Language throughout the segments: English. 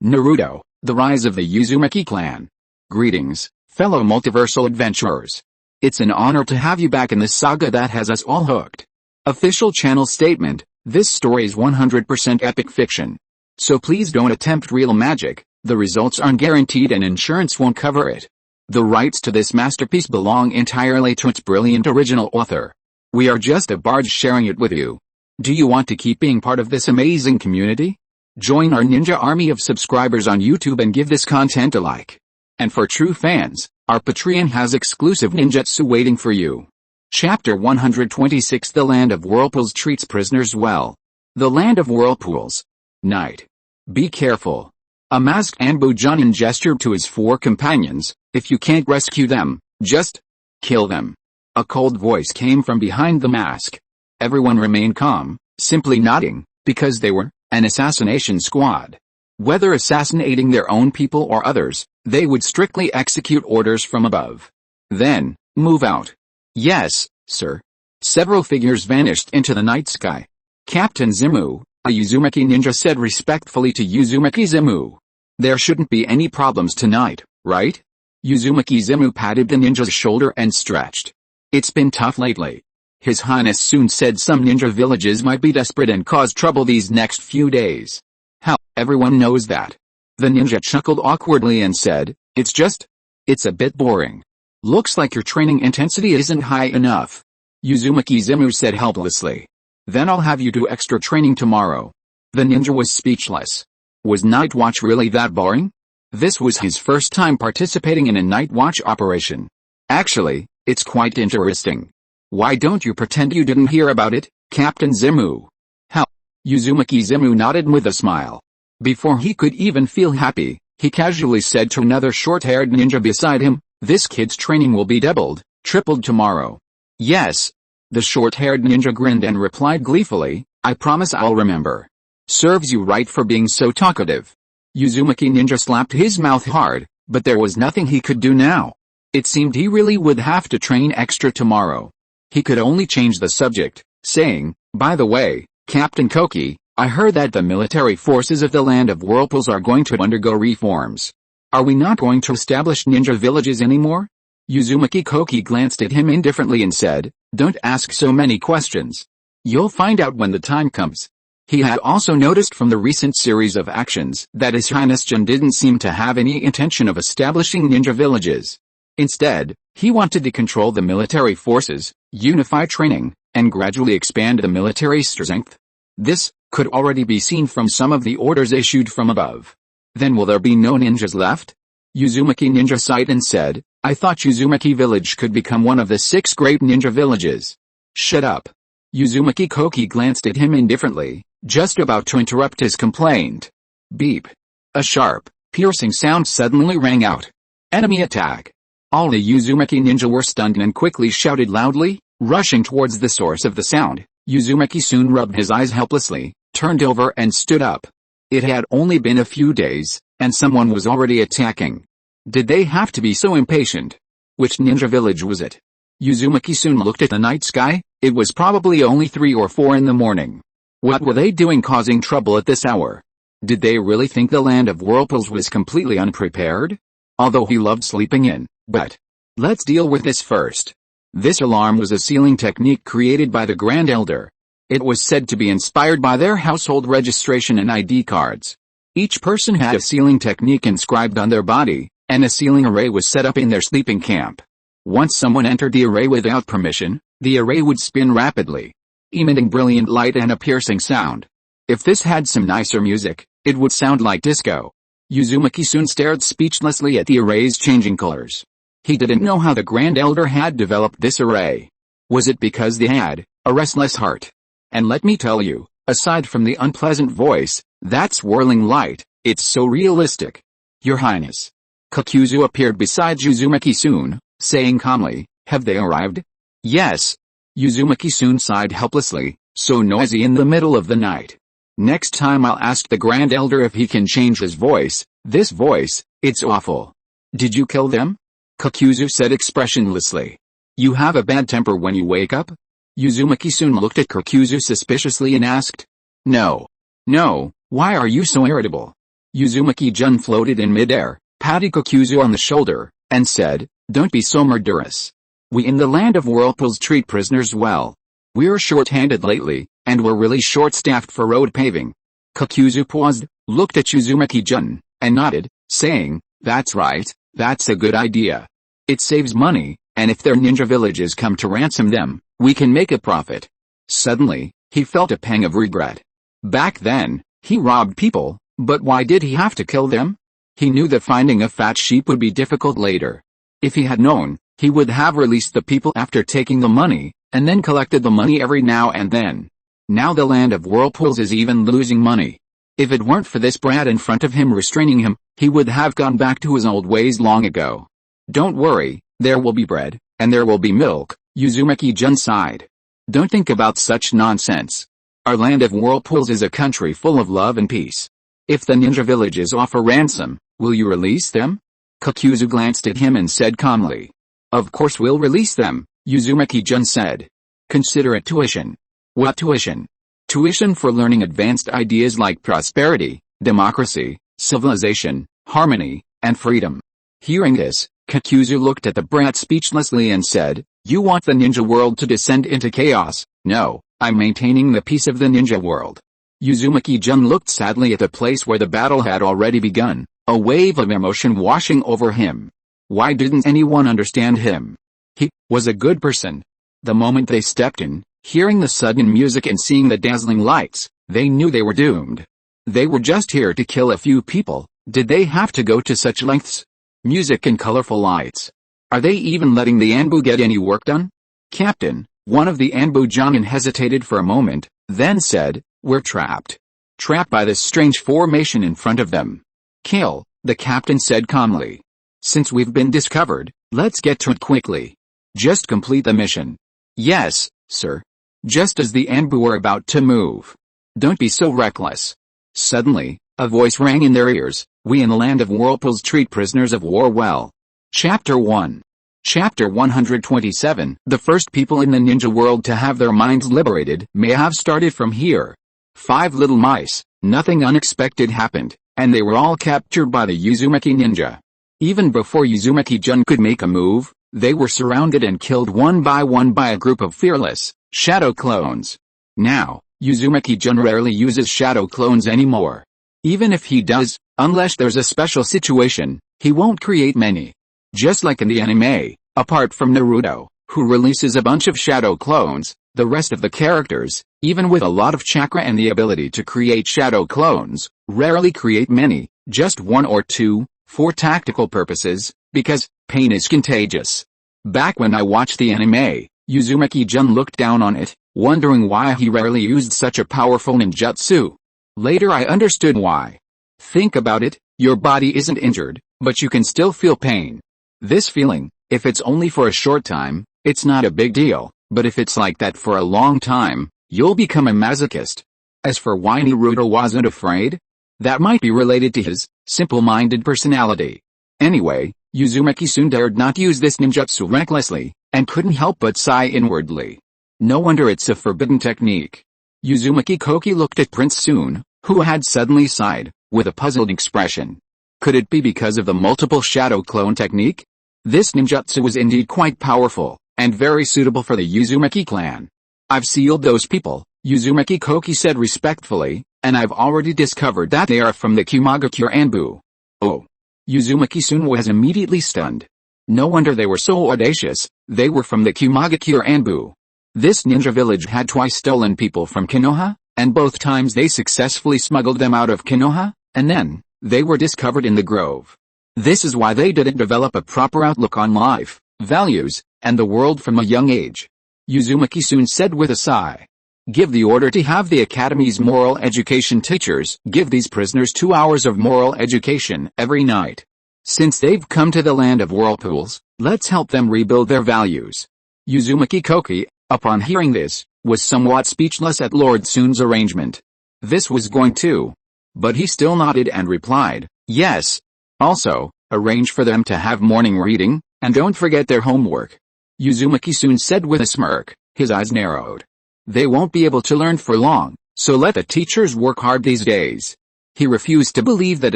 Naruto, the rise of the Uzumaki Clan. Greetings, fellow multiversal adventurers. It's an honor to have you back in this saga that has us all hooked. Official channel statement, this story is 100% epic fiction. So please don't attempt real magic, the results aren't guaranteed and insurance won't cover it. The rights to this masterpiece belong entirely to its brilliant original author. We are just a barge sharing it with you. Do you want to keep being part of this amazing community? Join our ninja army of subscribers on YouTube and give this content a like. And for true fans, our Patreon has exclusive ninjutsu waiting for you. Chapter 126 The Land of Whirlpools treats prisoners well. The Land of Whirlpools. Night. Be careful. A masked Anbu-junin gestured to his four companions, if you can't rescue them, just kill them. A cold voice came from behind the mask. Everyone remained calm, simply nodding, because they were an assassination squad. Whether assassinating their own people or others, they would strictly execute orders from above. Then, move out. Yes, sir. Several figures vanished into the night sky. Captain Zimu, a Uzumaki ninja, said respectfully to Uzumaki Zimu. There shouldn't be any problems tonight, right? Uzumaki Zimu patted the ninja's shoulder and stretched. It's been tough lately. His Highness soon said some ninja villages might be desperate and cause trouble these next few days. How, everyone knows that. The ninja chuckled awkwardly and said, it's a bit boring. Looks like your training intensity isn't high enough. Uzumaki Zimu said helplessly. Then I'll have you do extra training tomorrow. The ninja was speechless. Was night watch really that boring? This was his first time participating in a night watch operation. Actually, it's quite interesting. Why don't you pretend you didn't hear about it, Captain Zimu? How? Uzumaki Zimu nodded with a smile. Before he could even feel happy, he casually said to another short-haired ninja beside him, this kid's training will be doubled, tripled tomorrow. Yes. The short-haired ninja grinned and replied gleefully, I promise I'll remember. Serves you right for being so talkative. Uzumaki ninja slapped his mouth hard, but there was nothing he could do now. It seemed he really would have to train extra tomorrow. He could only change the subject, saying, by the way, Captain Koki, I heard that the military forces of the Land of Whirlpools are going to undergo reforms. Are we not going to establish ninja villages anymore? Uzumaki Koki glanced at him indifferently and said, don't ask so many questions. You'll find out when the time comes. He had also noticed from the recent series of actions that His Highness Jin didn't seem to have any intention of establishing ninja villages. Instead, he wanted to control the military forces, unify training, and gradually expand the military strength. This could already be seen from some of the orders issued from above. Then will there be no ninjas left? Uzumaki ninja sighed and said, I thought Uzumaki village could become one of the 6 great ninja villages. Shut up. Uzumaki Koki glanced at him indifferently, just about to interrupt his complaint. Beep. A sharp, piercing sound suddenly rang out. Enemy attack. All the Uzumaki ninja were stunned and quickly shouted loudly, rushing towards the source of the sound. Uzumaki soon rubbed his eyes helplessly, turned over and stood up. It had only been a few days, and someone was already attacking. Did they have to be so impatient? Which ninja village was it? Uzumaki soon looked at the night sky. It was probably only 3 or 4 in the morning. What were they doing causing trouble at this hour? Did they really think the Land of Whirlpools was completely unprepared? Although he loved sleeping in. But let's deal with this first. This alarm was a sealing technique created by the Grand Elder. It was said to be inspired by their household registration and ID cards. Each person had a sealing technique inscribed on their body, and a sealing array was set up in their sleeping camp. Once someone entered the array without permission, the array would spin rapidly, emitting brilliant light and a piercing sound. If this had some nicer music, it would sound like disco. Uzumaki soon stared speechlessly at the array's changing colors. He didn't know how the Grand Elder had developed this array. Was it because they had a restless heart? And let me tell you, aside from the unpleasant voice, that swirling light, it's so realistic. Your Highness. Kakuzu appeared beside Uzumaki soon, saying calmly, have they arrived? Yes. Uzumaki soon sighed helplessly, so noisy in the middle of the night. Next time I'll ask the Grand Elder if he can change his voice. This voice, it's awful. Did you kill them? Kakuzu said expressionlessly. You have a bad temper when you wake up? Uzumaki soon looked at Kakuzu suspiciously and asked. No. No, why are you so irritable? Uzumaki-jun floated in midair, patted Kokuzu on the shoulder, and said, "Don't be so murderous. We in the land of whirlpools treat prisoners well. We're short-handed lately, and we're really short-staffed for road paving." Kokuzu paused, looked at Uzumaki-jun, and nodded, saying, "That's right, that's a good idea. It saves money, and if their ninja villages come to ransom them, we can make a profit." Suddenly, he felt a pang of regret. Back then, he robbed people, but why did he have to kill them? He knew that finding a fat sheep would be difficult later. If he had known, he would have released the people after taking the money, and then collected the money every now and then. Now the land of whirlpools is even losing money. If it weren't for this brat in front of him restraining him, he would have gone back to his old ways long ago. "Don't worry, there will be bread, and there will be milk," Uzumaki-jun sighed. "Don't think about such nonsense. Our land of whirlpools is a country full of love and peace. If the ninja villages offer ransom, will you release them?" Kokuzu glanced at him and said calmly. "Of course we'll release them," Uzumaki-jun said. "Consider it tuition." "What tuition?" "Tuition for learning advanced ideas like prosperity, democracy, civilization, harmony, and freedom." Hearing this, Kokuzu looked at the brat speechlessly and said, "You want the ninja world to descend into chaos?" "No, I'm maintaining the peace of the ninja world." Uzumaki-jun looked sadly at the place where the battle had already begun, a wave of emotion washing over him. Why didn't anyone understand him? He was a good person. The moment they stepped in, hearing the sudden music and seeing the dazzling lights, they knew they were doomed. They were just here to kill a few people. Did they have to go to such lengths? Music and colorful lights. Are they even letting the Anbu get any work done? "Captain," one of the Anbu Jonin hesitated for a moment, then said, "We're trapped. Trapped by this strange formation in front of them." "Kill," the captain said calmly. "Since we've been discovered, let's get to it quickly. Just complete the mission." "Yes, sir." Just as the Anbu were about to move. "Don't be so reckless." Suddenly, a voice rang in their ears, "We in the land of whirlpools treat prisoners of war well." Chapter 1. Chapter 127. The first people in the ninja world to have their minds liberated may have started from here. 5 little mice. Nothing unexpected happened, and they were all captured by the Uzumaki ninja. Even before Uzumaki-jun could make a move, they were surrounded and killed one by a group of fearless shadow clones. Now, Uzumaki-jun rarely uses shadow clones anymore. Even if he does, unless there's a special situation, he won't create many. Just like in the anime, apart from Naruto, who releases a bunch of shadow clones, the rest of the characters, even with a lot of chakra and the ability to create shadow clones, rarely create many, just 1 or 2, for tactical purposes, because pain is contagious. Back when I watched the anime, Uzumaki-jun looked down on it, wondering why he rarely used such a powerful ninjutsu. Later I understood why. Think about it, your body isn't injured, but you can still feel pain. This feeling, if it's only for a short time, it's not a big deal, but if it's like that for a long time, you'll become a masochist. As for why Naruto wasn't afraid, that might be related to his simple-minded personality. Anyway, Uzumaki soon dared not use this ninjutsu recklessly, and couldn't help but sigh inwardly. No wonder it's a forbidden technique. Uzumaki Koki looked at Prince Soon, who had suddenly sighed, with a puzzled expression. Could it be because of the multiple shadow clone technique? This ninjutsu was indeed quite powerful, and very suitable for the Uzumaki clan. "I've sealed those people," Uzumaki Koki said respectfully, "and I've already discovered that they are from the Kumagakure Anbu." Oh. Uzumaki Soon was immediately stunned. No wonder they were so audacious, they were from the Kumagakure Anbu. This ninja village had twice stolen people from Konoha, and both times they successfully smuggled them out of Konoha, and then, they were discovered in the grove. This is why they didn't develop a proper outlook on life, values, and the world from a young age. Uzumaki Soon said with a sigh. "Give the order to have the Academy's moral education teachers give these prisoners 2 hours of moral education every night. Since they've come to the land of whirlpools, let's help them rebuild their values." Uzumaki Koki, upon hearing this, was somewhat speechless at Lord Soon's arrangement. This was going to. But he still nodded and replied, "Yes. Also, arrange for them to have morning reading, and don't forget their homework." Uzumaki Soon said with a smirk, his eyes narrowed. "They won't be able to learn for long, so let the teachers work hard these days." He refused to believe that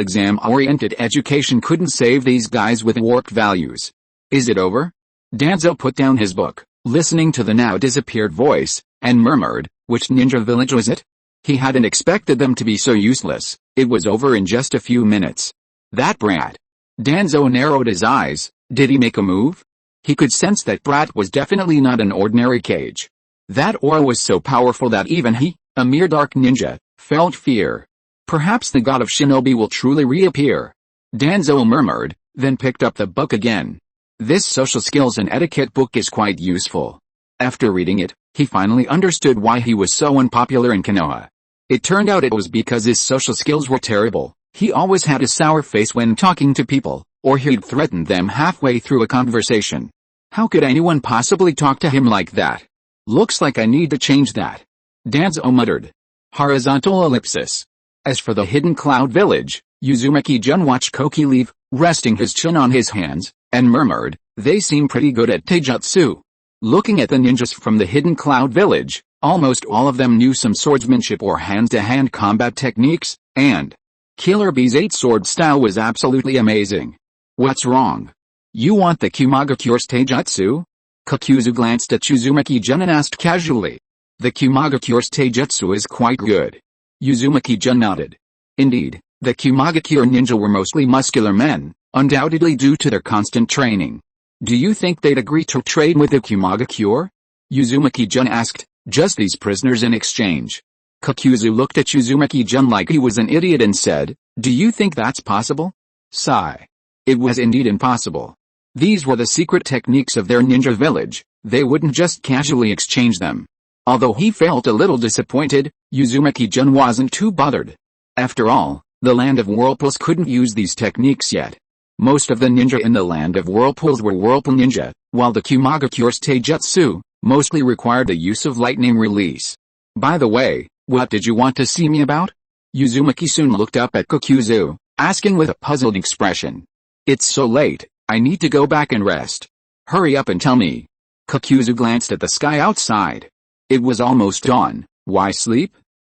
exam-oriented education couldn't save these guys with warped values. Is it over? Danzo put down his book, listening to the now disappeared voice, and murmured, which ninja village was it? He hadn't expected them to be so useless. It was over in just a few minutes. That brat. Danzo narrowed his eyes. Did he make a move? He could sense that brat was definitely not an ordinary cage. That aura was so powerful that even he, a mere dark ninja, felt fear. Perhaps the god of shinobi will truly reappear. Danzo murmured, then picked up the book again. This social skills and etiquette book is quite useful. After reading it, he finally understood why he was so unpopular in Konoha. It turned out it was because his social skills were terrible. He always had a sour face when talking to people, or he'd threaten them halfway through a conversation. How could anyone possibly talk to him like that? Looks like I need to change that. Danzo muttered. Horizontal ellipsis. As for the hidden cloud village, Uzumaki-jun watched Koki leave, resting his chin on his hands, and murmured, they seem pretty good at taijutsu. Looking at the ninjas from the hidden cloud village, almost all of them knew some swordsmanship or hand-to-hand combat techniques, and Killer Bee's 8-sword style was absolutely amazing. What's wrong? You want the Kumagakure's taijutsu? Kakuzu glanced at Uzumaki-jun and asked casually. The Kumagakure's taijutsu is quite good. Uzumaki-jun nodded. Indeed, the Kumagakure ninja were mostly muscular men, undoubtedly due to their constant training. Do you think they'd agree to trade with the Kumagakure? Uzumaki-jun asked, just these prisoners in exchange. Kakuzu looked at Uzumaki-jun like he was an idiot and said, do you think that's possible? Sigh. It was indeed impossible. These were the secret techniques of their ninja village, they wouldn't just casually exchange them. Although he felt a little disappointed, Uzumaki-jun wasn't too bothered. After all, the Land of Whirlpools couldn't use these techniques yet. Most of the ninja in the Land of Whirlpools were Whirlpool ninja, while the Kumagakure's taijutsu mostly required the use of lightning release. By the way, what did you want to see me about? Uzumaki soon looked up at Kakuzu, asking with a puzzled expression. It's so late, I need to go back and rest. Hurry up and tell me. Kakuzu glanced at the sky outside. It was almost dawn. Why sleep?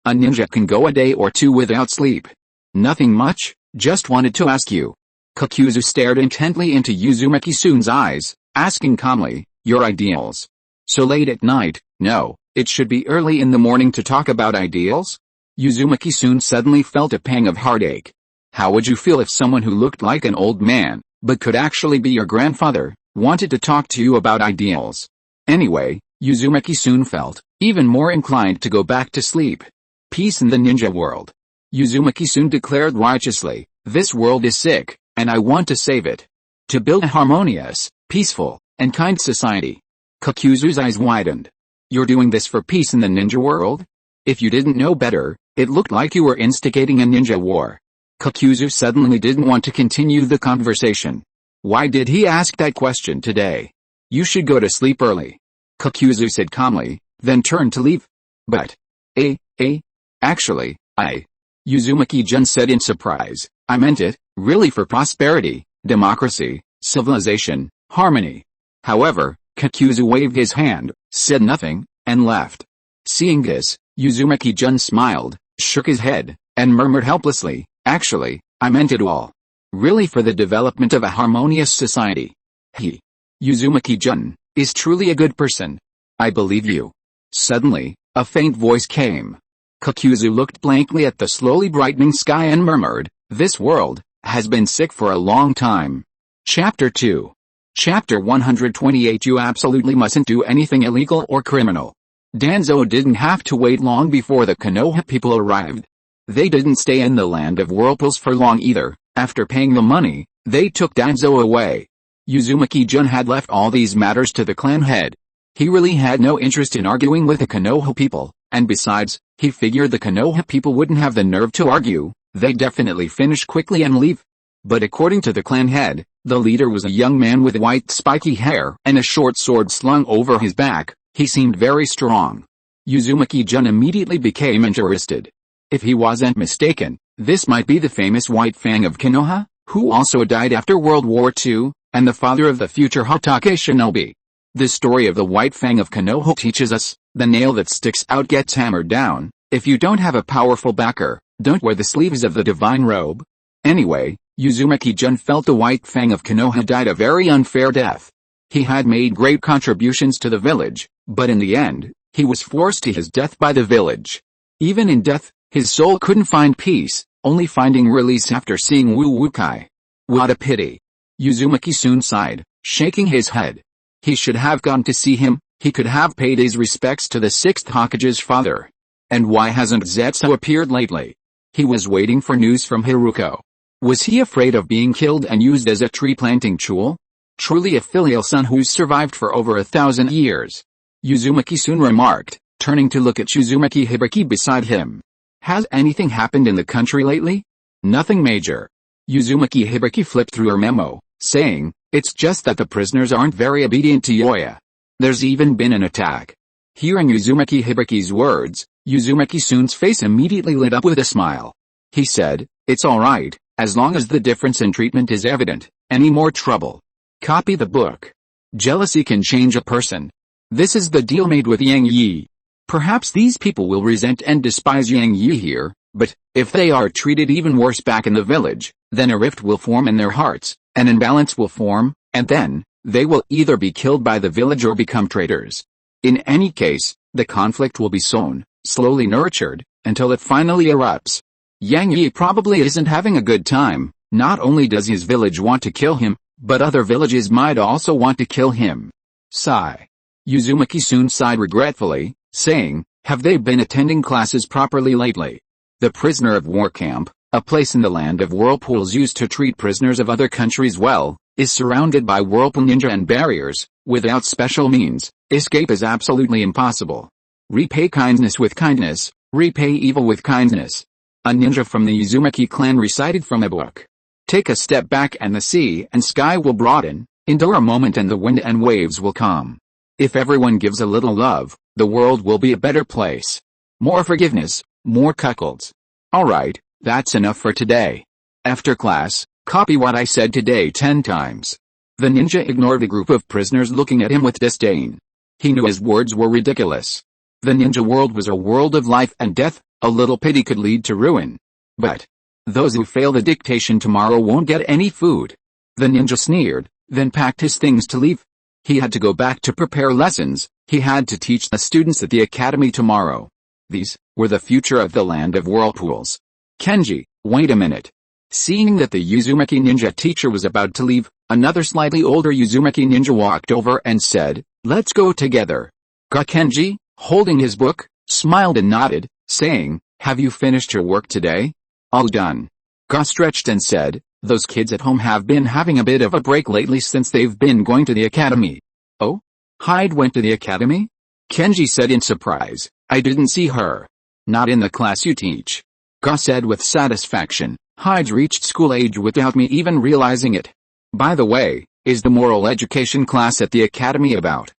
A ninja can go a day or two without sleep. Nothing much, just wanted to ask you. Kakuzu stared intently into Uzumaki-sun's eyes, asking calmly, your ideals. So late at night? No, it should be early in the morning to talk about ideals? Uzumaki-sun suddenly felt a pang of heartache. How would you feel if someone who looked like an old man, but could actually be your grandfather, wanted to talk to you about ideals? Anyway, Uzumaki-sun felt even more inclined to go back to sleep. Peace in the ninja world. Uzumaki-sun declared righteously, this world is sick, and I want to save it. To build a harmonious, peaceful, and kind society. Kakuzu's eyes widened. You're doing this for peace in the ninja world? If you didn't know better, it looked like you were instigating a ninja war. Kakuzu suddenly didn't want to continue the conversation. Why did he ask that question today? You should go to sleep early. Kakuzu said calmly, then turned to leave. But, actually, Uzumaki-jun said in surprise, I meant it, really for prosperity, democracy, civilization, harmony. However, Kakuzu waved his hand, said nothing, and left. Seeing this, Uzumaki-jun smiled, shook his head, and murmured helplessly, actually, I meant it all. Really for the development of a harmonious society. He, Uzumaki-jun, is truly a good person. I believe you. Suddenly, a faint voice came. Kakuzu looked blankly at the slowly brightening sky and murmured, this world has been sick for a long time. Chapter 2. Chapter 128 You absolutely mustn't do anything illegal or criminal. Danzo didn't have to wait long before the Konoha people arrived. They didn't stay in the Land of Whirlpools for long either. After paying the money, they took Danzo away. Uzumaki-jun had left all these matters to the clan head. He really had no interest in arguing with the Konoha people, and besides, he figured the Konoha people wouldn't have the nerve to argue. They'd definitely finish quickly and leave. But according to the clan head, the leader was a young man with white spiky hair and a short sword slung over his back. He seemed very strong. Uzumaki-jun immediately became interested. If he wasn't mistaken, this might be the famous White Fang of Konoha, who also died after World War II, and the father of the future Hatake shinobi. The story of the White Fang of Konoha teaches us, the nail that sticks out gets hammered down. If you don't have a powerful backer, Don't wear the sleeves of the divine robe. Anyway, Uzumaki-jun felt the white fang of Konoha died a very unfair death. He had made great contributions to the village, but in the end, he was forced to his death by the village. Even in death, his soul couldn't find peace, only finding release after seeing Wu Wukai. What a pity. Uzumaki soon sighed, shaking his head. He should have gone to see him. He could have paid his respects to the sixth Hokage's father. And why hasn't Zetsu appeared lately? He was waiting for news from Haruko. Was he afraid of being killed and used as a tree-planting tool? Truly a filial son who's survived for over 1,000 years. Uzumaki soon remarked, turning to look at Uzumaki Hibiki beside him. Has anything happened in the country lately? Nothing major. Uzumaki Hibiki flipped through her memo, saying, it's just that the prisoners aren't very obedient to Yoya. There's even been an attack. Hearing Uzumaki Hibiki's words, Uzumaki Tsun's face immediately lit up with a smile. He said, it's alright, as long as the difference in treatment is evident. Any more trouble? Copy the book. Jealousy can change a person. This is the deal made with Yang Yi. Perhaps these people will resent and despise Yang Yi here, but, if they are treated even worse back in the village, then a rift will form in their hearts, an imbalance will form, and then, they will either be killed by the village or become traitors. In any case, the conflict will be sown, slowly nurtured, until it finally erupts. Yang Yi probably isn't having a good time. Not only does his village want to kill him, but other villages might also want to kill him. Sigh. Uzumaki soon sighed regretfully, saying, have they been attending classes properly lately? The prisoner of war camp, a place in the land of whirlpools used to treat prisoners of other countries well, is surrounded by whirlpool ninja and barriers. Without special means, escape is absolutely impossible. Repay kindness with kindness, repay evil with kindness. A ninja from the Uzumaki clan recited from a book. Take a step back and the sea and sky will broaden, endure a moment and the wind and waves will calm. If everyone gives a little love, the world will be a better place. More forgiveness, more cuckolds. Alright, that's enough for today. After class, copy what I said today 10 times. The ninja ignored a group of prisoners looking at him with disdain. He knew his words were ridiculous. The ninja world was a world of life and death, a little pity could lead to ruin. But those who fail the dictation tomorrow won't get any food. The ninja sneered, then packed his things to leave. He had to go back to prepare lessons. He had to teach the students at the academy tomorrow. These were the future of the land of whirlpools. Kenji, wait a minute. Seeing that the Uzumaki ninja teacher was about to leave, another slightly older Uzumaki ninja walked over and said, let's go together. Kenji, holding his book, smiled and nodded, saying, have you finished your work today? All done. Stretched and said, those kids at home have been having a bit of a break lately since they've been going to the academy. Oh? Hyde went to the academy? Kenji said in surprise, I didn't see her. Not in the class you teach. Said with satisfaction, Hyde's reached school age without me even realizing it. By the way, is the moral education class at the academy about?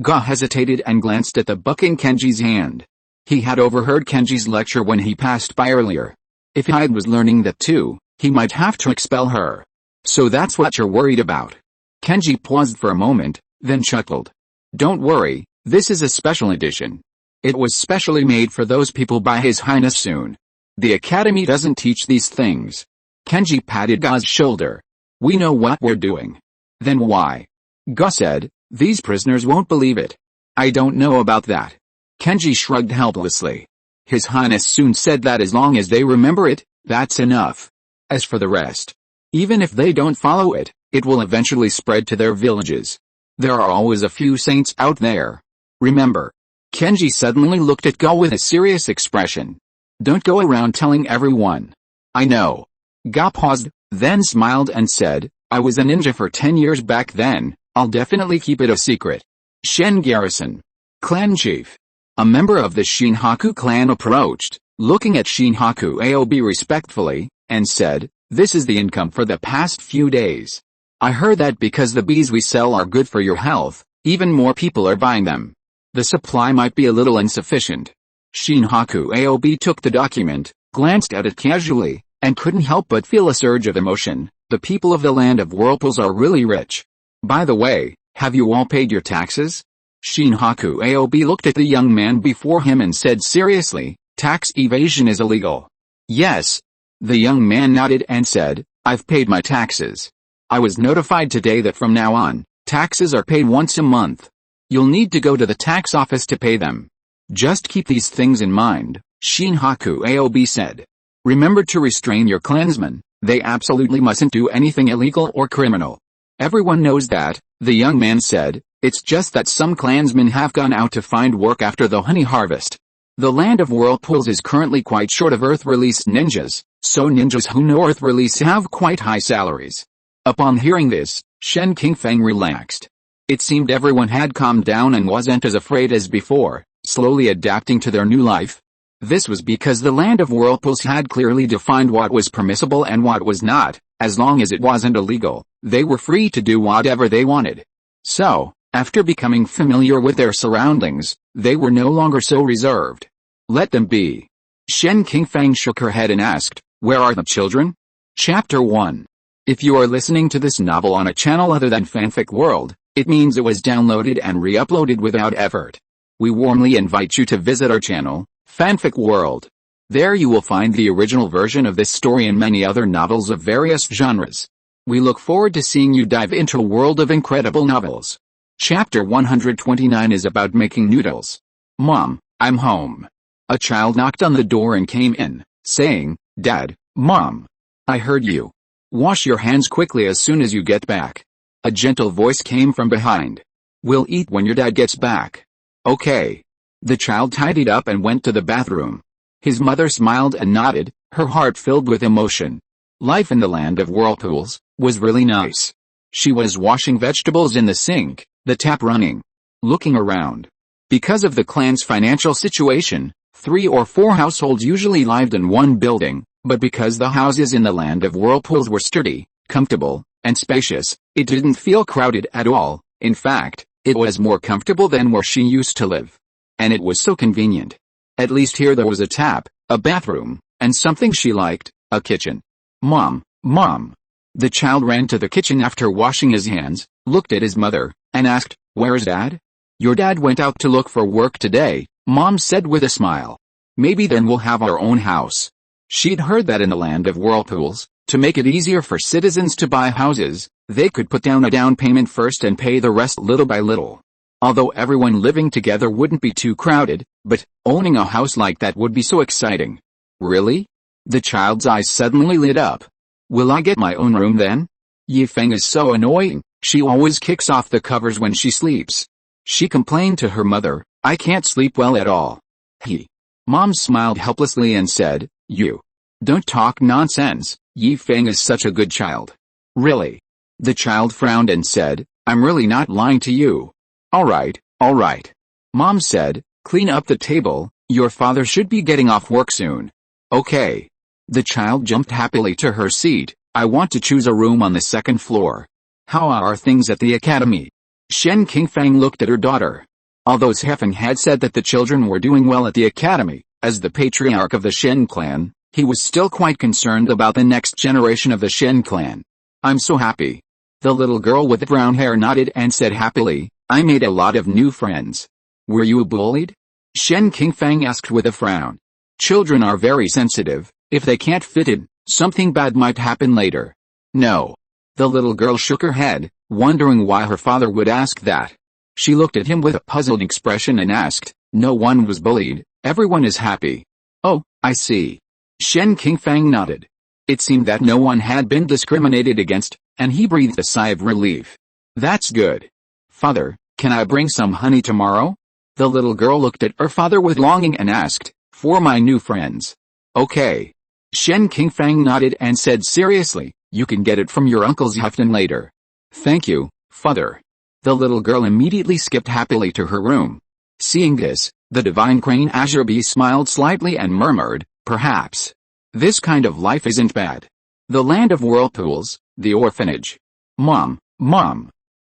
Hesitated and glanced at the book in Kenji's hand. He had overheard Kenji's lecture when he passed by earlier. If Hyde was learning that too, he might have to expel her. So that's what you're worried about. Kenji paused for a moment, then chuckled. Don't worry, this is a special edition. It was specially made for those people by His Highness soon. The academy doesn't teach these things. Kenji patted Ga's shoulder. We know what we're doing. Then why? Ga said, these prisoners won't believe it. I don't know about that. Kenji shrugged helplessly. His Highness soon said that as long as they remember it, that's enough. As for the rest, even if they don't follow it, it will eventually spread to their villages. There are always a few saints out there. Remember. Kenji suddenly looked at Ga with a serious expression. Don't go around telling everyone. I know. Ga paused, then smiled and said, I was a ninja for 10 years back then, I'll definitely keep it a secret. Shen Garrison. Clan Chief. A member of the Shinhaku clan approached, looking at Shinhaku Aob respectfully, and said, this is the income for the past few days. I heard that because the bees we sell are good for your health, even more people are buying them. The supply might be a little insufficient. Shinhaku Aob took the document, glanced at it casually, and couldn't help but feel a surge of emotion. The people of the land of whirlpools are really rich. By the way, have you all paid your taxes? Shinhaku Aob looked at the young man before him and said seriously, tax evasion is illegal. Yes. The young man nodded and said, I've paid my taxes. I was notified today that from now on, taxes are paid once a month. You'll need to go to the tax office to pay them. Just keep these things in mind, Shinhaku Aobi said. Remember to restrain your clansmen, they absolutely mustn't do anything illegal or criminal. Everyone knows that, the young man said, it's just that some clansmen have gone out to find work after the honey harvest. The land of whirlpools is currently quite short of Earth-released ninjas, so ninjas who know Earth-release have quite high salaries. Upon hearing this, Shen Qingfeng relaxed. It seemed everyone had calmed down and wasn't as afraid as before, slowly adapting to their new life. This was because the land of whirlpools had clearly defined what was permissible and what was not. As long as it wasn't illegal, they were free to do whatever they wanted. So, after becoming familiar with their surroundings, they were no longer so reserved. Let them be. Shen Qingfeng shook her head and asked, where are the children? Chapter 1. If you are listening to this novel on a channel other than Fanfic World, it means it was downloaded and re-uploaded without effort. We warmly invite you to visit our channel, Fanfic World. There you will find the original version of this story and many other novels of various genres. We look forward to seeing you dive into a world of incredible novels. Chapter 129 is about making noodles. Mom, I'm home. A child knocked on the door and came in, saying, Dad, Mom. I heard you. Wash your hands quickly as soon as you get back. A gentle voice came from behind. We'll eat when your dad gets back. Okay. The child tidied up and went to the bathroom. His mother smiled and nodded, her heart filled with emotion. Life in the land of whirlpools was really nice. She was washing vegetables in the sink, the tap running. Looking around. Because of the clan's financial situation, 3 or 4 households usually lived in one building, but because the houses in the land of whirlpools were sturdy, comfortable, and spacious, it didn't feel crowded at all. In fact, it was more comfortable than where she used to live. And it was so convenient. At least here there was a tap, a bathroom, and something she liked, a kitchen. Mom. The child ran to the kitchen after washing his hands, looked at his mother, and asked, Where's Dad? Your dad went out to look for work today, Mom said with a smile. Maybe then we'll have our own house. She'd heard that in the land of whirlpools, to make it easier for citizens to buy houses, they could put down a down payment first and pay the rest little by little. Although everyone living together wouldn't be too crowded, but owning a house like that would be so exciting. Really? The child's eyes suddenly lit up. Will I get my own room then? Yifeng is so annoying, she always kicks off the covers when she sleeps. She complained to her mother, I can't sleep well at all. Mom smiled helplessly and said, You. Don't talk nonsense, Yifeng is such a good child. Really? The child frowned and said, I'm really not lying to you. Alright. Mom said, clean up the table, your father should be getting off work soon. Okay. The child jumped happily to her seat, I want to choose a room on the 2nd floor. How are things at the academy? Shen Qingfeng looked at her daughter. Although Hefeng had said that the children were doing well at the academy, as the patriarch of the Shen clan, he was still quite concerned about the next generation of the Shen clan. I'm so happy. The little girl with brown hair nodded and said happily, I made a lot of new friends. Were you bullied? Shen Qingfeng asked with a frown. Children are very sensitive, if they can't fit in, something bad might happen later. No. The little girl shook her head, wondering why her father would ask that. She looked at him with a puzzled expression and asked, No one was bullied, everyone is happy. Oh, I see. Shen Qingfeng nodded. It seemed that no one had been discriminated against, and he breathed a sigh of relief. That's good. Father, can I bring some honey tomorrow? The little girl looked at her father with longing and asked, For my new friends. Okay. Shen Qingfeng nodded and said seriously, You can get it from your uncle's Hefton later. Thank you, father. The little girl immediately skipped happily to her room. Seeing this, the divine crane Azure Bee smiled slightly and murmured, Perhaps. This kind of life isn't bad. The land of whirlpools, the orphanage. Mom.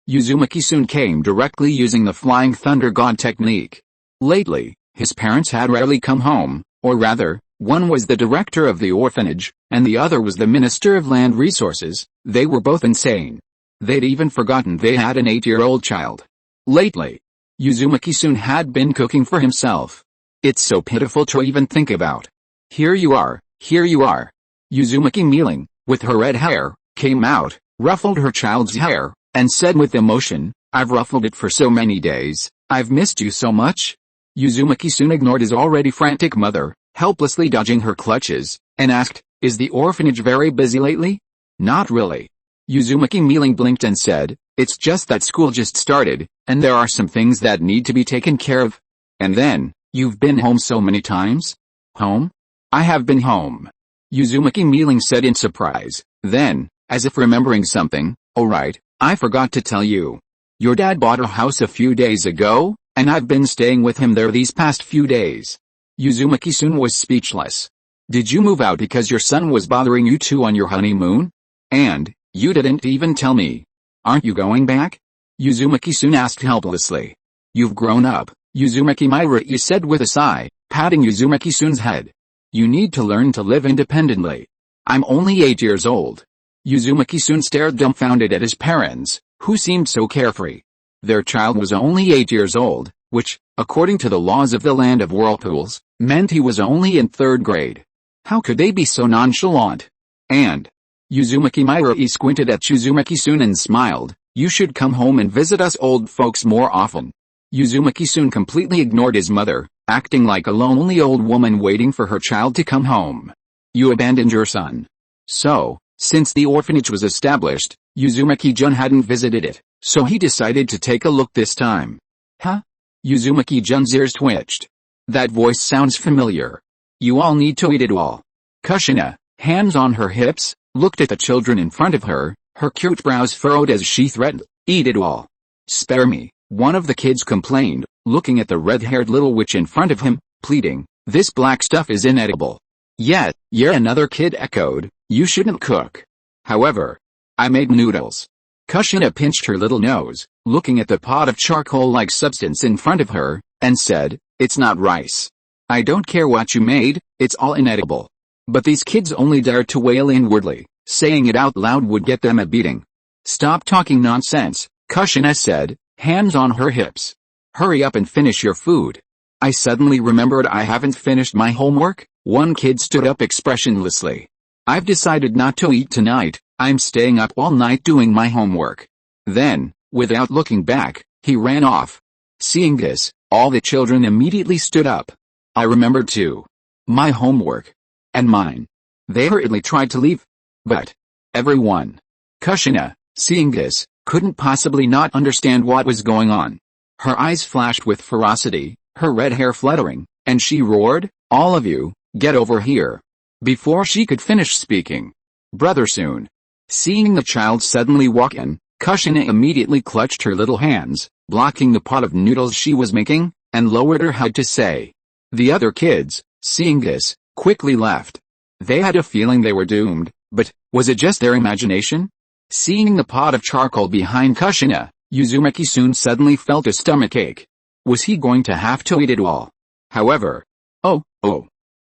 Uzumaki soon came directly using the flying thunder god technique. Lately, his parents had rarely come home, or rather, one was the director of the orphanage, and the other was the minister of land resources. They were both insane. They'd even forgotten they had an 8-year-old child. Lately, Uzumaki soon had been cooking for himself. It's so pitiful to even think about. Here you are, Here you are. Uzumaki kneeling, with her red hair, came out, ruffled her child's hair, and said with emotion, I've ruffled it for so many days, I've missed you so much. Uzumaki soon ignored his already frantic mother, helplessly dodging her clutches, and asked, is the orphanage very busy lately? Not really. Uzumaki kneeling blinked and said, it's just that school just started, and there are some things that need to be taken care of. And then, you've been home so many times? Home? I have been home. Uzumaki kneeling said in surprise, then, as if remembering something, oh right, I forgot to tell you. Your dad bought a house a few days ago, and I've been staying with him there these past few days. Uzumaki soon was speechless. Did you move out because your son was bothering you too on your honeymoon? And, you didn't even tell me. Aren't you going back? Uzumaki soon asked helplessly. You've grown up, Uzumaki Mirai said with a sigh, patting Uzumaki soon's head. You need to learn to live independently. I'm only 8 years old. Uzumaki soon stared dumbfounded at his parents, who seemed so carefree. Their child was only 8 years old, which, according to the laws of the land of whirlpools, meant he was only in 3rd grade. How could they be so nonchalant? And, Uzumaki Mirai squinted at Uzumaki-sun and smiled, you should come home and visit us old folks more often. Uzumaki-sun completely ignored his mother, acting like a lonely old woman waiting for her child to come home. You abandoned your son. So, since the orphanage was established, Uzumaki-jun hadn't visited it, so he decided to take a look this time. Huh? Uzumaki-jun's ears twitched. That voice sounds familiar. You all need to eat it all. Kushina, hands on her hips, looked at the children in front of her, her cute brows furrowed as she threatened, eat it all. Spare me, one of the kids complained, looking at the red-haired little witch in front of him, pleading, this black stuff is inedible. Yet another kid echoed, you shouldn't cook. However, I made noodles. Kushina pinched her little nose, looking at the pot of charcoal-like substance in front of her, and said, it's not rice. I don't care what you made, it's all inedible. But these kids only dared to wail inwardly, saying it out loud would get them a beating. Stop talking nonsense, Kushina said, hands on her hips. Hurry up and finish your food. I suddenly remembered I haven't finished my homework. One kid stood up expressionlessly. I've decided not to eat tonight, I'm staying up all night doing my homework. Then, without looking back, he ran off. Seeing this, all the children immediately stood up. I remembered too. My homework. And mine. They hurriedly tried to leave. But everyone. Kushina, seeing this, couldn't possibly not understand what was going on. Her eyes flashed with ferocity, her red hair fluttering, and she roared, all of you, get over here. Before she could finish speaking. Brother soon. Seeing the child suddenly walk in, Kushina immediately clutched her little hands, blocking the pot of noodles she was making, and lowered her head to say. The other kids, seeing this, quickly left. They had a feeling they were doomed, but, was it just their imagination? Seeing the pot of charcoal behind Kushina, Uzumaki soon suddenly felt a stomachache. Was he going to have to eat it all? However, oh.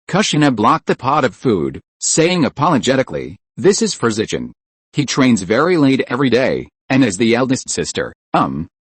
Kushina blocked the pot of food, saying apologetically, this is for Zichin. He trains very late every day, and as the eldest sister,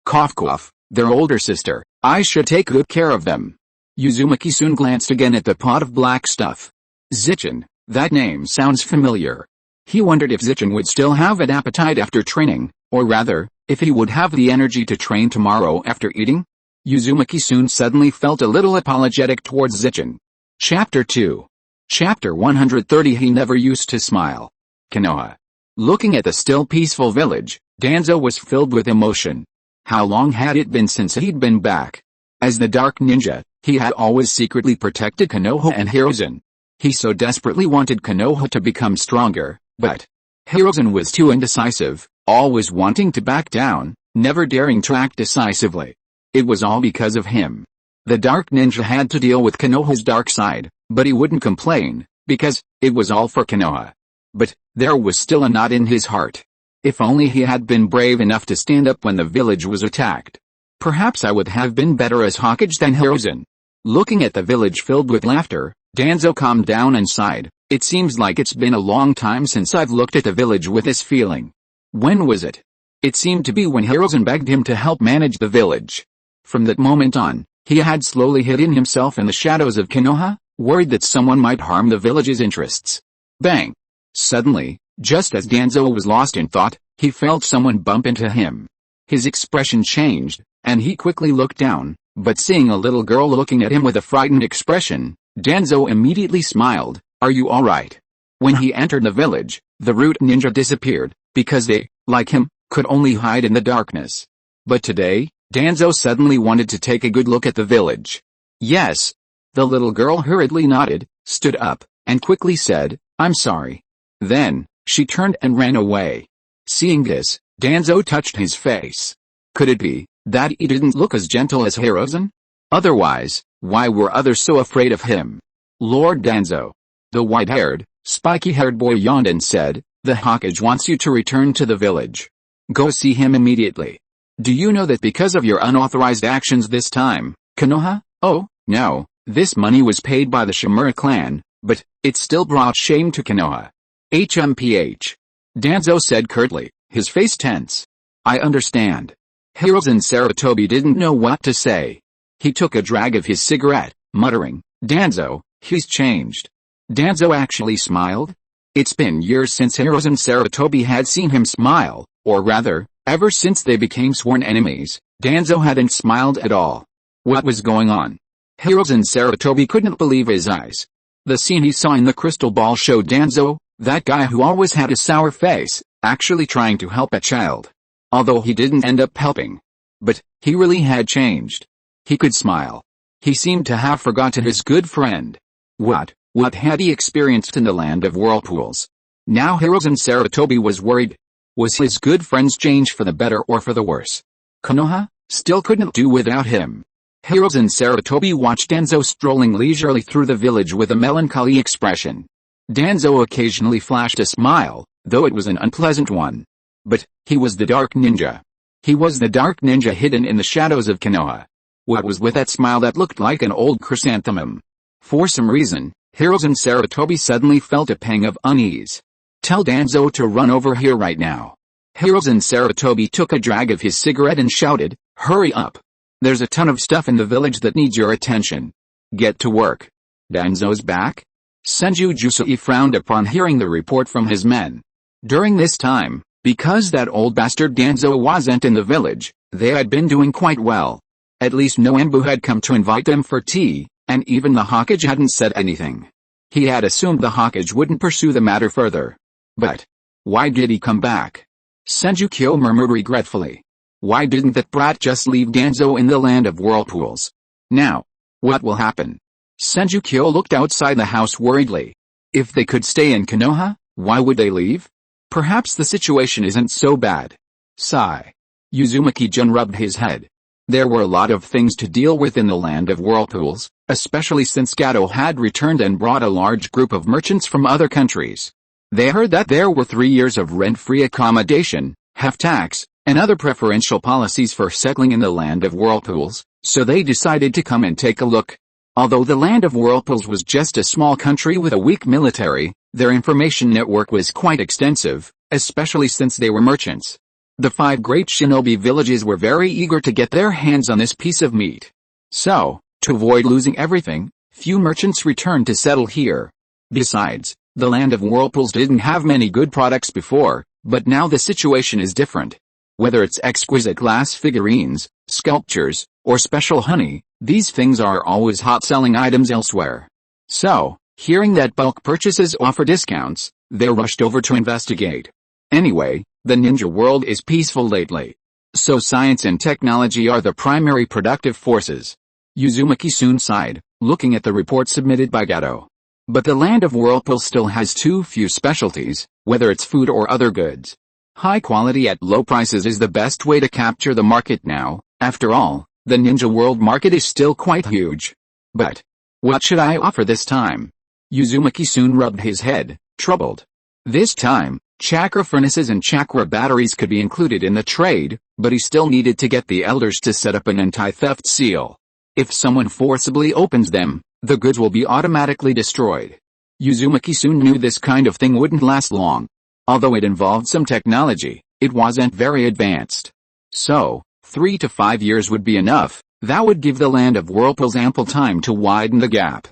cough, their older sister, I should take good care of them. Uzumaki soon glanced again at the pot of black stuff. Zichin, that name sounds familiar. He wondered if Zichin would still have an appetite after training, or rather, if he would have the energy to train tomorrow after eating. Uzumaki soon suddenly felt a little apologetic towards Zichin. Chapter 2. Chapter 130. He never used to smile. Konoha. Looking at the still peaceful village, Danzo was filled with emotion. How long had it been since he'd been back? As the Dark Ninja, he had always secretly protected Konoha and Hiruzen. He so desperately wanted Konoha to become stronger, but Hiruzen was too indecisive, always wanting to back down, never daring to act decisively. It was all because of him. The Dark Ninja had to deal with Konoha's dark side, but he wouldn't complain, because it was all for Konoha. But there was still a knot in his heart. If only he had been brave enough to stand up when the village was attacked. Perhaps I would have been better as Hokage than Hiruzen. Looking at the village filled with laughter, Danzo calmed down and sighed. It seems like it's been a long time since I've looked at the village with this feeling. When was it? It seemed to be when Hiruzen begged him to help manage the village. From that moment on, he had slowly hidden himself in the shadows of Konoha, worried that someone might harm the village's interests. Bang! Suddenly, just as Danzo was lost in thought, he felt someone bump into him. His expression changed, and he quickly looked down, but seeing a little girl looking at him with a frightened expression, Danzo immediately smiled. "Are you alright?" When he entered the village, the root ninja disappeared, because they, like him, could only hide in the darkness. But today, Danzo suddenly wanted to take a good look at the village. "Yes." The little girl hurriedly nodded, stood up, and quickly said, "I'm sorry." Then, she turned and ran away. Seeing this, Danzo touched his face. Could it be that he didn't look as gentle as Hiruzen? Otherwise, why were others so afraid of him? Lord Danzo. The white-haired, spiky-haired boy yawned and said, "The Hokage wants you to return to the village. Go see him immediately. Do you know that because of your unauthorized actions this time, Konoha?" "Oh, no, this money was paid by the Shimura clan, but it still brought shame to Konoha." "HMPH. Danzo said curtly, his face tense. "I understand." Hiruzen Sarutobi didn't know what to say. He took a drag of his cigarette, muttering, "Danzo, he's changed." Danzo actually smiled? It's been years since Hiruzen Sarutobi had seen him smile, or rather, ever since they became sworn enemies, Danzo hadn't smiled at all. What was going on? Hiruzen Sarutobi couldn't believe his eyes. The scene he saw in the crystal ball showed Danzo, that guy who always had a sour face, actually trying to help a child. Although he didn't end up helping. But, he really had changed. He could smile. He seemed to have forgotten his good friend. What had he experienced in the land of whirlpools? Now Hiruzen Sarutobi was worried. Was his good friend's change for the better or for the worse? Konoha still couldn't do without him. Hiruzen Sarutobi watched Danzo strolling leisurely through the village with a melancholy expression. Danzo occasionally flashed a smile, though it was an unpleasant one. But, he was the Dark Ninja. He was the Dark Ninja hidden in the shadows of Konoha. What was with that smile that looked like an old chrysanthemum? For some reason, Hiruzen Sarutobi suddenly felt a pang of unease. "Tell Danzo to run over here right now." Hiruzen Sarutobi took a drag of his cigarette and shouted, "Hurry up! There's a ton of stuff in the village that needs your attention. Get to work." "Danzo's back?" Senju Jusui frowned upon hearing the report from his men. During this time, because that old bastard Danzo wasn't in the village, they had been doing quite well. At least no Embu had come to invite them for tea, and even the Hokage hadn't said anything. He had assumed the Hokage wouldn't pursue the matter further. But, why did he come back? Senju Kyo murmured regretfully. Why didn't that brat just leave Danzo in the land of whirlpools? Now, what will happen? Senju Kyo looked outside the house worriedly. If they could stay in Konoha, why would they leave? Perhaps the situation isn't so bad. Sigh. Uzumaki-jun rubbed his head. There were a lot of things to deal with in the land of whirlpools, especially since Gato had returned and brought a large group of merchants from other countries. They heard that there were 3 years of rent-free accommodation, half tax, and other preferential policies for settling in the land of whirlpools, so they decided to come and take a look. Although the land of whirlpools was just a small country with a weak military, their information network was quite extensive, especially since they were merchants. The 5 great shinobi villages were very eager to get their hands on this piece of meat. So, to avoid losing everything, few merchants returned to settle here. Besides, the land of whirlpools didn't have many good products before, but now the situation is different. Whether it's exquisite glass figurines, sculptures, or special honey, these things are always hot-selling items elsewhere. So, hearing that bulk purchases offer discounts, they rushed over to investigate. Anyway, the ninja world is peaceful lately. So science and technology are the primary productive forces. Uzumaki soon sighed, looking at the report submitted by Gato. But the land of whirlpools still has too few specialties, whether it's food or other goods. High quality at low prices is the best way to capture the market now. After all, the ninja world market is still quite huge. But, what should I offer this time? Uzumaki soon rubbed his head, troubled. This time, chakra furnaces and chakra batteries could be included in the trade, but he still needed to get the elders to set up an anti-theft seal. If someone forcibly opens them, the goods will be automatically destroyed. Uzumaki soon knew this kind of thing wouldn't last long. Although it involved some technology, it wasn't very advanced. So, 3 to 5 years would be enough. That would give the land of whirlpools ample time to widen the gap.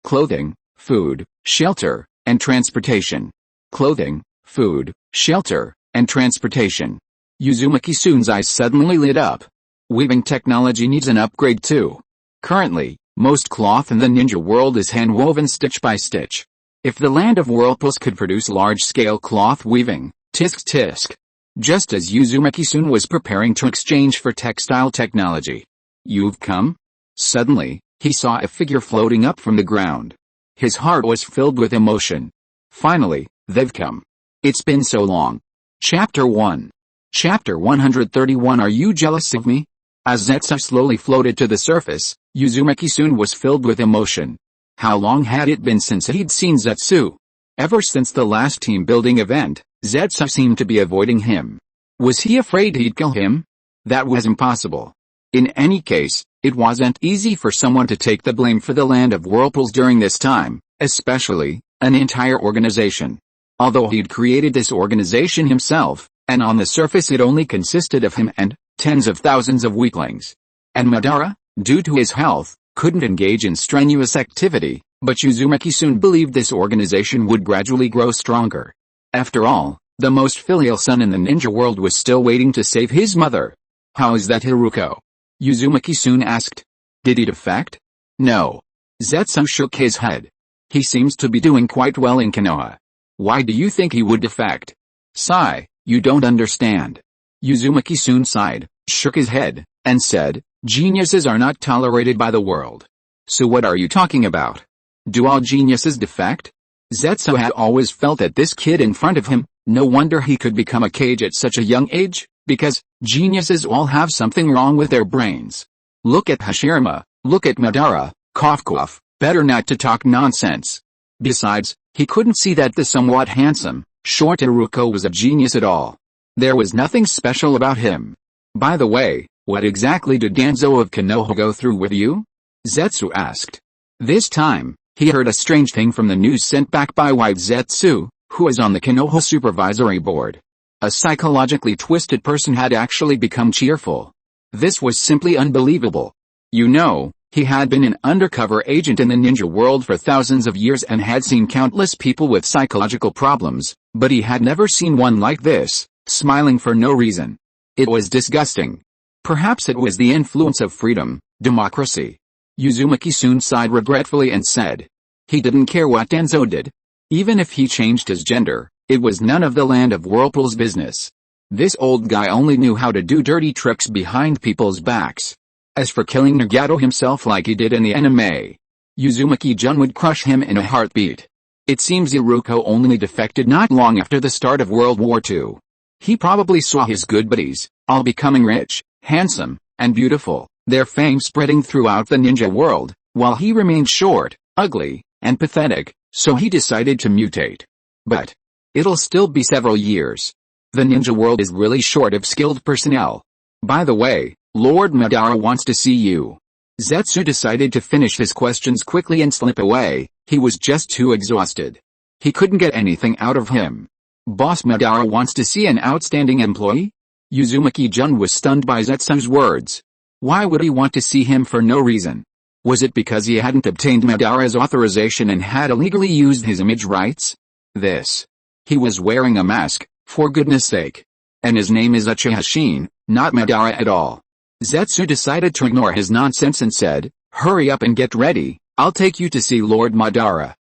clothing, food, shelter, and transportation. Clothing, food, shelter, and transportation. Uzumaki-san's eyes suddenly lit up. Weaving technology needs an upgrade too. Currently, most cloth in the ninja world is hand-woven stitch by stitch. If the land of whirlpools could produce large-scale cloth weaving, tisk tisk. Just as Uzumaki-san was preparing to exchange for textile technology. You've come? Suddenly, he saw a figure floating up from the ground. His heart was filled with emotion. Finally, they've come. It's been so long. Chapter 1. Chapter 131. Are you jealous of me? As Zetsu slowly floated to the surface, Uzumaki-san was filled with emotion. How long had it been since he'd seen Zetsu? Ever since the last team building event, Zetsu seemed to be avoiding him. Was he afraid he'd kill him? That was impossible. In any case, it wasn't easy for someone to take the blame for the land of whirlpools during this time, especially an entire organization. Although he'd created this organization himself, and on the surface it only consisted of him and tens of thousands of weaklings. And Madara, due to his health, couldn't engage in strenuous activity, but Uzumaki-san believed this organization would gradually grow stronger. After all, the most filial son in the ninja world was still waiting to save his mother. How is that, Haruko? Uzumaki-san asked. Did he defect? No. Zetsu shook his head. He seems to be doing quite well in Konoha. Why do you think he would defect? Sigh, you don't understand. Uzumaki-san sighed, shook his head, and said, geniuses are not tolerated by the world. So what are you talking about? Do all geniuses defect? Zetsu had always felt that this kid in front of him, no wonder he could become a Kage at such a young age, because geniuses all have something wrong with their brains. Look at Hashirama, look at Madara, cough cough, better not to talk nonsense. Besides, he couldn't see that the somewhat handsome, short Haruko was a genius at all. There was nothing special about him. By the way, what exactly did Danzo of Konoha go through with you? Zetsu asked. This time, he heard a strange thing from the news sent back by wife Zetsu, who was on the Konoha supervisory board. A psychologically twisted person had actually become cheerful. This was simply unbelievable. You know, he had been an undercover agent in the ninja world for thousands of years and had seen countless people with psychological problems, but he had never seen one like this, smiling for no reason. It was disgusting. Perhaps it was the influence of freedom, democracy. Uzumaki-san sighed regretfully and said. He didn't care what Danzo did. Even if he changed his gender, it was none of the land of whirlpool's business. This old guy only knew how to do dirty tricks behind people's backs. As for killing Nagato himself like he did in the anime, Uzumaki-jun would crush him in a heartbeat. It seems Iruko only defected not long after the start of World War II. He probably saw his good buddies, all becoming rich, handsome, and beautiful, their fame spreading throughout the ninja world, while he remained short, ugly, and pathetic, so he decided to mutate. But it'll still be several years. The ninja world is really short of skilled personnel. By the way, Lord Madara wants to see you. Zetsu decided to finish his questions quickly and slip away. He was just too exhausted. He couldn't get anything out of him. Boss Madara wants to see an outstanding employee? Uzumaki-jun was stunned by Zetsu's words. Why would he want to see him for no reason? Was it because he hadn't obtained Madara's authorization and had illegally used his image rights? He was wearing a mask, for goodness sake. And his name is Uchiha, not Madara at all. Zetsu decided to ignore his nonsense and said, hurry up and get ready, I'll take you to see Lord Madara.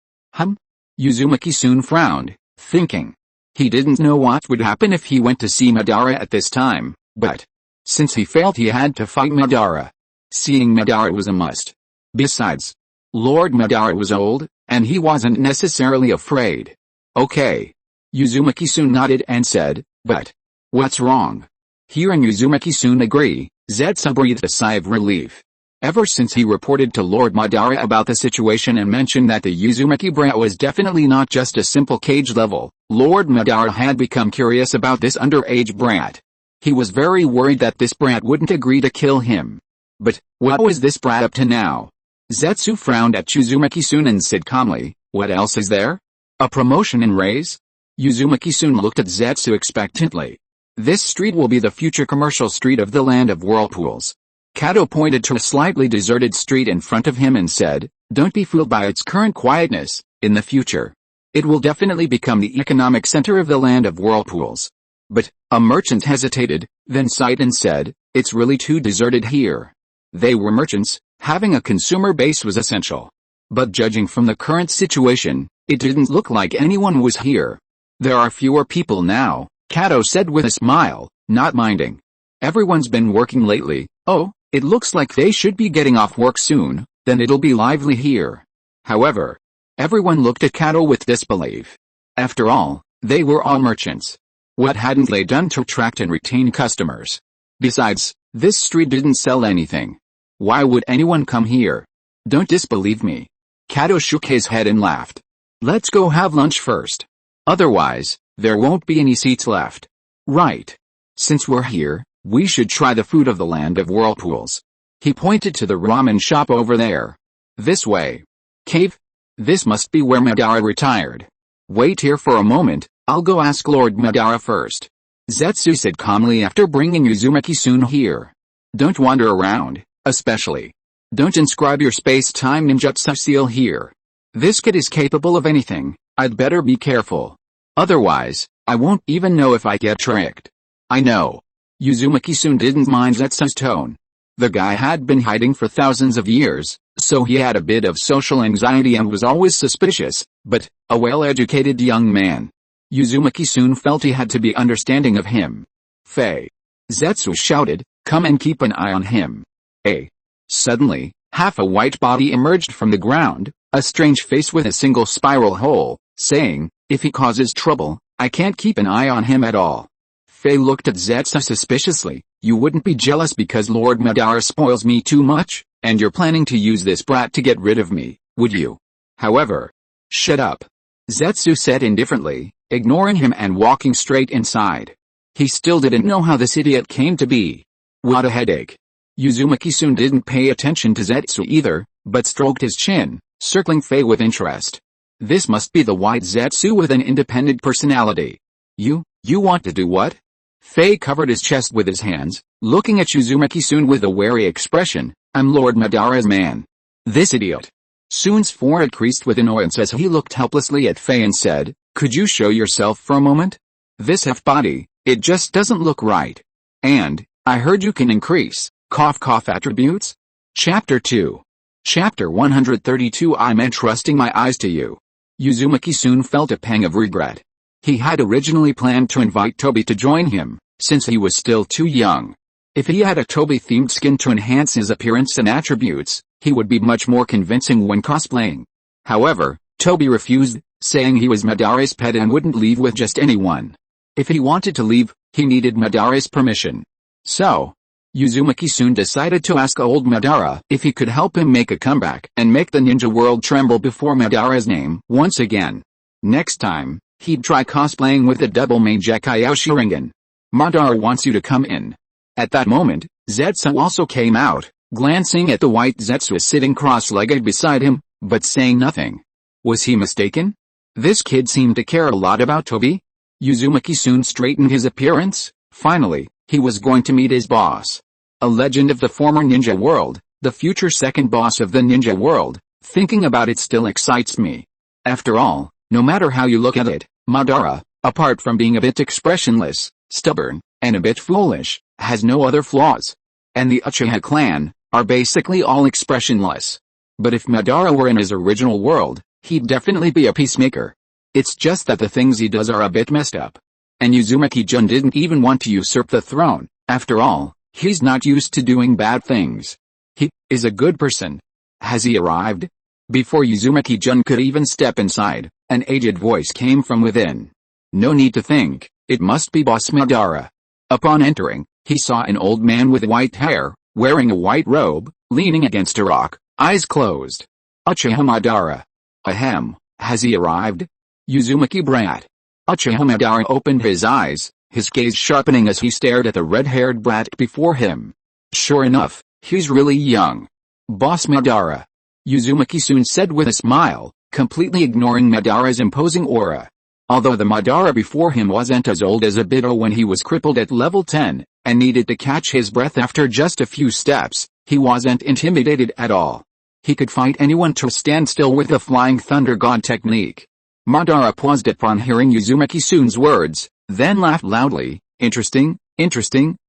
Uzumaki-san frowned, thinking. He didn't know what would happen if he went to see Madara at this time, but since he felt he had to fight Madara, seeing Madara was a must. Besides, Lord Madara was old, and he wasn't necessarily afraid. Okay. Uzumaki-san nodded and said, but what's wrong? Hearing Uzumaki-san agree, Zetsu breathed a sigh of relief. Ever since he reported to Lord Madara about the situation and mentioned that the Uzumaki brat was definitely not just a simple cage level, Lord Madara had become curious about this underage brat. He was very worried that this brat wouldn't agree to kill him. But what was this brat up to now? Zetsu frowned at Uzumaki-san and said calmly, what else is there? A promotion and raise? Uzumaki-san looked at Zetsu expectantly. This street will be the future commercial street of the land of whirlpools. Kato pointed to a slightly deserted street in front of him and said, "Don't be fooled by its current quietness. In the future, it will definitely become the economic center of the land of whirlpools." But, a merchant hesitated, then sighed and said, "It's really too deserted here." They were merchants, having a consumer base was essential. But judging from the current situation, it didn't look like anyone was here. "There are fewer people now," Kato said with a smile, not minding. "Everyone's been working lately. Oh, it looks like they should be getting off work soon, then it'll be lively here." However, everyone looked at Kato with disbelief. After all, they were all merchants. What hadn't they done to attract and retain customers? Besides, this street didn't sell anything. Why would anyone come here? "Don't disbelieve me." Kato shook his head and laughed. "Let's go have lunch first. Otherwise, there won't be any seats left." "Right. Since we're here, we should try the food of the land of whirlpools." He pointed to the ramen shop over there. "This way." "Cave? This must be where Madara retired." "Wait here for a moment, I'll go ask Lord Madara first," Zetsu said calmly after bringing Uzumaki-sun here. "Don't wander around, especially. Don't inscribe your space-time ninjutsu seal here. This kid is capable of anything, I'd better be careful. Otherwise, I won't even know if I get tricked." "I know." Uzumaki-sun didn't mind Zetsu's tone. The guy had been hiding for thousands of years, so he had a bit of social anxiety and was always suspicious, but, a well-educated young man. Uzumaki-sun felt he had to be understanding of him. "Faye!" Zetsu shouted, "Come and keep an eye on him." "Eh?" Suddenly, half a white body emerged from the ground, a strange face with a single spiral hole, saying, "If he causes trouble, I can't keep an eye on him at all." Faye looked at Zetsu suspiciously. "You wouldn't be jealous because Lord Madara spoils me too much, and you're planning to use this brat to get rid of me, would you?" "However." "Shut up," Zetsu said indifferently, ignoring him and walking straight inside. He still didn't know how this idiot came to be. What a headache. Uzumaki-sun didn't pay attention to Zetsu either, but stroked his chin, circling Faye with interest. This must be the white Zetsu with an independent personality. You want to do what?" Faye covered his chest with his hands, looking at Uzumaki-sun with a wary expression. "I'm Lord Madara's man." This idiot. Sun's forehead creased with annoyance as he looked helplessly at Faye and said, "Could you show yourself for a moment? This half-body, it just doesn't look right. And, I heard you can increase, cough attributes?" Chapter 2. Chapter 132 I'm entrusting my eyes to you. Uzumaki-sun felt a pang of regret. He had originally planned to invite Toby to join him, since he was still too young. If he had a Toby-themed skin to enhance his appearance and attributes, he would be much more convincing when cosplaying. However, Toby refused, saying he was Madara's pet and wouldn't leave with just anyone. If he wanted to leave, he needed Madara's permission. So, Uzumaki-sun decided to ask old Madara if he could help him make a comeback and make the ninja world tremble before Madara's name once again. Next time, he'd try cosplaying with the double Mangekyou Sharingan. "Madara wants you to come in." At that moment, Zetsu also came out, glancing at the white Zetsu sitting cross-legged beside him, but saying nothing. Was he mistaken? This kid seemed to care a lot about Toby. Uzumaki-sun straightened his appearance. Finally, he was going to meet his boss. A legend of the former ninja world, the future second boss of the ninja world. Thinking about it still excites me. After all, no matter how you look at it, Madara, apart from being a bit expressionless, stubborn, and a bit foolish, has no other flaws. And the Uchiha clan are basically all expressionless. But if Madara were in his original world, he'd definitely be a peacemaker. It's just that the things he does are a bit messed up. And Uzumaki-jun didn't even want to usurp the throne. After all, he's not used to doing bad things. He is a good person. Has he arrived? Before Uzumaki-jun could even step inside, an aged voice came from within. No need to think, it must be Boss Madara. Upon entering, he saw an old man with white hair, wearing a white robe, leaning against a rock, eyes closed. Uchiha Madara. Ahem, has he arrived? Uzumaki brat. Uchiha Madara opened his eyes, his gaze sharpening as he stared at the red-haired brat before him. Sure enough, he's really young. Boss Madara. Uzumaki-sun said with a smile, completely ignoring Madara's imposing aura. Although the Madara before him wasn't as old as Obito when he was crippled at level 10, and needed to catch his breath after just a few steps. He wasn't intimidated at all. He could fight anyone to stand still with the Flying Thunder God technique. Madara paused upon hearing Uzumaki-san's words, then laughed loudly. Interesting,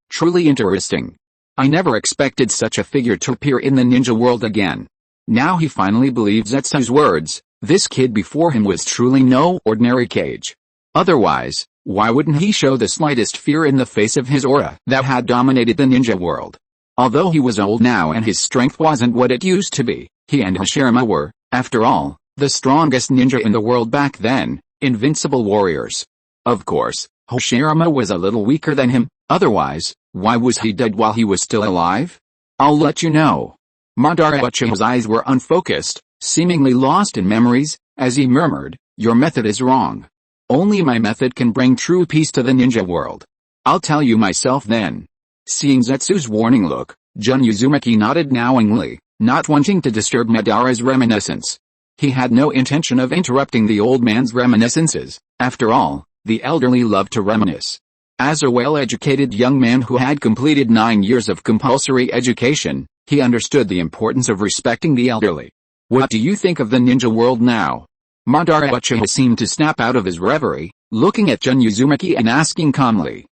truly interesting. I never expected such a figure to appear in the ninja world again. Now he finally believes Zetsu's words. This kid before him was truly no ordinary cage. Otherwise, why wouldn't he show the slightest fear in the face of his aura that had dominated the ninja world? Although he was old now and his strength wasn't what it used to be, he and Hashirama were, after all, the strongest ninja in the world back then, invincible warriors. Of course, Hashirama was a little weaker than him, otherwise, why was he dead while he was still alive? I'll let you know. Madara Uchiha's eyes were unfocused, seemingly lost in memories, as he murmured, your method is wrong. Only my method can bring true peace to the ninja world. I'll tell you myself then. Seeing Zetsu's warning look, Jun Uzumaki nodded knowingly, not wanting to disturb Madara's reminiscence. He had no intention of interrupting the old man's reminiscences. After all, the elderly loved to reminisce. As a well-educated young man who had completed 9 years of compulsory education, he understood the importance of respecting the elderly. What do you think of the ninja world now? Madara Uchiha seemed to snap out of his reverie, looking at Jun Uzumaki and asking calmly.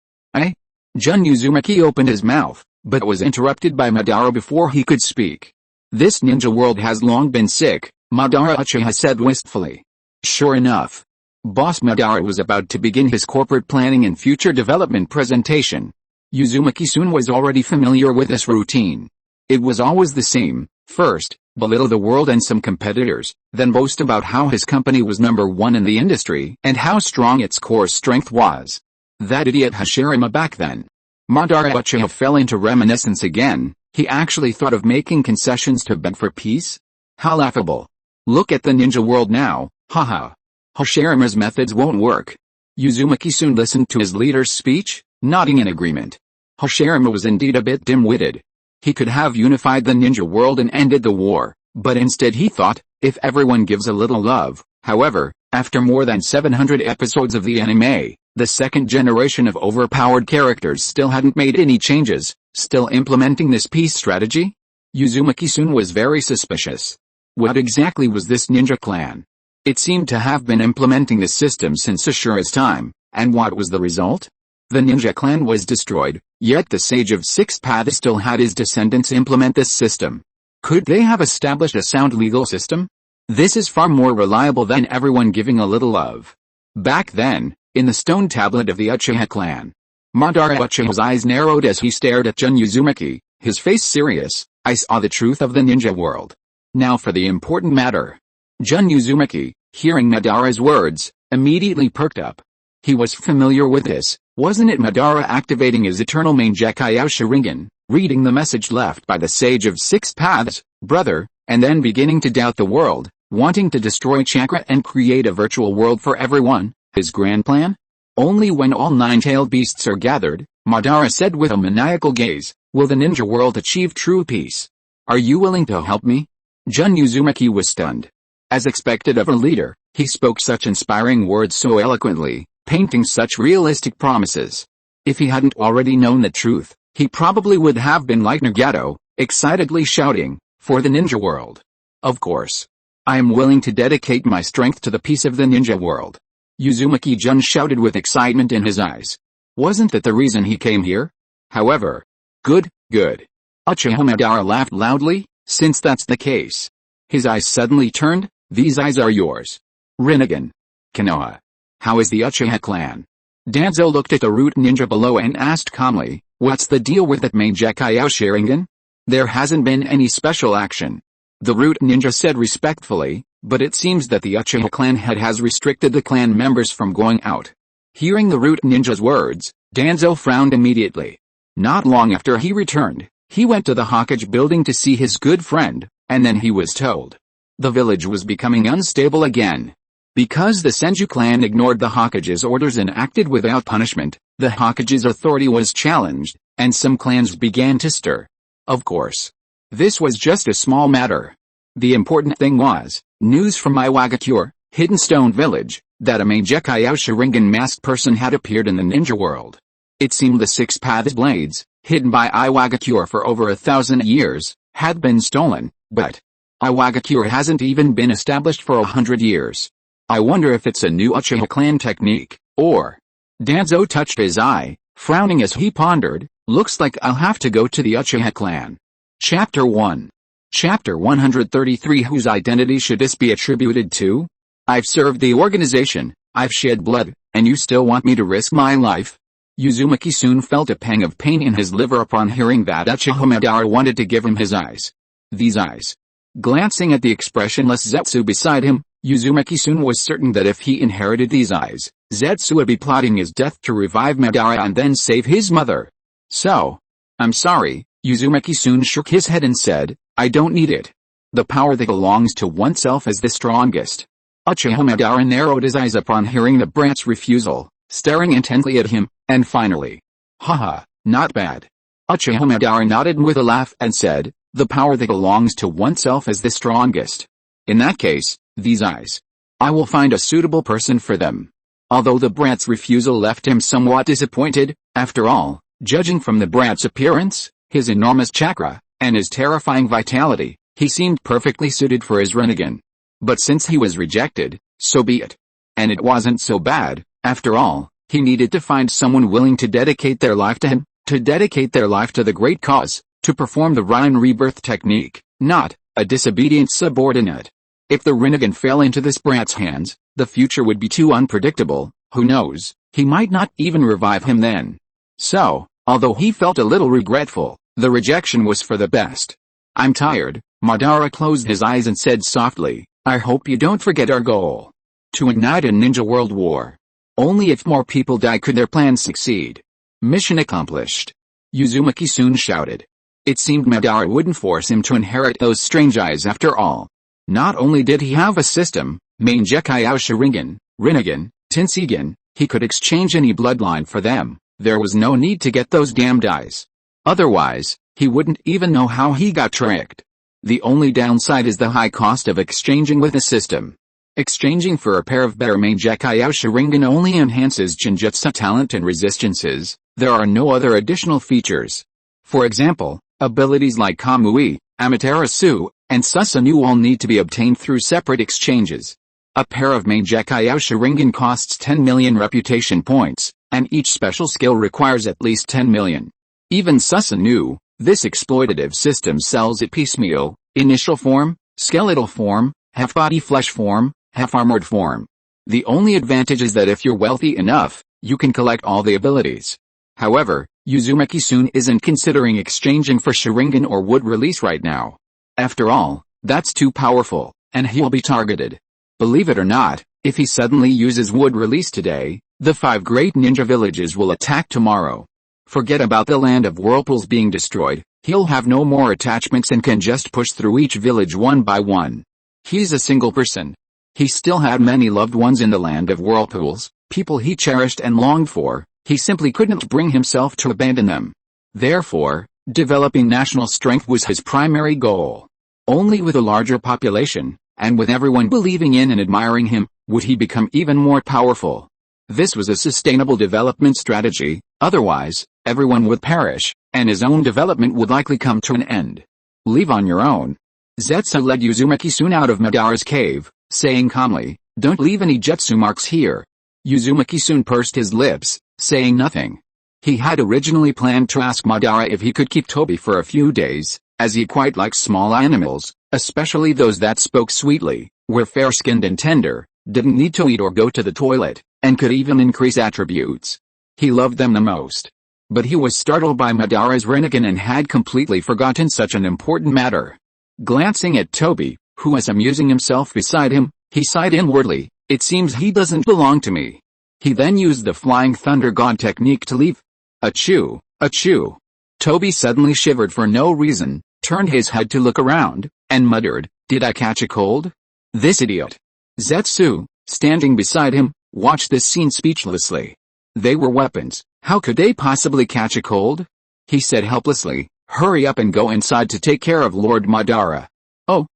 Jun Uzumaki opened his mouth, but was interrupted by Madara before he could speak. This ninja world has long been sick, Madara Uchiha said wistfully. Sure enough. Boss Madara was about to begin his corporate planning and future development presentation. Uzumaki-san was already familiar with this routine. It was always the same. First, belittle the world and some competitors, then boast about how his company was #1 in the industry and how strong its core strength was. That idiot Hashirama back then. Madara Uchiha fell into reminiscence again. He actually thought of making concessions to beg for peace? How laughable. Look at the ninja world now, haha. Hashirama's methods won't work. Uzumaki-san listened to his leader's speech, nodding in agreement. Hashirama was indeed a bit dim-witted. He could have unified the ninja world and ended the war, but instead he thought, if everyone gives a little love. However, after more than 700 episodes of the anime, the second generation of overpowered characters still hadn't made any changes, still implementing this peace strategy? Uzumaki-san was very suspicious. What exactly was this ninja clan? It seemed to have been implementing the system since Ashura's time, and what was the result? The ninja clan was destroyed, yet the Sage of Six Paths still had his descendants implement this system. Could they have established a sound legal system? This is far more reliable than everyone giving a little love. Back then, in the stone tablet of the Uchiha clan, Madara Uchiha's eyes narrowed as he stared at Jun Uzumaki, his face serious. I saw the truth of the ninja world. Now for the important matter. Jun Uzumaki, hearing Madara's words, immediately perked up. He was familiar with this. Wasn't it Madara activating his eternal Mangekyou Sharingan, reading the message left by the Sage of Six Paths, brother, and then beginning to doubt the world, wanting to destroy chakra and create a virtual world for everyone, his grand plan? Only when all 9-tailed beasts are gathered, Madara said with a maniacal gaze, will the ninja world achieve true peace. Are you willing to help me? Jun Uzumaki was stunned. As expected of a leader, he spoke such inspiring words so eloquently, painting such realistic promises. If he hadn't already known the truth, he probably would have been like Nagato, excitedly shouting, for the ninja world. Of course. I am willing to dedicate my strength to the peace of the ninja world. Uzumaki Jun shouted with excitement in his eyes. Wasn't that the reason he came here? However. Good. Uchiha Madara laughed loudly, since that's the case. His eyes suddenly turned. These eyes are yours. Rinnegan. Konoha. How is the Uchiha clan? Danzo looked at the root ninja below and asked calmly, what's the deal with that Mangekyou Sharingan? There hasn't been any special action. The root ninja said respectfully, but it seems that the Uchiha clan has restricted the clan members from going out. Hearing the root ninja's words, Danzo frowned immediately. Not long after he returned, he went to the Hokage building to see his good friend, and then he was told. The village was becoming unstable again. Because the Senju clan ignored the Hokage's orders and acted without punishment, the Hokage's authority was challenged, and some clans began to stir. Of course. This was just a small matter. The important thing was, news from Iwagakure, Hidden Stone Village, that a Mangekyou Sharingan masked person had appeared in the ninja world. It seemed the Six Paths blades, hidden by Iwagakure for over 1,000 years, had been stolen, but Iwagakure hasn't even been established for 100 years. I wonder if it's a new Uchiha clan technique, or... Danzo touched his eye, frowning as he pondered, looks like I'll have to go to the Uchiha clan. Chapter 1. Chapter 133. Whose identity should this be attributed to? I've served the organization, I've shed blood, and you still want me to risk my life? Uzumaki soon felt a pang of pain in his liver upon hearing that Uchiha Madara wanted to give him his eyes. These eyes. Glancing at the expressionless Zetsu beside him, Uzumaki soon was certain that if he inherited these eyes, Zetsu would be plotting his death to revive Madara and then save his mother. So, I'm sorry, Uzumaki soon shook his head and said, I don't need it. The power that belongs to oneself is the strongest. Uchiha Madara narrowed his eyes upon hearing the brat's refusal, staring intently at him, and finally, haha, not bad. Uchiha Madara nodded with a laugh and said, the power that belongs to oneself is the strongest. In that case, these eyes. I will find a suitable person for them. Although the brat's refusal left him somewhat disappointed, after all, judging from the brat's appearance, his enormous chakra, and his terrifying vitality, he seemed perfectly suited for his Rinnegan. But since he was rejected, so be it. And it wasn't so bad, after all, he needed to find someone willing to dedicate their life to him, to dedicate their life to the great cause, to perform the Rain rebirth technique, not a disobedient subordinate. If the Rinnegan fell into this brat's hands, the future would be too unpredictable, who knows, he might not even revive him then. So, although he felt a little regretful, the rejection was for the best. I'm tired, Madara closed his eyes and said softly, I hope you don't forget our goal. To ignite a ninja world war. Only if more people die could their plans succeed. Mission accomplished. Uzumaki soon shouted. It seemed Madara wouldn't force him to inherit those strange eyes after all. Not only did he have a system, Mangekyou Sharingan, Rinnegan, Tenseigan, he could exchange any bloodline for them. There was no need to get those damned eyes. Otherwise, he wouldn't even know how he got tricked. The only downside is the high cost of exchanging with the system. Exchanging for a pair of better Mangekyou Sharingan only enhances Jinjutsu talent and resistances. There are no other additional features. For example, abilities like Kamui, Amaterasu, and Susanoo all need to be obtained through separate exchanges. A pair of Mangekyou Sharingan costs 10 million reputation points, and each special skill requires at least 10 million. Even Susanoo, this exploitative system sells it piecemeal, initial form, skeletal form, half-body flesh form, half-armored form. The only advantage is that if you're wealthy enough, you can collect all the abilities. However, Uzumaki soon isn't considering exchanging for Sharingan or Wood Release right now. After all, that's too powerful, and he'll be targeted. Believe it or not, if he suddenly uses Wood Release today, the 5 great ninja villages will attack tomorrow. Forget about the land of whirlpools being destroyed, he'll have no more attachments and can just push through each village one by one. He's a single person. He still had many loved ones in the land of whirlpools, people he cherished and longed for, he simply couldn't bring himself to abandon them. Therefore, developing national strength was his primary goal. Only with a larger population, and with everyone believing in and admiring him, would he become even more powerful. This was a sustainable development strategy, otherwise, everyone would perish, and his own development would likely come to an end. Leave on your own. Zetsu led Uzumaki soon out of Madara's cave, saying calmly, don't leave any jutsu marks here. Uzumaki soon pursed his lips, saying nothing. He had originally planned to ask Madara if he could keep Tobi for a few days, as he quite likes small animals, especially those that spoke sweetly, were fair-skinned and tender, didn't need to eat or go to the toilet, and could even increase attributes. He loved them the most. But he was startled by Madara's Rinnegan and had completely forgotten such an important matter. Glancing at Tobi, who was amusing himself beside him, he sighed inwardly, it seems he doesn't belong to me. He then used the Flying Thunder God technique to leave. Achoo, achoo. Tobi suddenly shivered for no reason, turned his head to look around, and muttered, did I catch a cold? This idiot. Zetsu, standing beside him, watched this scene speechlessly. They were weapons, how could they possibly catch a cold? He said helplessly, hurry up and go inside to take care of Lord Madara. Oh.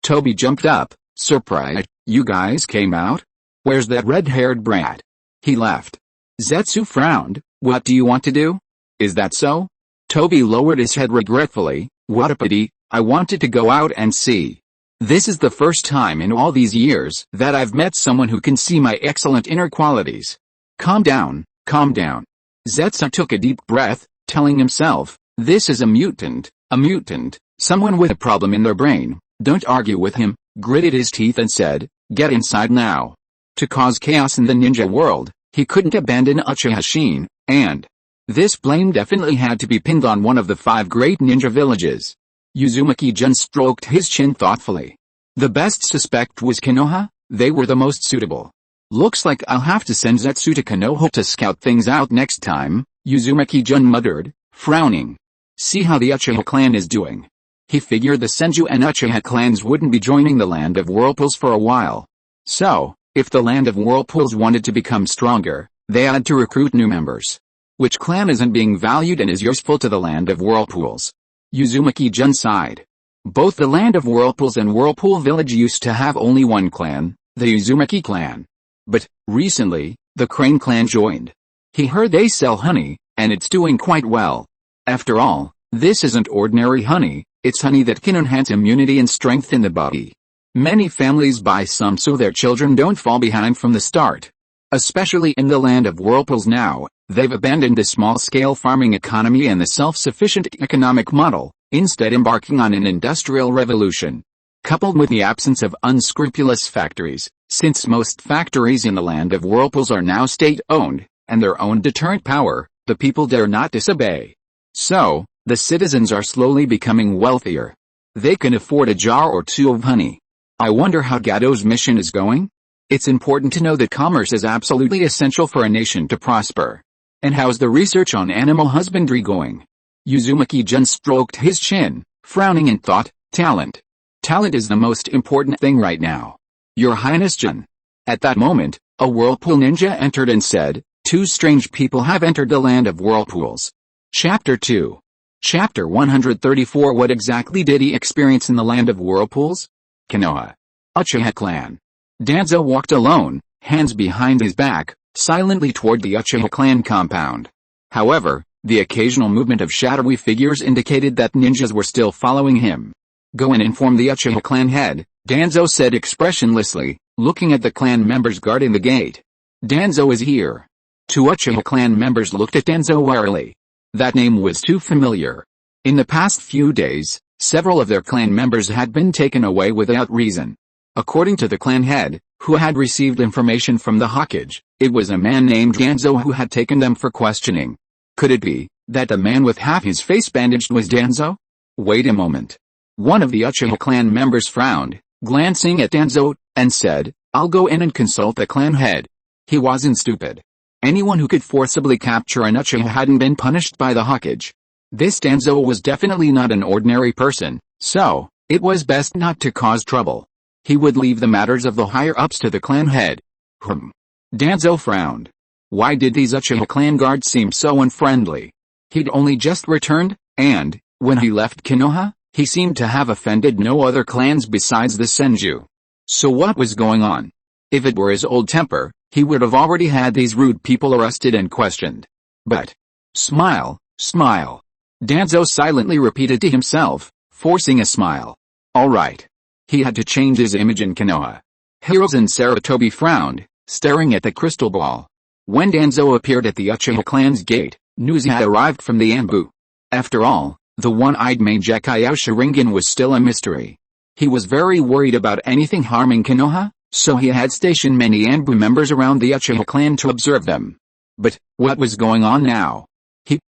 Tobi jumped up, surprised, you guys came out? Where's that red-haired brat? He left. Zetsu frowned, What do you want to do? Is that so? Toby lowered his head regretfully. What a pity, I wanted to go out and see. This is the first time in all these years that I've met someone who can see my excellent inner qualities. Calm down, calm down. Zetsu took a deep breath, telling himself, this is a mutant, someone with a problem in their brain. Don't argue with him, gritted his teeth and said, get inside now. To cause chaos in the ninja world, he couldn't abandon Uchiha Shin, and this blame definitely had to be pinned on one of the 5 great ninja villages. Uzumaki-jun stroked his chin thoughtfully. The best suspect was Konoha, they were the most suitable. Looks like I'll have to send Zetsu to Konoha to scout things out next time, Uzumaki-jun muttered, frowning. See how the Uchiha clan is doing. He figured the Senju and Uchiha clans wouldn't be joining the Land of Whirlpools for a while. So, if the Land of Whirlpools wanted to become stronger, they had to recruit new members. Which clan isn't being valued and is useful to the Land of Whirlpools? Uzumaki-jun sighed. Both the Land of Whirlpools and Whirlpool Village used to have only one clan, the Uzumaki Clan. But, recently, the Crane Clan joined. He heard they sell honey, and it's doing quite well. After all, this isn't ordinary honey, it's honey that can enhance immunity and strength in the body. Many families buy some so their children don't fall behind from the start. Especially in the Land of Whirlpools now, they've abandoned the small-scale farming economy and the self-sufficient economic model, instead embarking on an industrial revolution. Coupled with the absence of unscrupulous factories, since most factories in the Land of Whirlpools are now state-owned, and their own deterrent power, the people dare not disobey. So, the citizens are slowly becoming wealthier. They can afford a jar or two of honey. I wonder how Gado's mission is going? It's important to know that commerce is absolutely essential for a nation to prosper. And how's the research on animal husbandry going? Uzumaki-jun stroked his chin, frowning and thought, talent. Talent is the most important thing right now. Your Highness Jun. At that moment, a Whirlpool ninja entered and said, 2 strange people have entered the Land of Whirlpools. Chapter 2. Chapter 134. What exactly did he experience in the Land of Whirlpools? Konoha. Uchiha Clan. Danzo walked alone, hands behind his back, silently toward the Uchiha Clan compound. However, the occasional movement of shadowy figures indicated that ninjas were still following him. Go and inform the Uchiha Clan head, Danzo said expressionlessly, looking at the clan members guarding the gate. Danzo is here. 2 Uchiha Clan members looked at Danzo warily. That name was too familiar. In the past few days, several of their clan members had been taken away without reason. According to the clan head, who had received information from the Hokage, it was a man named Danzo who had taken them for questioning. Could it be that the man with half his face bandaged was Danzo? Wait a moment. One of the Uchiha clan members frowned, glancing at Danzo, and said, I'll go in and consult the clan head. He wasn't stupid. Anyone who could forcibly capture an Uchiha hadn't been punished by the Hokage. This Danzo was definitely not an ordinary person, so it was best not to cause trouble. He would leave the matters of the higher-ups to the clan head. Danzo frowned. Why did these Uchiha clan guards seem so unfriendly? He'd only just returned, and, when he left Konoha, he seemed to have offended no other clans besides the Senju. So what was going on? If it were his old temper, he would have already had these rude people arrested and questioned. But, smile, smile. Danzo silently repeated to himself, forcing a smile. Alright. He had to change his image in Konoha. Hirozen Sarutobi frowned, staring at the crystal ball. When Danzo appeared at the Uchiha clan's gate, news had arrived from the Anbu. After all, the one-eyed Mangekyo Sharingan was still a mystery. He was very worried about anything harming Konoha, so he had stationed many Anbu members around the Uchiha clan to observe them. But, what was going on now?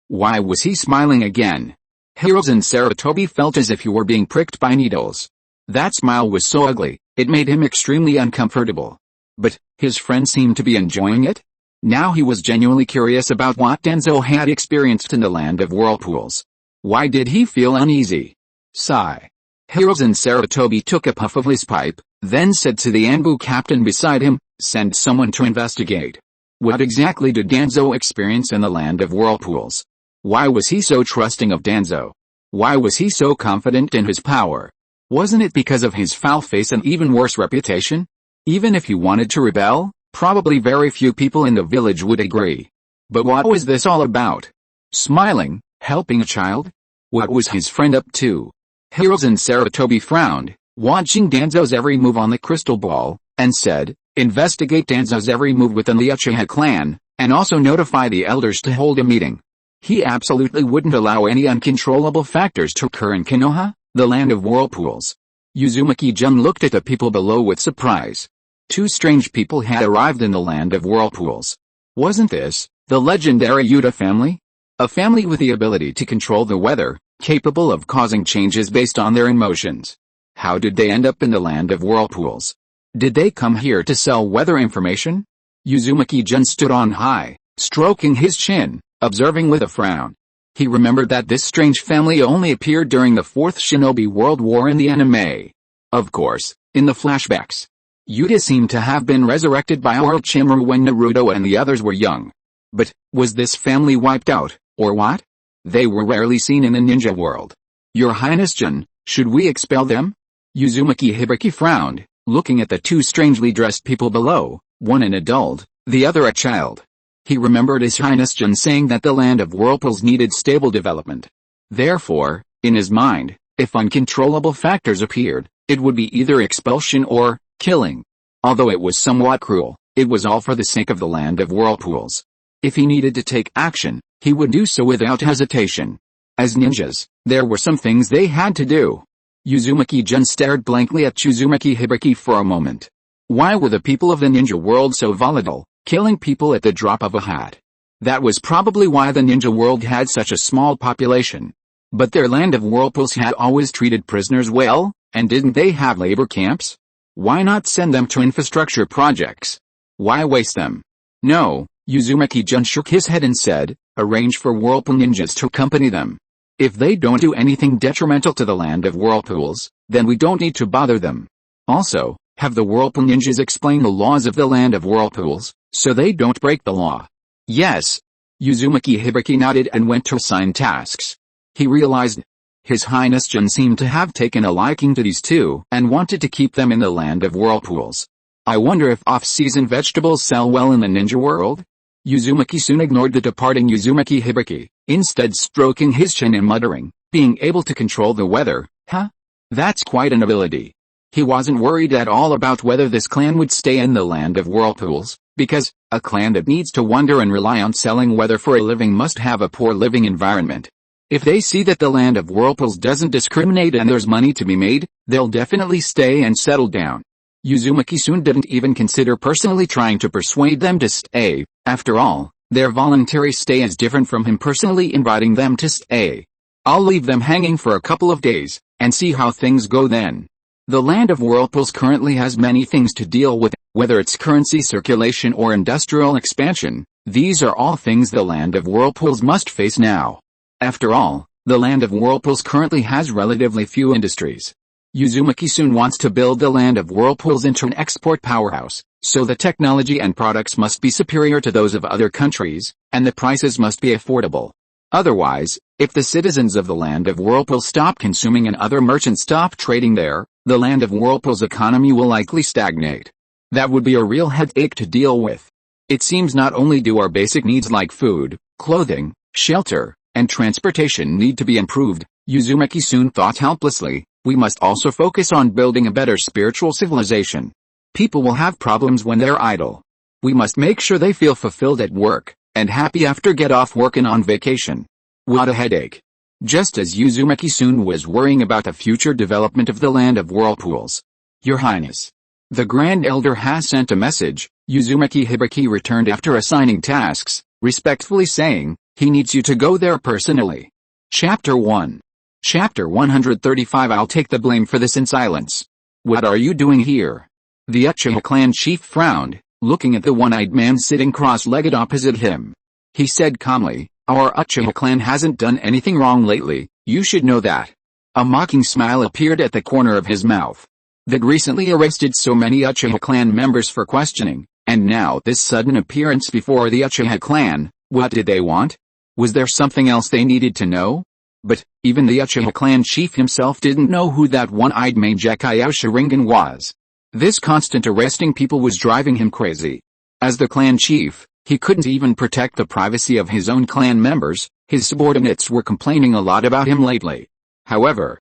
Why was he smiling again? Hirozen Sarutobi felt as if he were being pricked by needles. That smile was so ugly, it made him extremely uncomfortable. But, his friend seemed to be enjoying it? Now he was genuinely curious about what Danzo had experienced in the Land of Whirlpools. Why did he feel uneasy? Sigh. Hirozen Sarutobi took a puff of his pipe, then said to the Anbu captain beside him, send someone to investigate. What exactly did Danzo experience in the Land of Whirlpools? Why was he so trusting of Danzo? Why was he so confident in his power? Wasn't it because of his foul face and even worse reputation? Even if he wanted to rebel, probably very few people in the village would agree. But what was this all about? Smiling, helping a child? What was his friend up to? Hiruzen Sarutobi frowned, watching Danzo's every move on the crystal ball, and said, investigate Danzo's every move within the Uchiha clan, and also notify the elders to hold a meeting. He absolutely wouldn't allow any uncontrollable factors to occur in Konoha, the land of whirlpools. Uzumaki-jun looked at the people below with surprise. Two strange people had arrived in the land of whirlpools. Wasn't this the legendary Yuta family? A family with the ability to control the weather, capable of causing changes based on their emotions. How did they end up in the land of whirlpools? Did they come here to sell weather information? Uzumaki-jun stood on high, stroking his chin, observing with a frown. He remembered that this strange family only appeared during the Fourth Shinobi World War in the anime. Of course, in the flashbacks, Yuta seemed to have been resurrected by Orochimaru when Naruto and the others were young. But, was this family wiped out, or what? They were rarely seen in the ninja world. Your Highness-jun, should we expel them? Uzumaki Hibiki frowned, looking at the two strangely dressed people below, one an adult, the other a child. He remembered His Highness-jun saying that the land of whirlpools needed stable development. Therefore, in his mind, if uncontrollable factors appeared, it would be either expulsion or killing. Although it was somewhat cruel, it was all for the sake of the land of whirlpools. If he needed to take action, he would do so without hesitation. As ninjas, there were some things they had to do. Uzumaki-jun stared blankly at Uzumaki Hibiki for a moment. Why were the people of the ninja world so volatile, killing people at the drop of a hat? That was probably why the ninja world had such a small population. But their land of whirlpools had always treated prisoners well, and didn't they have labor camps? Why not send them to infrastructure projects? Why waste them? No, Uzumaki-jun shook his head and said, arrange for whirlpool ninjas to accompany them. If they don't do anything detrimental to the land of whirlpools, then we don't need to bother them. Also, have the whirlpool ninjas explain the laws of the land of whirlpools, so they don't break the law. Yes. Uzumaki Hibiki nodded and went to assign tasks. He realized His Highness-jun seemed to have taken a liking to these two and wanted to keep them in the land of whirlpools. I wonder if off-season vegetables sell well in the ninja world? Uzumaki soon ignored the departing Uzumaki Hibiki, instead stroking his chin and muttering, being able to control the weather, huh? That's quite an ability. He wasn't worried at all about whether this clan would stay in the land of whirlpools, because a clan that needs to wonder and rely on selling weather for a living must have a poor living environment. If they see that the land of whirlpools doesn't discriminate and there's money to be made, they'll definitely stay and settle down. Uzumaki soon didn't even consider personally trying to persuade them to stay. After all, their voluntary stay is different from him personally inviting them to stay. I'll leave them hanging for a couple of days, and see how things go then. The land of whirlpools currently has many things to deal with, whether it's currency circulation or industrial expansion. These are all things the land of whirlpools must face now. After all, the land of whirlpools currently has relatively few industries. Uzumaki soon wants to build the land of whirlpools into an export powerhouse, so the technology and products must be superior to those of other countries, and the prices must be affordable. Otherwise, if the citizens of the land of whirlpools stop consuming and other merchants stop trading there, the land of whirlpools economy will likely stagnate. That would be a real headache to deal with. It seems not only do our basic needs like food, clothing, shelter, and transportation need to be improved, Uzumaki soon thought helplessly, we must also focus on building a better spiritual civilization. People will have problems when they're idle. We must make sure they feel fulfilled at work, and happy after get off work and on vacation. What a headache. Just as Uzumaki soon was worrying about the future development of the land of whirlpools. Your Highness. The Grand Elder has sent a message. Uzumaki Hibiki returned after assigning tasks, respectfully saying, he needs you to go there personally. Chapter 1. Chapter 135 I'll take the blame for this in silence. What are you doing here? The Uchiha clan chief frowned, looking at the one-eyed man sitting cross-legged opposite him. He said calmly, our Uchiha clan hasn't done anything wrong lately, you should know that. A mocking smile appeared at the corner of his mouth. They'd recently arrested so many Uchiha clan members for questioning, and now this sudden appearance before the Uchiha clan, what did they want? Was there something else they needed to know? But, even the Uchiha clan chief himself didn't know who that one-eyed Mangekyou Sharingan was. This constant arresting people was driving him crazy. As the clan chief, He couldn't even protect the privacy of his own clan members. His subordinates were complaining a lot about him lately. However,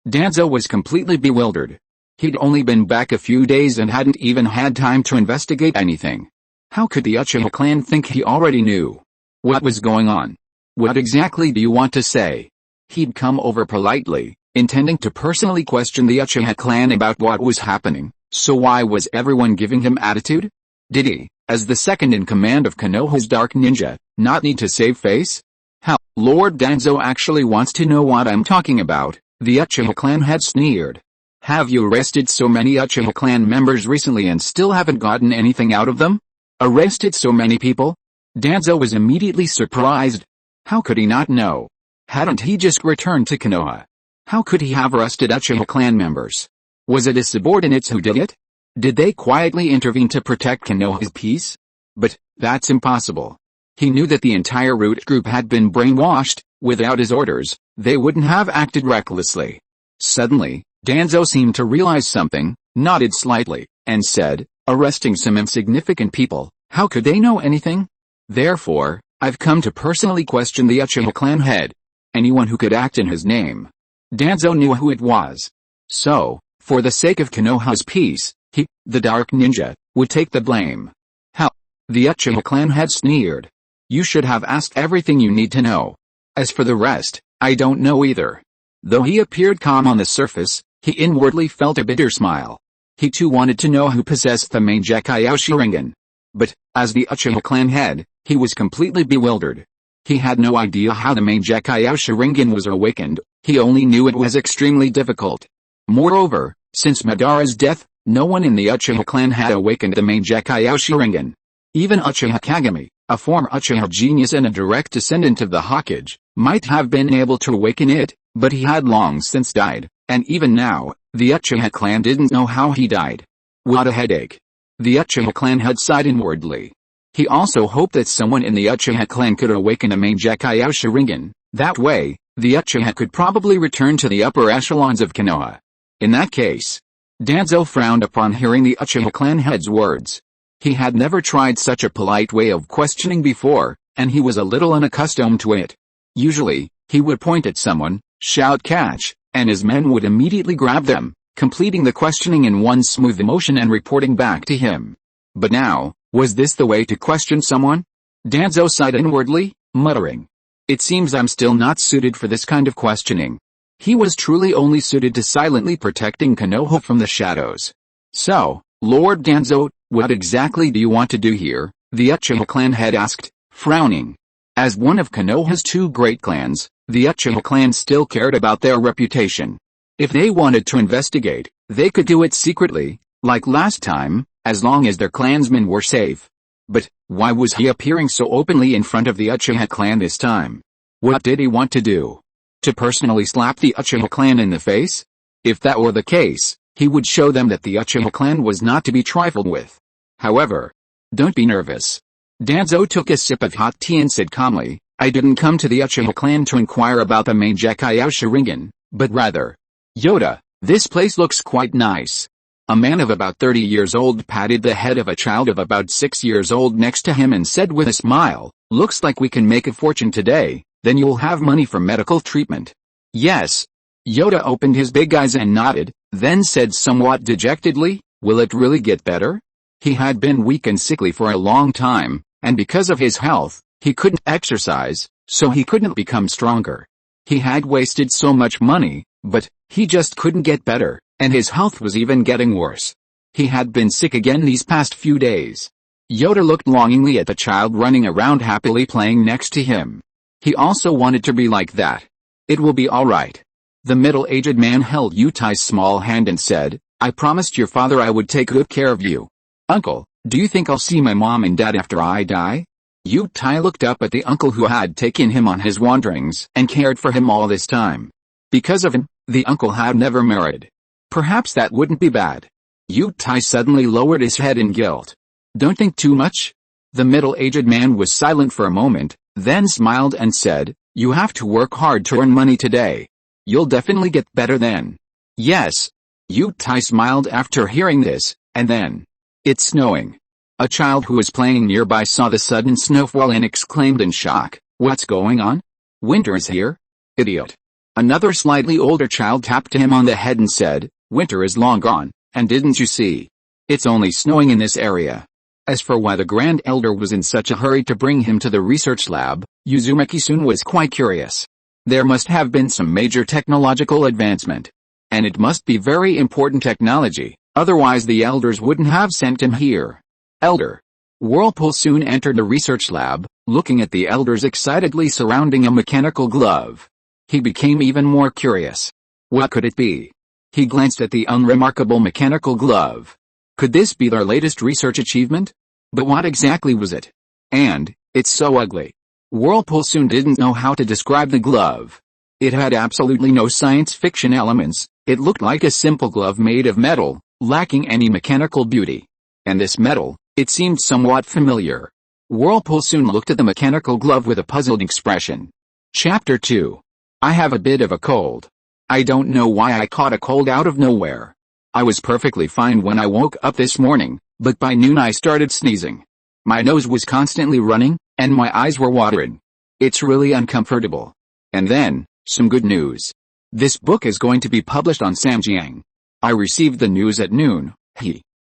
Danzo was completely bewildered. He'd only been back a few days and hadn't even had time to investigate anything. How could the Uchiha clan think he already knew what was going on? What exactly do you want to say? He'd come over politely, intending to personally question the Uchiha clan about what was happening, so why was everyone giving him attitude? Did he, as the second in command of Konoha's Dark Ninja, not need to save face? How, Lord Danzo actually wants to know what I'm talking about, the Uchiha clan had sneered. Have you arrested so many Uchiha clan members recently and still haven't gotten anything out of them? Arrested so many people? Danzo was immediately surprised. How could he not know? Hadn't he just returned to Konoha? How could he have arrested Uchiha clan members? Was it his subordinates who did it? Did they quietly intervene to protect Konoha's peace? But that's impossible. He knew that the entire root group had been brainwashed. Without his orders, they wouldn't have acted recklessly. Suddenly, Danzo seemed to realize something, nodded slightly, and said, arresting some insignificant people, how could they know anything? Therefore, I've come to personally question the Uchiha clan head. Anyone who could act in his name. Danzo knew who it was. So, for the sake of Konoha's peace, he, the Dark Ninja, would take the blame. How? The Uchiha clan had sneered. You should have asked everything you need to know. As for the rest, I don't know either. Though he appeared calm on the surface, he inwardly felt a bitter smile. He too wanted to know who possessed the Mangekyo Sharingan. But, as the Uchiha clan head, he was completely bewildered. He had no idea how the Mangekyo Sharingan was awakened, he only knew it was extremely difficult. Moreover, since Madara's death, no one in the Uchiha clan had awakened the Mangekyo Sharingan. Even Uchiha Kagami, a former Uchiha genius and a direct descendant of the Hokage, might have been able to awaken it, but he had long since died, and even now, the Uchiha clan didn't know how he died. What a headache. The Uchiha clan had sighed inwardly. He also hoped that someone in the Uchiha clan could awaken a Mangekyo Sharingan. That way, the Uchiha could probably return to the upper echelons of Konoha. In that case, Danzo frowned upon hearing the Uchiha clan head's words. He had never tried such a polite way of questioning before, and he was a little unaccustomed to it. Usually, he would point at someone, shout catch, and his men would immediately grab them, completing the questioning in one smooth motion and reporting back to him. But now, was this the way to question someone? Danzo sighed inwardly, muttering. It seems I'm still not suited for this kind of questioning. He was truly only suited to silently protecting Konoha from the shadows. So, Lord Danzo, what exactly do you want to do here? The Uchiha clan head asked, frowning. As one of Konoha's two great clans, the Uchiha clan still cared about their reputation. If they wanted to investigate, they could do it secretly, like last time, as long as their clansmen were safe. But, why was he appearing so openly in front of the Uchiha clan this time? What did he want to do? To personally slap the Uchiha clan in the face? If that were the case, he would show them that the Uchiha clan was not to be trifled with. However, don't be nervous. Danzo took a sip of hot tea and said calmly, I didn't come to the Uchiha clan to inquire about the Mangekyo Sharingan, but rather, Yoda, this place looks quite nice. A man of about 30 years old patted the head of a child of about 6 years old next to him and said with a smile, looks like we can make a fortune today, then you'll have money for medical treatment. Yes. Yoda opened his big eyes and nodded, then said somewhat dejectedly, will it really get better? He had been weak and sickly for a long time, and because of his health, he couldn't exercise, so he couldn't become stronger. He had wasted so much money, but he just couldn't get better, and his health was even getting worse. He had been sick again these past few days. Yoda looked longingly at the child running around happily playing next to him. He also wanted to be like that. It will be alright. The middle-aged man held Yutai's small hand and said, I promised your father I would take good care of you. Uncle, do you think I'll see my mom and dad after I die? Yutai looked up at the uncle who had taken him on his wanderings and cared for him all this time. Because of him, the uncle had never married. Perhaps that wouldn't be bad. Yutai suddenly lowered his head in guilt. Don't think too much. The middle-aged man was silent for a moment, then smiled and said, you have to work hard to earn money today. You'll definitely get better then. Yes. Yutai smiled after hearing this, and then. It's snowing. A child who was playing nearby saw the sudden snowfall and exclaimed in shock, "What's going on? Winter is here? Idiot." Another slightly older child tapped him on the head and said, "Winter is long gone, and didn't you see? It's only snowing in this area." As for why the Grand Elder was in such a hurry to bring him to the research lab, Uzumaki-san was quite curious. There must have been some major technological advancement. And it must be very important technology, otherwise the elders wouldn't have sent him here. Elder. Whirlpool soon entered the research lab, looking at the elders excitedly surrounding a mechanical glove. He became even more curious. What could it be? He glanced at the unremarkable mechanical glove. Could this be their latest research achievement? But what exactly was it? And, it's so ugly. Whirlpool soon didn't know how to describe the glove. It had absolutely no science fiction elements, it looked like a simple glove made of metal, lacking any mechanical beauty. And this metal, it seemed somewhat familiar. Whirlpool soon looked at the mechanical glove with a puzzled expression. Chapter 2. I have a bit of a cold. I don't know why I caught a cold out of nowhere. I was perfectly fine when I woke up this morning, but by noon I started sneezing. My nose was constantly running, and my eyes were watering. It's really uncomfortable. And then, some good news. This book is going to be published on Samjiang. I received the news at noon.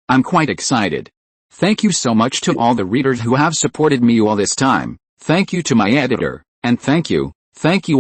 I'm quite excited. Thank you so much to all the readers who have supported me all this time. Thank you to my editor, and thank you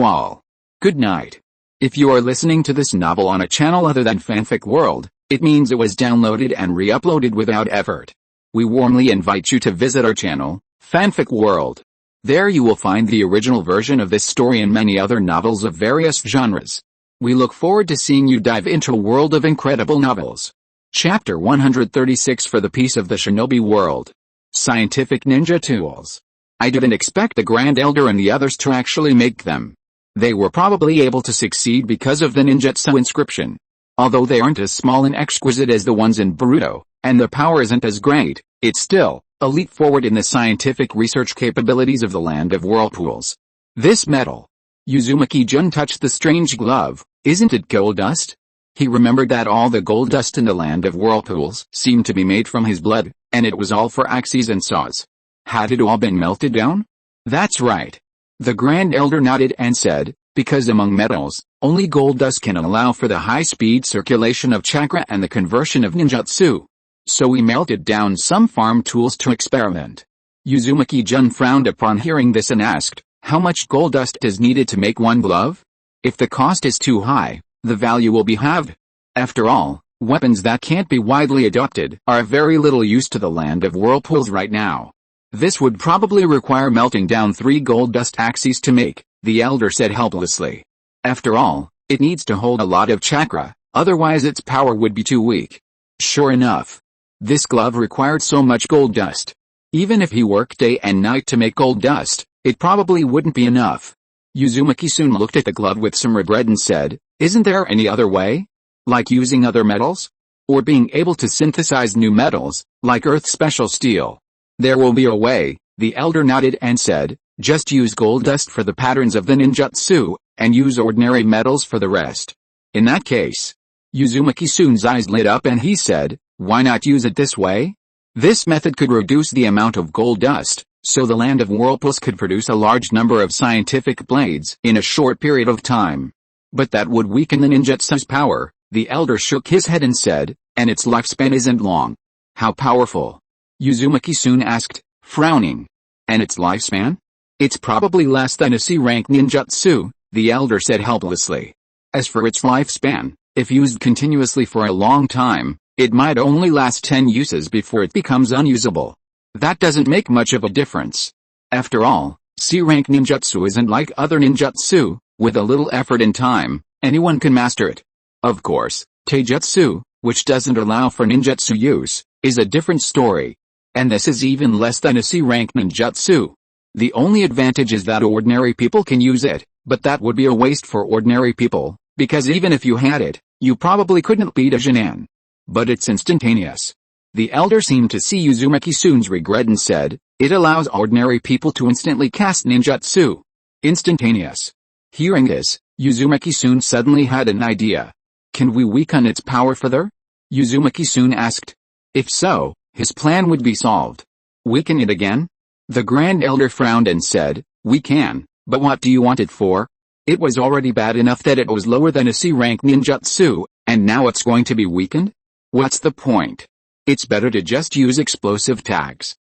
all. Good night. If you are listening to this novel on a channel other than Fanfic World, it means it was downloaded and re-uploaded without effort. We warmly invite you to visit our channel, Fanfic World. There you will find the original version of this story and many other novels of various genres. We look forward to seeing you dive into a world of incredible novels. Chapter 136 For the Peace of the Shinobi World. Scientific Ninja Tools. I didn't expect the Grand Elder and the others to actually make them. They were probably able to succeed because of the ninjutsu inscription. Although they aren't as small and exquisite as the ones in Boruto, and their power isn't as great, it's still a leap forward in the scientific research capabilities of the Land of Whirlpools. This metal. Uzumaki-jun touched the strange glove. Isn't it gold dust? He remembered that all the gold dust in the Land of Whirlpools seemed to be made from his blood, and it was all for axes and saws. Had it all been melted down? That's right. The Grand Elder nodded and said, because among metals, only gold dust can allow for the high-speed circulation of chakra and the conversion of ninjutsu. So we melted down some farm tools to experiment. Uzumaki-jun frowned upon hearing this and asked, how much gold dust is needed to make one glove? If the cost is too high, the value will be halved. After all, weapons that can't be widely adopted are of very little use to the Land of Whirlpools right now. This would probably require melting down 3 gold dust axes to make, the elder said helplessly. After all, it needs to hold a lot of chakra, otherwise its power would be too weak. Sure enough. This glove required so much gold dust. Even if he worked day and night to make gold dust, it probably wouldn't be enough. Uzumaki soon looked at the glove with some regret and said, isn't there any other way? Like using other metals? Or being able to synthesize new metals, like Earth's special steel? There will be a way, the elder nodded and said, just use gold dust for the patterns of the ninjutsu, and use ordinary metals for the rest. In that case, Uzumaki-san's eyes lit up and he said, why not use it this way? This method could reduce the amount of gold dust, so the Land of Whirlpools could produce a large number of scientific blades in a short period of time. But that would weaken the ninjutsu's power, the elder shook his head and said, and its lifespan isn't long. How powerful? Uzumaki-san asked, frowning. And its lifespan? It's probably less than a C-rank ninjutsu, the elder said helplessly. As for its lifespan, if used continuously for a long time, it might only last 10 uses before it becomes unusable. That doesn't make much of a difference. After all, C-rank ninjutsu isn't like other ninjutsu, with a little effort and time, anyone can master it. Of course, taijutsu, which doesn't allow for ninjutsu use, is a different story. And this is even less than a C-rank ninjutsu. The only advantage is that ordinary people can use it, but that would be a waste for ordinary people, because even if you had it, you probably couldn't beat a Jinan. But it's instantaneous. The elder seemed to see Uzumaki-san's regret and said, it allows ordinary people to instantly cast ninjutsu. Instantaneous. Hearing this, Uzumaki-san suddenly had an idea. Can we weaken its power further? Uzumaki-san asked. If so, his plan would be solved. Weaken it again? The Grand Elder frowned and said, we can, but what do you want it for? It was already bad enough that it was lower than a C-rank ninjutsu, and now it's going to be weakened? What's the point? It's better to just use explosive tags.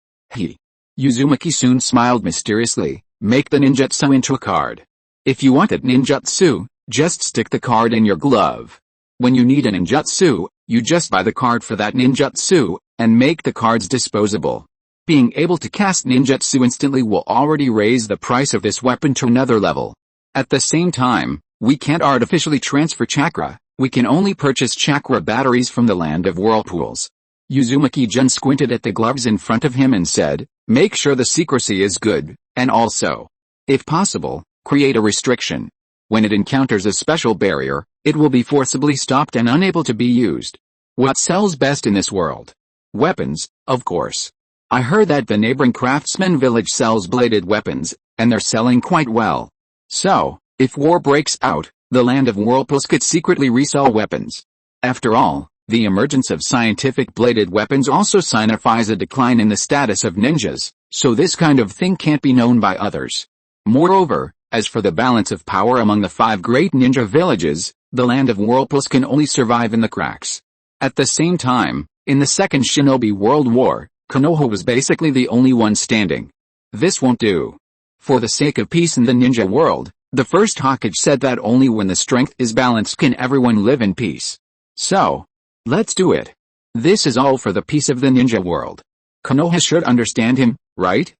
Uzumaki soon smiled mysteriously. Make the ninjutsu into a card. If you want it ninjutsu, just stick the card in your glove. When you need a ninjutsu, you just buy the card for that ninjutsu, and make the cards disposable. Being able to cast ninjutsu instantly will already raise the price of this weapon to another level. At the same time, we can't artificially transfer chakra, we can only purchase chakra batteries from the land of whirlpools. Uzumaki-jun squinted at the gloves in front of him and said, make sure the secrecy is good, and also, if possible, create a restriction. When it encounters a special barrier, it will be forcibly stopped and unable to be used. What sells best in this world? Weapons, of course. I heard that the neighboring craftsman village sells bladed weapons, and they're selling quite well. So, if war breaks out, the land of whirlpools could secretly resell weapons. After all, the emergence of scientific bladed weapons also signifies a decline in the status of ninjas, so this kind of thing can't be known by others. Moreover, as for the balance of power among the 5 great ninja villages, the land of whirlpools can only survive in the cracks. At the same time, in the Second Shinobi World War, Konoha was basically the only one standing. This won't do. For the sake of peace in the ninja world, the first Hokage said that only when the strength is balanced can everyone live in peace. So, let's do it. This is all for the peace of the ninja world. Konoha should understand him, right?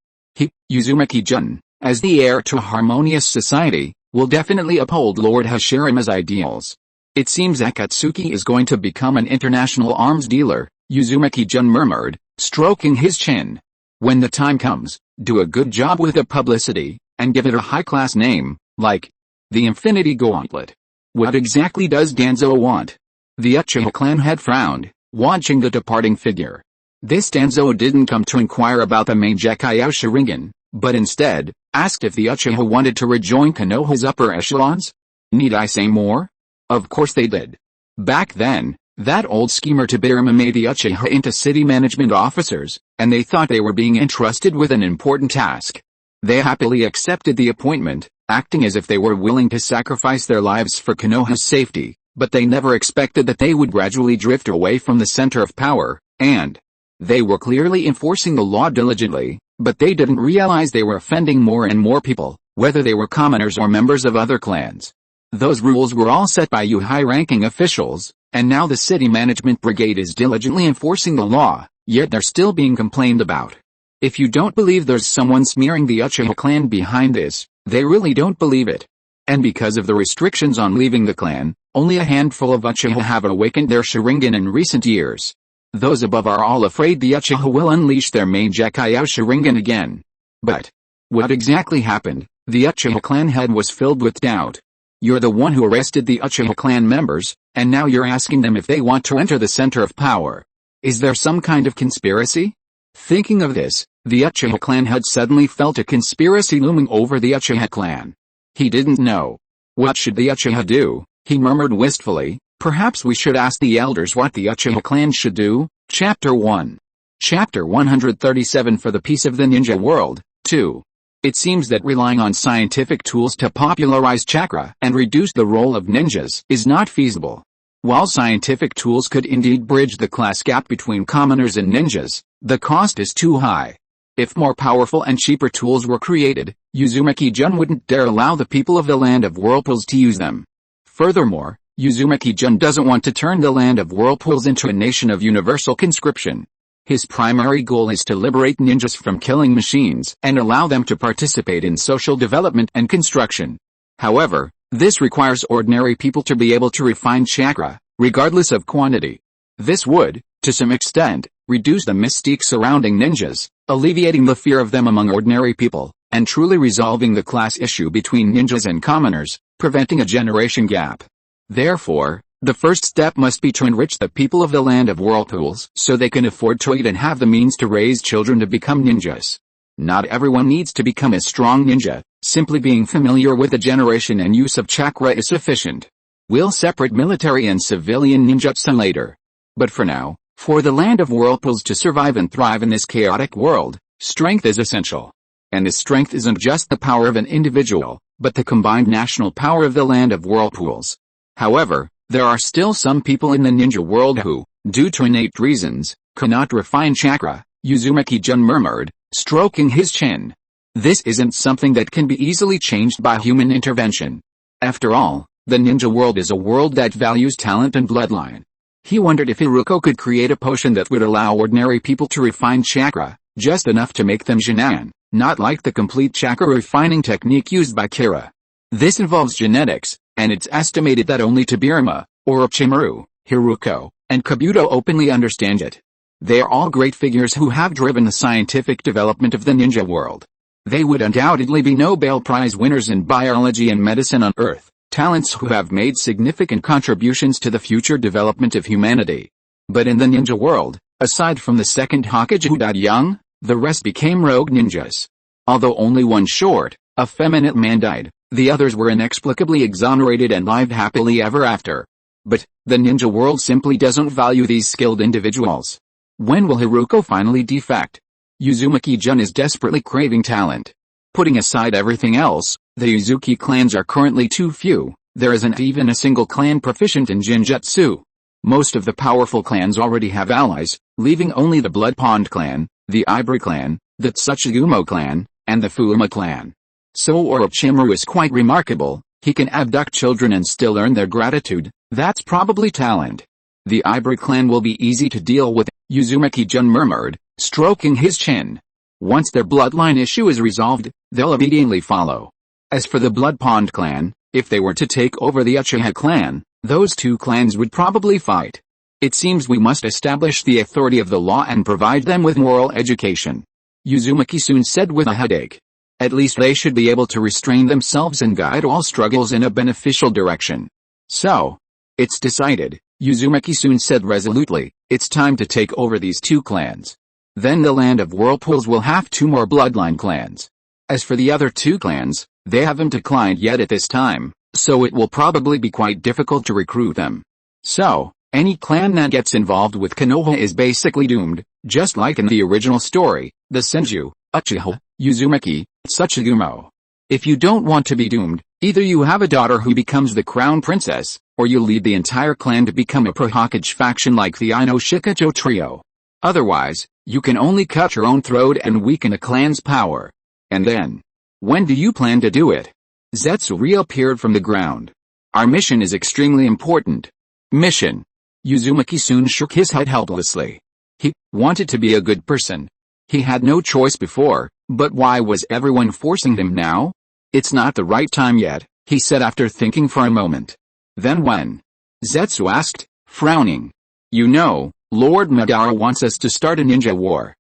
Uzumaki-jun, as the heir to a harmonious society, will definitely uphold Lord Hashirame's ideals. It seems Akatsuki is going to become an international arms dealer, Uzumaki-jun murmured, stroking his chin. When the time comes, do a good job with the publicity, and give it a high-class name, like the Infinity Gauntlet. What exactly does Danzo want? The Uchiha clan had frowned, watching the departing figure. This Danzo didn't come to inquire about the Mangekyou Sharingan, but instead, asked if the Uchiha wanted to rejoin Konoha's upper echelons? Need I say more? Of course they did. Back then, that old schemer Tobirama made the Uchiha into city management officers, and they thought they were being entrusted with an important task. They happily accepted the appointment, acting as if they were willing to sacrifice their lives for Konoha's safety, but they never expected that they would gradually drift away from the center of power, and they were clearly enforcing the law diligently, but they didn't realize they were offending more and more people, whether they were commoners or members of other clans. Those rules were all set by high-ranking officials, and now the city management brigade is diligently enforcing the law, yet they're still being complained about. If you don't believe there's someone smearing the Uchiha clan behind this, they really don't believe it. And because of the restrictions on leaving the clan, only a handful of Uchiha have awakened their Sharingan in recent years. Those above are all afraid the Uchiha will unleash their Mangekyou Sharingan again. But what exactly happened? The Uchiha clan head was filled with doubt. You're the one who arrested the Uchiha clan members, and now you're asking them if they want to enter the center of power. Is there some kind of conspiracy? Thinking of this, the Uchiha clan head suddenly felt a conspiracy looming over the Uchiha clan. He didn't know. What should the Uchiha do? He murmured wistfully, perhaps we should ask the elders what the Uchiha clan should do. Chapter 1. Chapter 137 For the Peace of the Ninja World, 2. It seems that relying on scientific tools to popularize chakra and reduce the role of ninjas is not feasible. While scientific tools could indeed bridge the class gap between commoners and ninjas, the cost is too high. If more powerful and cheaper tools were created, Uzumaki-jun wouldn't dare allow the people of the land of whirlpools to use them. Furthermore, Uzumaki-jun doesn't want to turn the land of whirlpools into a nation of universal conscription. His primary goal is to liberate ninjas from killing machines and allow them to participate in social development and construction. However, this requires ordinary people to be able to refine chakra, regardless of quantity. This would, to some extent, reduce the mystique surrounding ninjas, alleviating the fear of them among ordinary people, and truly resolving the class issue between ninjas and commoners, preventing a generation gap. Therefore, the first step must be to enrich the people of the land of whirlpools so they can afford to eat and have the means to raise children to become ninjas. Not everyone needs to become a strong ninja, simply being familiar with the generation and use of chakra is sufficient. We'll separate military and civilian ninjutsu later. But for now, For the land of whirlpools to survive and thrive in this chaotic world, strength is essential. And this strength isn't just the power of an individual, but the combined national power of the land of whirlpools. However, there are still some people in the ninja world who, due to innate reasons, cannot refine chakra, Uzumaki-jun murmured, stroking his chin. This isn't something that can be easily changed by human intervention. After all, the ninja world is a world that values talent and bloodline. He wondered if Haruko could create a potion that would allow ordinary people to refine chakra, just enough to make them Jinan, not like the complete chakra refining technique used by Kira. This involves genetics, and it's estimated that only Tobirama, Orochimaru, Haruko, and Kabuto openly understand it. They are all great figures who have driven the scientific development of the ninja world. They would undoubtedly be Nobel Prize winners in biology and medicine on Earth, talents who have made significant contributions to the future development of humanity. But in the ninja world, aside from the second Hokage who died young, the rest became rogue ninjas. Although only one short, effeminate man died, the others were inexplicably exonerated and lived happily ever after. But, the ninja world simply doesn't value these skilled individuals. When will Haruko finally defect? Uzumaki-jun is desperately craving talent. Putting aside everything else, the Uzumaki clans are currently too few. There isn't even a single clan proficient in Ninjutsu. Most of the powerful clans already have allies, leaving only the Blood Pond clan, the Ivory clan, the Tsuchigumo clan, and the Fuma clan. So Orochimaru is quite remarkable. He can abduct children and still earn their gratitude. That's probably talent. The Ivory clan will be easy to deal with, Uzumaki-jun murmured, stroking his chin. Once their bloodline issue is resolved, they'll immediately follow. As for the Blood Pond clan, if they were to take over the Uchiha clan, those two clans would probably fight. It seems we must establish the authority of the law and provide them with moral education. Uzumaki soon said with a headache. At least they should be able to restrain themselves and guide all struggles in a beneficial direction. So, it's decided, Uzumaki soon said resolutely, it's time to take over these two clans. Then the land of whirlpools will have two more bloodline clans. As for the other two clans, they haven't declined yet at this time, so it will probably be quite difficult to recruit them. So, any clan that gets involved with Konoha is basically doomed, just like in the original story, the Senju, Uchiha, Uzumaki, Tsuchigumo. If you don't want to be doomed, either you have a daughter who becomes the crown princess, or you lead the entire clan to become a pro-Hokage faction like the Ino Shikacho trio. Otherwise, you can only cut your own throat and weaken a clan's power. And then, when do you plan to do it? Zetsu reappeared from the ground. Our mission is extremely important. Mission. Uzumaki soon shook his head helplessly. He wanted to be a good person. He had no choice before, but why was everyone forcing him now? It's not the right time yet, he said after thinking for a moment. Then when? Zetsu asked, frowning. You know, Lord Madara wants us to start a ninja war.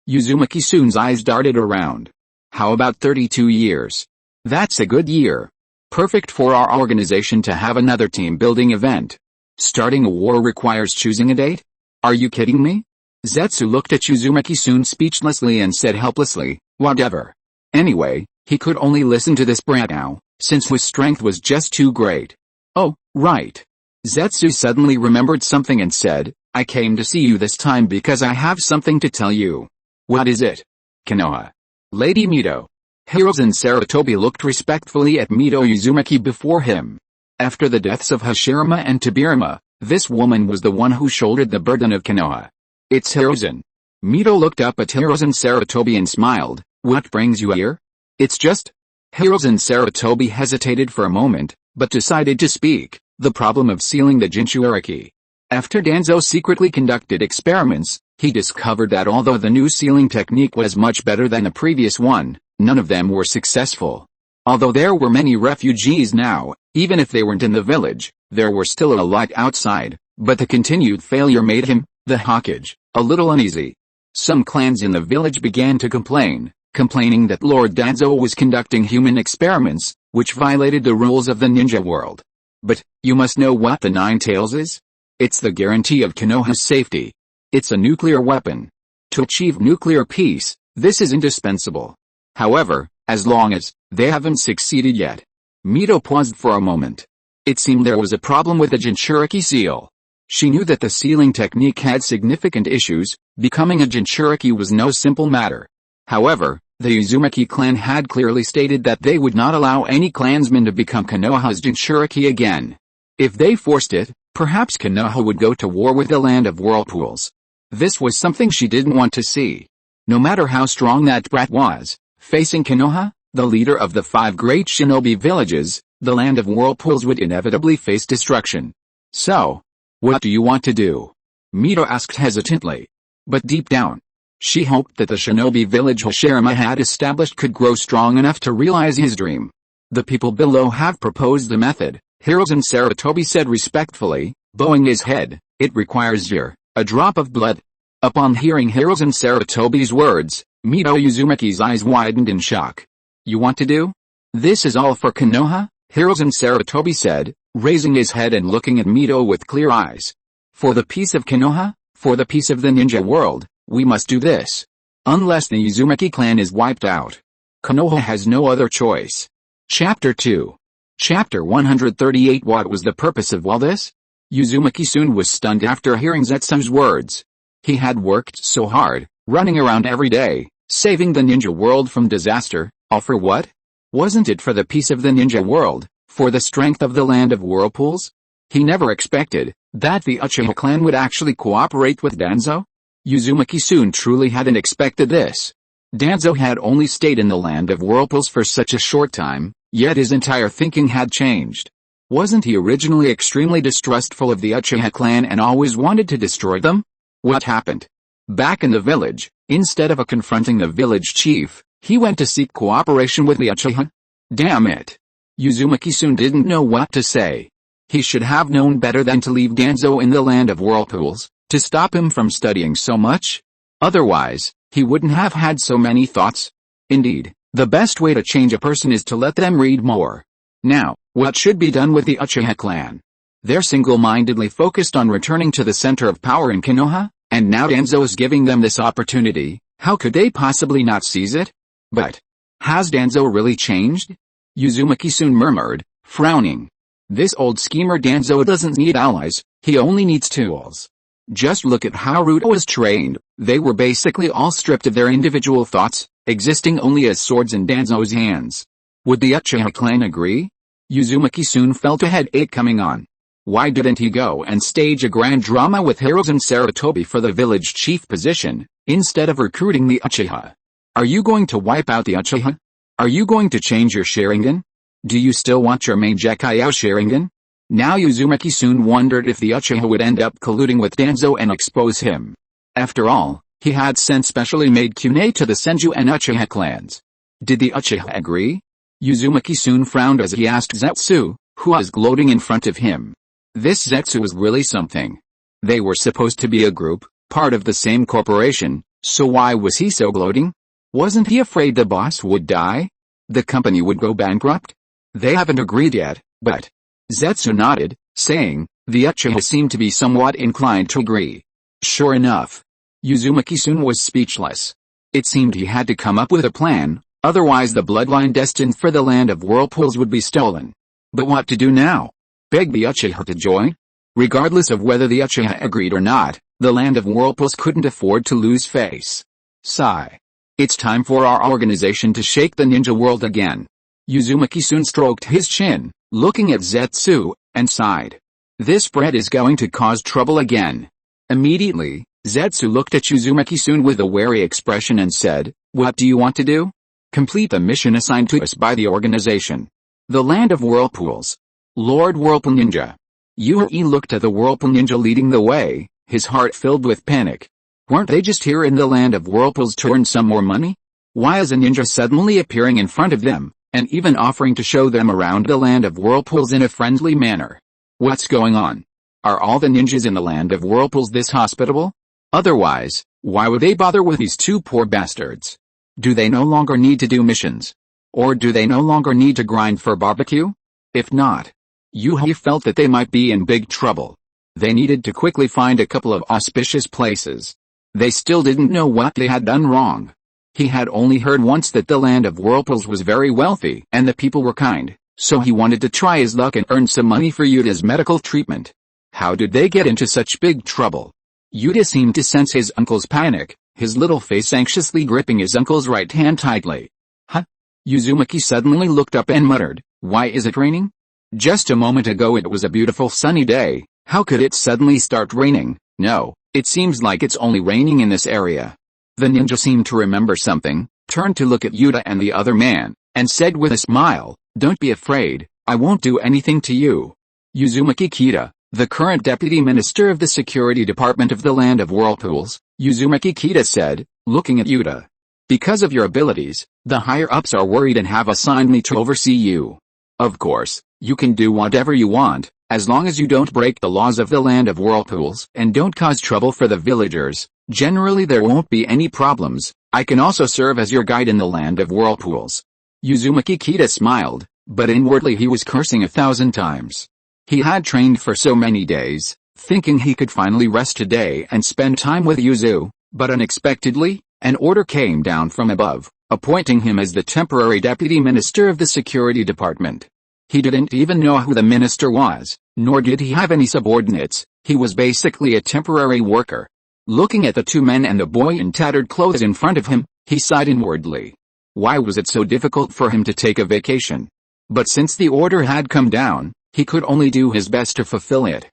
Uzumaki soon's eyes darted around. How about 32 years? That's a good year. Perfect for our organization to have another team building event. Starting a war requires choosing a date? Are you kidding me? Zetsu looked at Uzumaki soon speechlessly and said helplessly, whatever. Anyway, he could only listen to this brat now, since his strength was just too great. Oh, right. Zetsu suddenly remembered something and said, I came to see you this time because I have something to tell you. What is it? Konoha. Lady Mito. Hiruzen Sarutobi looked respectfully at Mito Uzumaki before him. After the deaths of Hashirama and Tobirama, this woman was the one who shouldered the burden of Konoha. It's Hiruzen. Mito looked up at Hiruzen Sarutobi and smiled. What brings you here? It's just... Hiruzen Sarutobi hesitated for a moment, but decided to speak. The problem of sealing the Jinchuuriki. After Danzo secretly conducted experiments, he discovered that although the new sealing technique was much better than the previous one, none of them were successful. Although there were many refugees now, even if they weren't in the village, there were still a lot outside, but the continued failure made him, the Hokage, a little uneasy. Some clans in the village began to complaining that Lord Danzo was conducting human experiments, which violated the rules of the ninja world. But, you must know what the Nine Tails is? It's the guarantee of Konoha's safety. It's a nuclear weapon. To achieve nuclear peace, this is indispensable. However, as long as they haven't succeeded yet. Mito paused for a moment. It seemed there was a problem with the Jinchuriki seal. She knew that the sealing technique had significant issues. Becoming a Jinchuriki was no simple matter. However, the Uzumaki clan had clearly stated that they would not allow any clansman to become Konoha's Jinchuriki again. If they forced it, perhaps Konoha would go to war with the Land of Whirlpools. This was something she didn't want to see. No matter how strong that brat was, facing Konoha, the leader of the 5 great shinobi villages, the Land of Whirlpools would inevitably face destruction. So, what do you want to do? Mito asked hesitantly. But deep down, she hoped that the shinobi village Hashirama had established could grow strong enough to realize his dream. The people below have proposed a method, Hirozen Sarutobi said respectfully, bowing his head. It requires a drop of blood. Upon hearing Hirozen Sarutobi's words, Mito Uzumaki's eyes widened in shock. You want to do? This is all for Konoha? Hirozen Sarutobi said, raising his head and looking at Mito with clear eyes. For the peace of Konoha, for the peace of the ninja world, we must do this. Unless the Uzumaki clan is wiped out, Konoha has no other choice. Chapter 2. Chapter 138. What was the purpose of all this? Uzumaki-san was stunned after hearing Zetsu's words. He had worked so hard, running around every day, saving the ninja world from disaster, all for what? Wasn't it for the peace of the ninja world, for the strength of the Land of Whirlpools? He never expected that the Uchiha clan would actually cooperate with Danzo. Uzumaki-san truly hadn't expected this. Danzo had only stayed in the Land of Whirlpools for such a short time, yet his entire thinking had changed. Wasn't he originally extremely distrustful of the Uchiha clan and always wanted to destroy them? What happened? Back in the village, instead of confronting the village chief, he went to seek cooperation with the Uchiha? Damn it. Uzumaki-san didn't know what to say. He should have known better than to leave Danzo in the Land of Whirlpools, to stop him from studying so much. Otherwise, he wouldn't have had so many thoughts. Indeed, the best way to change a person is to let them read more. Now, what should be done with the Uchiha clan? They're single-mindedly focused on returning to the center of power in Konoha, and now Danzo is giving them this opportunity. How could they possibly not seize it? But, has Danzo really changed? Uzumaki-san murmured, frowning. This old schemer Danzo doesn't need allies, he only needs tools. Just look at how Naruto was trained. They were basically all stripped of their individual thoughts, existing only as swords in Danzo's hands. Would the Uchiha clan agree? Uzumaki-san felt a headache coming on. Why didn't he go and stage a grand drama with Hirozen Sarutobi for the village chief position, instead of recruiting the Uchiha? Are you going to wipe out the Uchiha? Are you going to change your Sharingan? Do you still want your main Gekkai Sharingan? Now Uzumaki-san wondered if the Uchiha would end up colluding with Danzo and expose him. After all, he had sent specially made Kune to the Senju and Uchiha clans. Did the Uchiha agree? Uzumaki-san frowned as he asked Zetsu, who was gloating in front of him. This Zetsu was really something. They were supposed to be a group, part of the same corporation, so why was he so gloating? Wasn't he afraid the boss would die? The company would go bankrupt? They haven't agreed yet, but... Zetsu nodded, saying, the Uchiha seemed to be somewhat inclined to agree. Sure enough. Uzumaki-san was speechless. It seemed he had to come up with a plan, otherwise the bloodline destined for the Land of Whirlpools would be stolen. But what to do now? Beg the Uchiha to join? Regardless of whether the Uchiha agreed or not, the Land of Whirlpools couldn't afford to lose face. Sigh. It's time for our organization to shake the ninja world again. Uzumaki-san stroked his chin, looking at Zetsu, and sighed. This brat is going to cause trouble again. Immediately, Zetsu looked at Uzumaki-san with a wary expression and said, what do you want to do? Complete the mission assigned to us by the organization. The Land of Whirlpools. Lord Whirlpool Ninja. Yui looked at the Whirlpool Ninja leading the way, his heart filled with panic. Weren't they just here in the Land of Whirlpools to earn some more money? Why is a ninja suddenly appearing in front of them, and even offering to show them around the Land of Whirlpools in a friendly manner? What's going on? Are all the ninjas in the Land of Whirlpools this hospitable? Otherwise, why would they bother with these two poor bastards? Do they no longer need to do missions? Or do they no longer need to grind for barbecue? If not, Yui felt that they might be in big trouble. They needed to quickly find a couple of auspicious places. They still didn't know what they had done wrong. He had only heard once that the Land of Whirlpools was very wealthy and the people were kind, so he wanted to try his luck and earn some money for Yuta's medical treatment. How did they get into such big trouble? Yuta seemed to sense his uncle's panic, his little face anxiously gripping his uncle's right hand tightly. Huh? Uzumaki suddenly looked up and muttered, "Why is it raining? Just a moment ago it was a beautiful sunny day, how could it suddenly start raining? No, it seems like it's only raining in this area." The ninja seemed to remember something, turned to look at Yuta and the other man, and said with a smile, "Don't be afraid, I won't do anything to you." Uzumaki Kita, the current Deputy Minister of the Security Department of the Land of Whirlpools, Uzumaki Kita said, looking at Yuta. "Because of your abilities, the higher-ups are worried and have assigned me to oversee you. Of course, you can do whatever you want, as long as you don't break the laws of the Land of Whirlpools and don't cause trouble for the villagers. Generally there won't be any problems. I can also serve as your guide in the Land of Whirlpools." Uzumaki Kita smiled, but inwardly he was cursing 1,000 times. He had trained for so many days, thinking he could finally rest today and spend time with Yuzu, but unexpectedly, an order came down from above, appointing him as the temporary Deputy Minister of the Security Department. He didn't even know who the minister was, nor did he have any subordinates. He was basically a temporary worker. Looking at the two men and the boy in tattered clothes in front of him, he sighed inwardly. Why was it so difficult for him to take a vacation? But since the order had come down, he could only do his best to fulfill it.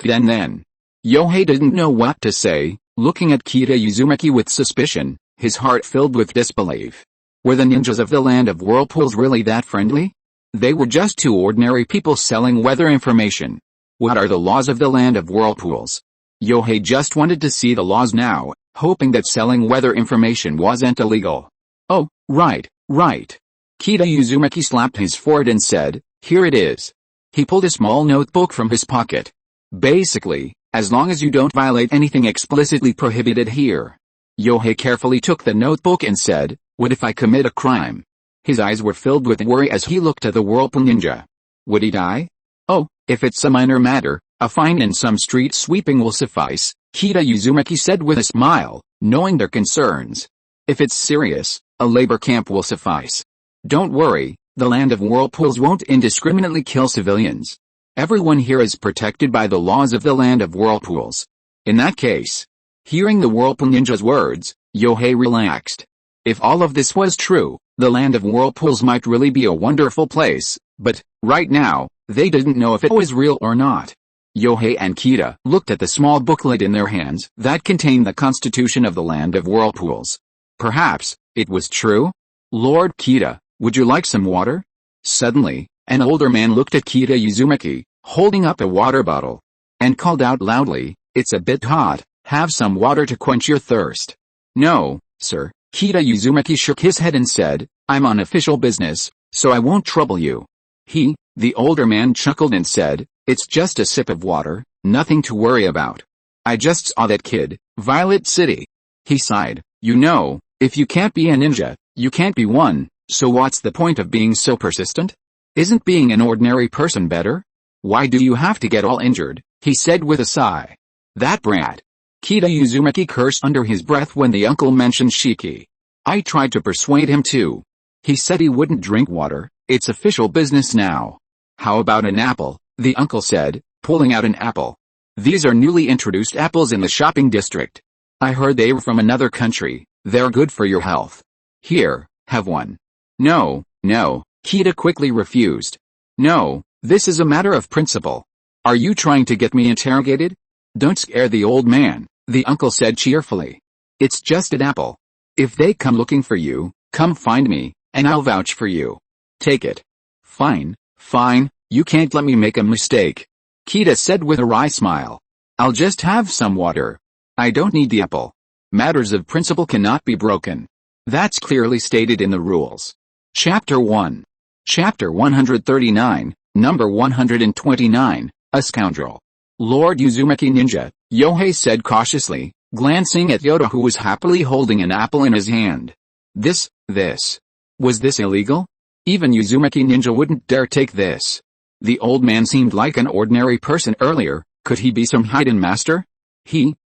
Then, Yohei didn't know what to say, looking at Kita Uzumaki with suspicion, his heart filled with disbelief. Were the ninjas of the Land of Whirlpools really that friendly? They were just two ordinary people selling weather information. What are the laws of the Land of Whirlpools? Yohei just wanted to see the laws now, hoping that selling weather information wasn't illegal. Oh, right. Kita Uzumaki slapped his forehead and said, "Here it is." He pulled a small notebook from his pocket. "Basically, as long as you don't violate anything explicitly prohibited here." Yohei carefully took the notebook and said, "What if I commit a crime?" His eyes were filled with worry as he looked at the Whirlpool Ninja. Would he die? "Oh, if it's a minor matter, a fine and some street sweeping will suffice," Kita Uzumaki said with a smile, knowing their concerns. "If it's serious, a labor camp will suffice. Don't worry, the Land of Whirlpools won't indiscriminately kill civilians. Everyone here is protected by the laws of the Land of Whirlpools." In that case, hearing the Whirlpool Ninja's words, Yohei relaxed. If all of this was true, the Land of Whirlpools might really be a wonderful place, but, right now, they didn't know if it was real or not. Yohei and Kita looked at the small booklet in their hands that contained the constitution of the Land of Whirlpools. Perhaps, it was true? "Lord Kita, would you like some water?" Suddenly, an older man looked at Kita Uzumaki, holding up a water bottle, and called out loudly, "It's a bit hot, have some water to quench your thirst." "No, sir," Kita Uzumaki shook his head and said, "I'm on official business, so I won't trouble you." The older man chuckled and said, "It's just a sip of water, nothing to worry about. I just saw that kid, Violet City." He sighed, "You know, if you can't be a ninja, you can't be one, so what's the point of being so persistent? Isn't being an ordinary person better? Why do you have to get all injured?" he said with a sigh. "That brat." Kita Uzumaki cursed under his breath when the uncle mentioned Shiki. "I tried to persuade him too. He said he wouldn't drink water, it's official business now." "How about an apple?" the uncle said, pulling out an apple. "These are newly introduced apples in the shopping district. I heard they were from another country, they're good for your health. Here, have one." No, Kita quickly refused. "No, this is a matter of principle. Are you trying to get me interrogated?" "Don't scare the old man," the uncle said cheerfully. "It's just an apple. If they come looking for you, come find me, and I'll vouch for you. Take it." Fine, you can't let me make a mistake," Kita said with a wry smile. "I'll just have some water. I don't need the apple. Matters of principle cannot be broken. That's clearly stated in the rules." Chapter 1. Chapter 139, Number 129, A Scoundrel. "Lord Uzumaki Ninja," Yohei said cautiously, glancing at Yoda who was happily holding an apple in his hand. Was this illegal? Even Uzumaki Ninja wouldn't dare take this. The old man seemed like an ordinary person earlier, could he be some hidden master?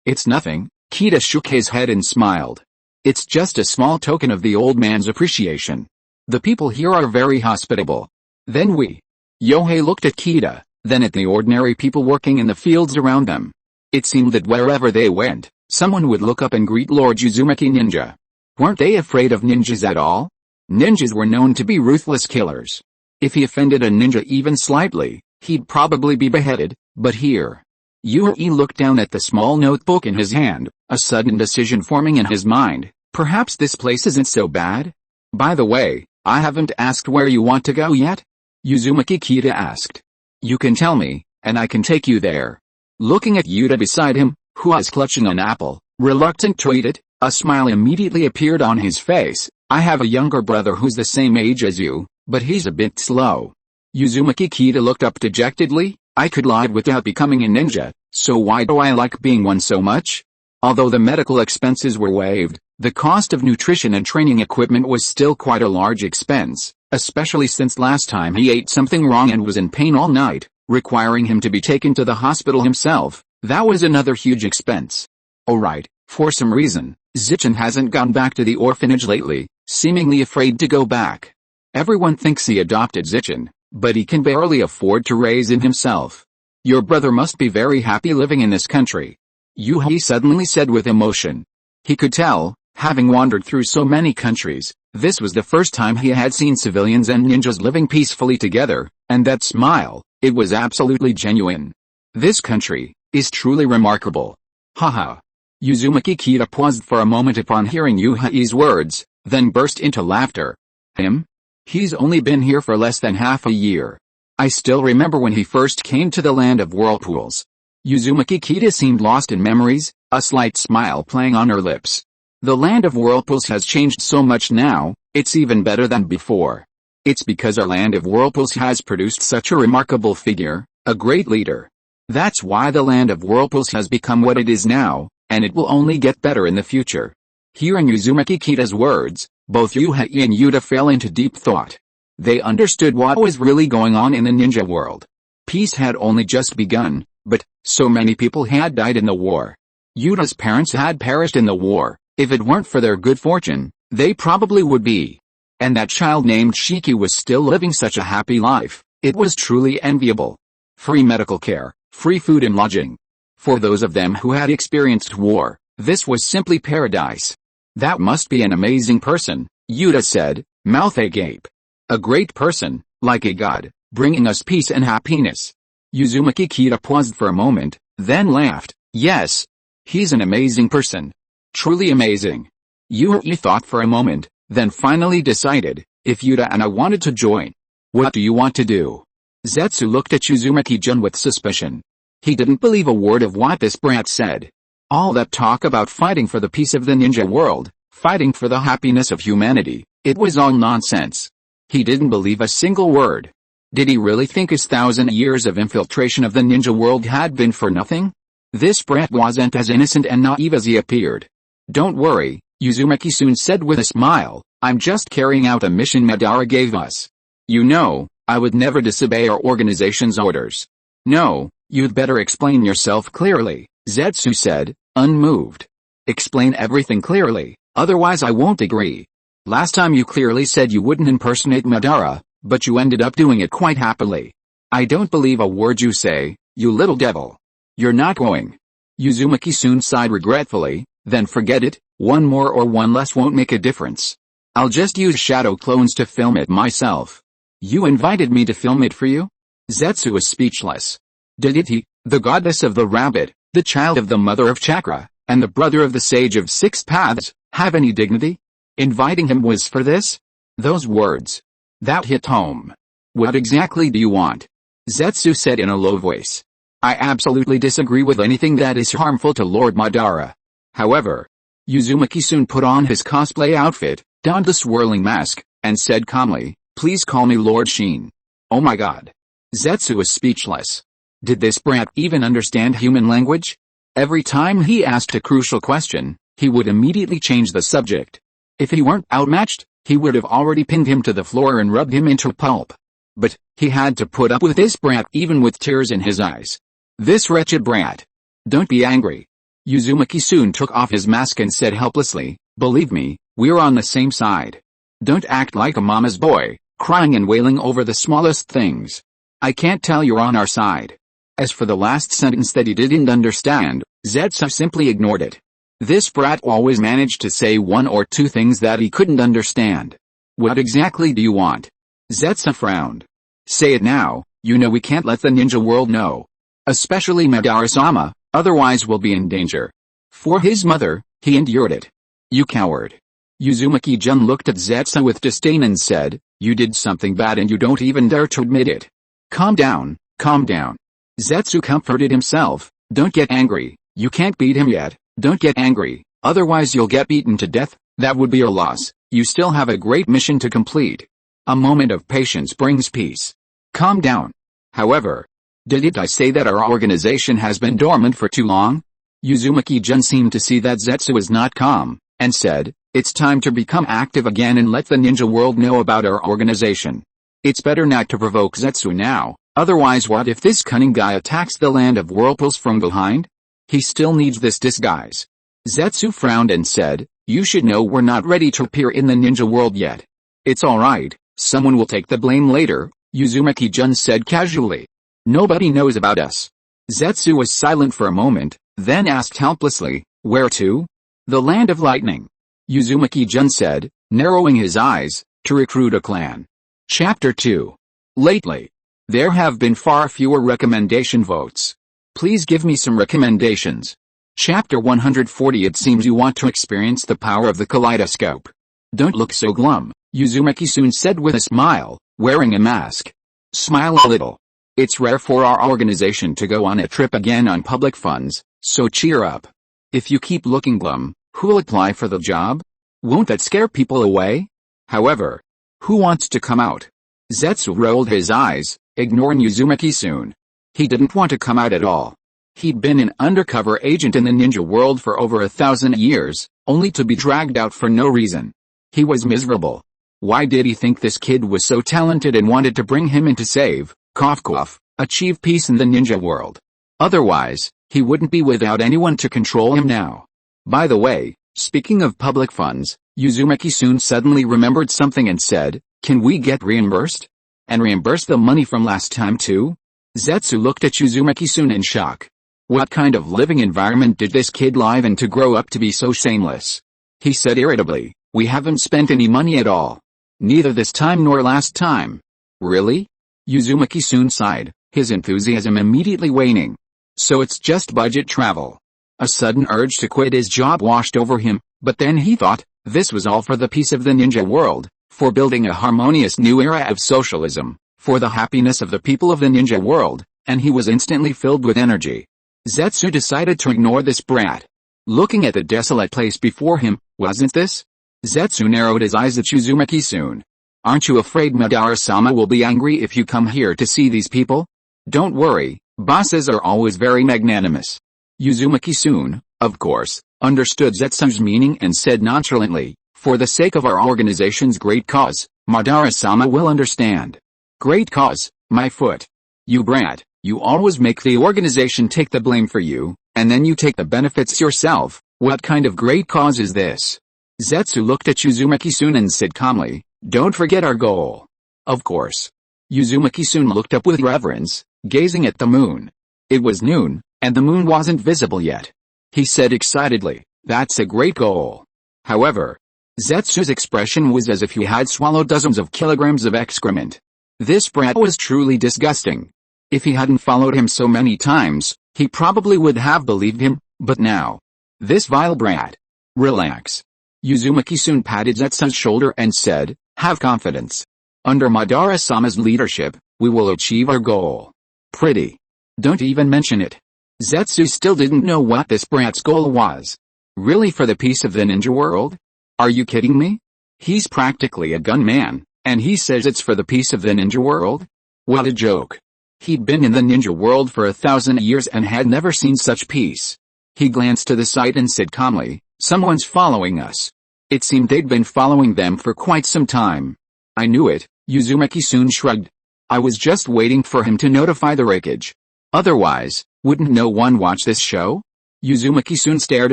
It's nothing, Kita shook his head and smiled. "It's just a small token of the old man's appreciation. The people here are very hospitable." Yohei looked at Kita, then at the ordinary people working in the fields around them. It seemed that wherever they went, someone would look up and greet Lord Uzumaki Ninja. Weren't they afraid of ninjas at all? Ninjas were known to be ruthless killers. If he offended a ninja even slightly, he'd probably be beheaded, but here. Yui looked down at the small notebook in his hand, a sudden decision forming in his mind. Perhaps this place isn't so bad? By the way, I haven't asked where you want to go yet? Uzumaki Kita asked. You can tell me, and I can take you there. Looking at Yuta beside him, who was clutching an apple, reluctant to eat it, a smile immediately appeared on his face. I have a younger brother who's the same age as you, but he's a bit slow. Uzumaki Kita looked up dejectedly. I could glide without becoming a ninja, so why do I like being one so much? Although the medical expenses were waived, the cost of nutrition and training equipment was still quite a large expense, especially since last time he ate something wrong and was in pain all night, requiring him to be taken to the hospital himself. That was another huge expense. Alright, for some reason, Zichin hasn't gone back to the orphanage lately, seemingly afraid to go back. Everyone thinks he adopted Zichin, but he can barely afford to raise him himself. Your brother must be very happy living in this country. Yuhei suddenly said with emotion. He could tell, having wandered through so many countries, this was the first time he had seen civilians and ninjas living peacefully together, and that smile, it was absolutely genuine. This country is truly remarkable. Haha. Uzumaki Kita paused for a moment upon hearing Yuhei's words, then burst into laughter. Him? He's only been here for less than half a year. I still remember when he first came to the land of whirlpools. Uzumaki Kita seemed lost in memories, a slight smile playing on her lips. The land of whirlpools has changed so much now, it's even better than before. It's because our land of whirlpools has produced such a remarkable figure, a great leader. That's why the land of whirlpools has become what it is now, and it will only get better in the future. Hearing Uzumaki Kita's words, both Yuhei and Yuta fell into deep thought. They understood what was really going on in the ninja world. Peace had only just begun, but so many people had died in the war. Yuta's parents had perished in the war. If it weren't for their good fortune, they probably would be. And that child named Shiki was still living such a happy life. It was truly enviable. Free medical care, free food and lodging. For those of them who had experienced war, this was simply paradise. That must be an amazing person, Yuta said, mouth agape. A great person, like a god, bringing us peace and happiness. Uzumaki Kita paused for a moment, then laughed. Yes. He's an amazing person. Truly amazing. Yui thought for a moment, then finally decided, if Yuta and I wanted to join. What do you want to do? Zetsu looked at Uzumaki-jun with suspicion. He didn't believe a word of what this brat said. All that talk about fighting for the peace of the ninja world, fighting for the happiness of humanity, it was all nonsense. He didn't believe a single word. Did he really think his 1,000 years of infiltration of the ninja world had been for nothing? This brat wasn't as innocent and naive as he appeared. Don't worry, Uzumaki soon said with a smile, I'm just carrying out a mission Madara gave us. You know, I would never disobey our organization's orders. No, you'd better explain yourself clearly, Zetsu said, unmoved. Explain everything clearly, otherwise I won't agree. Last time you clearly said you wouldn't impersonate Madara, but you ended up doing it quite happily. I don't believe a word you say, you little devil. You're not going. Uzumaki soon sighed regretfully, then forget it, one more or one less won't make a difference. I'll just use shadow clones to film it myself. You invited me to film it for you? Zetsu was speechless. Did he, the goddess of the rabbit, the child of the mother of chakra, and the brother of the sage of 6 paths, have any dignity? Inviting him was for this? Those words. That hit home. What exactly do you want? Zetsu said in a low voice. I absolutely disagree with anything that is harmful to Lord Madara. However, Uzumaki soon put on his cosplay outfit, donned the swirling mask, and said calmly, please call me Lord Sheen. Oh my god. Zetsu was speechless. Did this brat even understand human language? Every time he asked a crucial question, he would immediately change the subject. If he weren't outmatched, he would have already pinned him to the floor and rubbed him into pulp. But he had to put up with this brat even with tears in his eyes. This wretched brat. Don't be angry. Uzumaki soon took off his mask and said helplessly, believe me, we're on the same side. Don't act like a mama's boy, crying and wailing over the smallest things. I can't tell you're on our side. As for the last sentence that he didn't understand, Zetsu simply ignored it. This brat always managed to say one or two things that he couldn't understand. What exactly do you want? Zetsu frowned. Say it now, you know we can't let the ninja world know. Especially Madara-sama, otherwise we'll be in danger. For his mother, he endured it. You coward. Uzumaki-jun looked at Zetsu with disdain and said, you did something bad and you don't even dare to admit it. Calm down, calm down. Zetsu comforted himself, don't get angry, you can't beat him yet, don't get angry, otherwise you'll get beaten to death, that would be your loss, you still have a great mission to complete. A moment of patience brings peace. Calm down. However, didn't I say that our organization has been dormant for too long? Uzumaki-jun seemed to see that Zetsu was not calm, and said, it's time to become active again and let the ninja world know about our organization. It's better not to provoke Zetsu now, otherwise what if this cunning guy attacks the land of whirlpools from behind? He still needs this disguise. Zetsu frowned and said, you should know we're not ready to appear in the ninja world yet. It's alright, someone will take the blame later, Uzumaki-jun said casually. Nobody knows about us. Zetsu was silent for a moment, then asked helplessly, where to? The land of lightning. Uzumaki-jun said, narrowing his eyes, to recruit a clan. Chapter 2. Lately, there have been far fewer recommendation votes. Please give me some recommendations. Chapter 140. It seems you want to experience the power of the kaleidoscope. Don't look so glum, Uzumaki-san said with a smile, wearing a mask. Smile a little. It's rare for our organization to go on a trip again on public funds, so cheer up. If you keep looking glum, who'll apply for the job? Won't that scare people away? However, who wants to come out? Zetsu rolled his eyes, ignoring Uzumaki-san. He didn't want to come out at all. He'd been an undercover agent in the ninja world for over 1,000 years, only to be dragged out for no reason. He was miserable. Why did he think this kid was so talented and wanted to bring him in to save, cough cough, achieve peace in the ninja world? Otherwise, he wouldn't be without anyone to control him now. By the way, speaking of public funds, Uzumaki-san suddenly remembered something and said, can we get reimbursed? And reimburse the money from last time too? Zetsu looked at Uzumaki-san in shock. What kind of living environment did this kid live in to grow up to be so shameless? He said irritably, we haven't spent any money at all. Neither this time nor last time. Really? Uzumaki-san sighed, his enthusiasm immediately waning. So it's just budget travel. A sudden urge to quit his job washed over him, but then he thought, this was all for the peace of the ninja world, for building a harmonious new era of socialism, for the happiness of the people of the ninja world, and he was instantly filled with energy. Zetsu decided to ignore this brat. Looking at the desolate place before him, wasn't this? Zetsu narrowed his eyes at Uzumaki-san. Aren't you afraid Madara-sama will be angry if you come here to see these people? Don't worry, bosses are always very magnanimous. Uzumaki-san, of course, understood Zetsu's meaning and said nonchalantly, for the sake of our organization's great cause, Madara-sama will understand. Great cause, my foot. You brat, you always make the organization take the blame for you, and then you take the benefits yourself. What kind of great cause is this? Zetsu looked at Uzumaki-san and said calmly, don't forget our goal. Of course. Uzumaki-san looked up with reverence, gazing at the moon. It was noon, and the moon wasn't visible yet. He said excitedly, that's a great goal. However, Zetsu's expression was as if he had swallowed dozens of kilograms of excrement. This brat was truly disgusting. If he hadn't followed him so many times, he probably would have believed him, but now. This vile brat. Relax. Uzumaki-san patted Zetsu's shoulder and said, have confidence. Under Madara-sama's leadership, we will achieve our goal. Pretty. Don't even mention it. Zetsu still didn't know what this brat's goal was. Really, for the peace of the ninja world? Are you kidding me? He's practically a gunman, and he says it's for the peace of the ninja world? What a joke. He'd been in the ninja world for 1,000 years and had never seen such peace. He glanced to the side and said calmly, someone's following us. It seemed they'd been following them for quite some time. I knew it, Uzumaki-san shrugged. I was just waiting for him to notify the wreckage. Otherwise, wouldn't no one watch this show? Uzumaki-san stared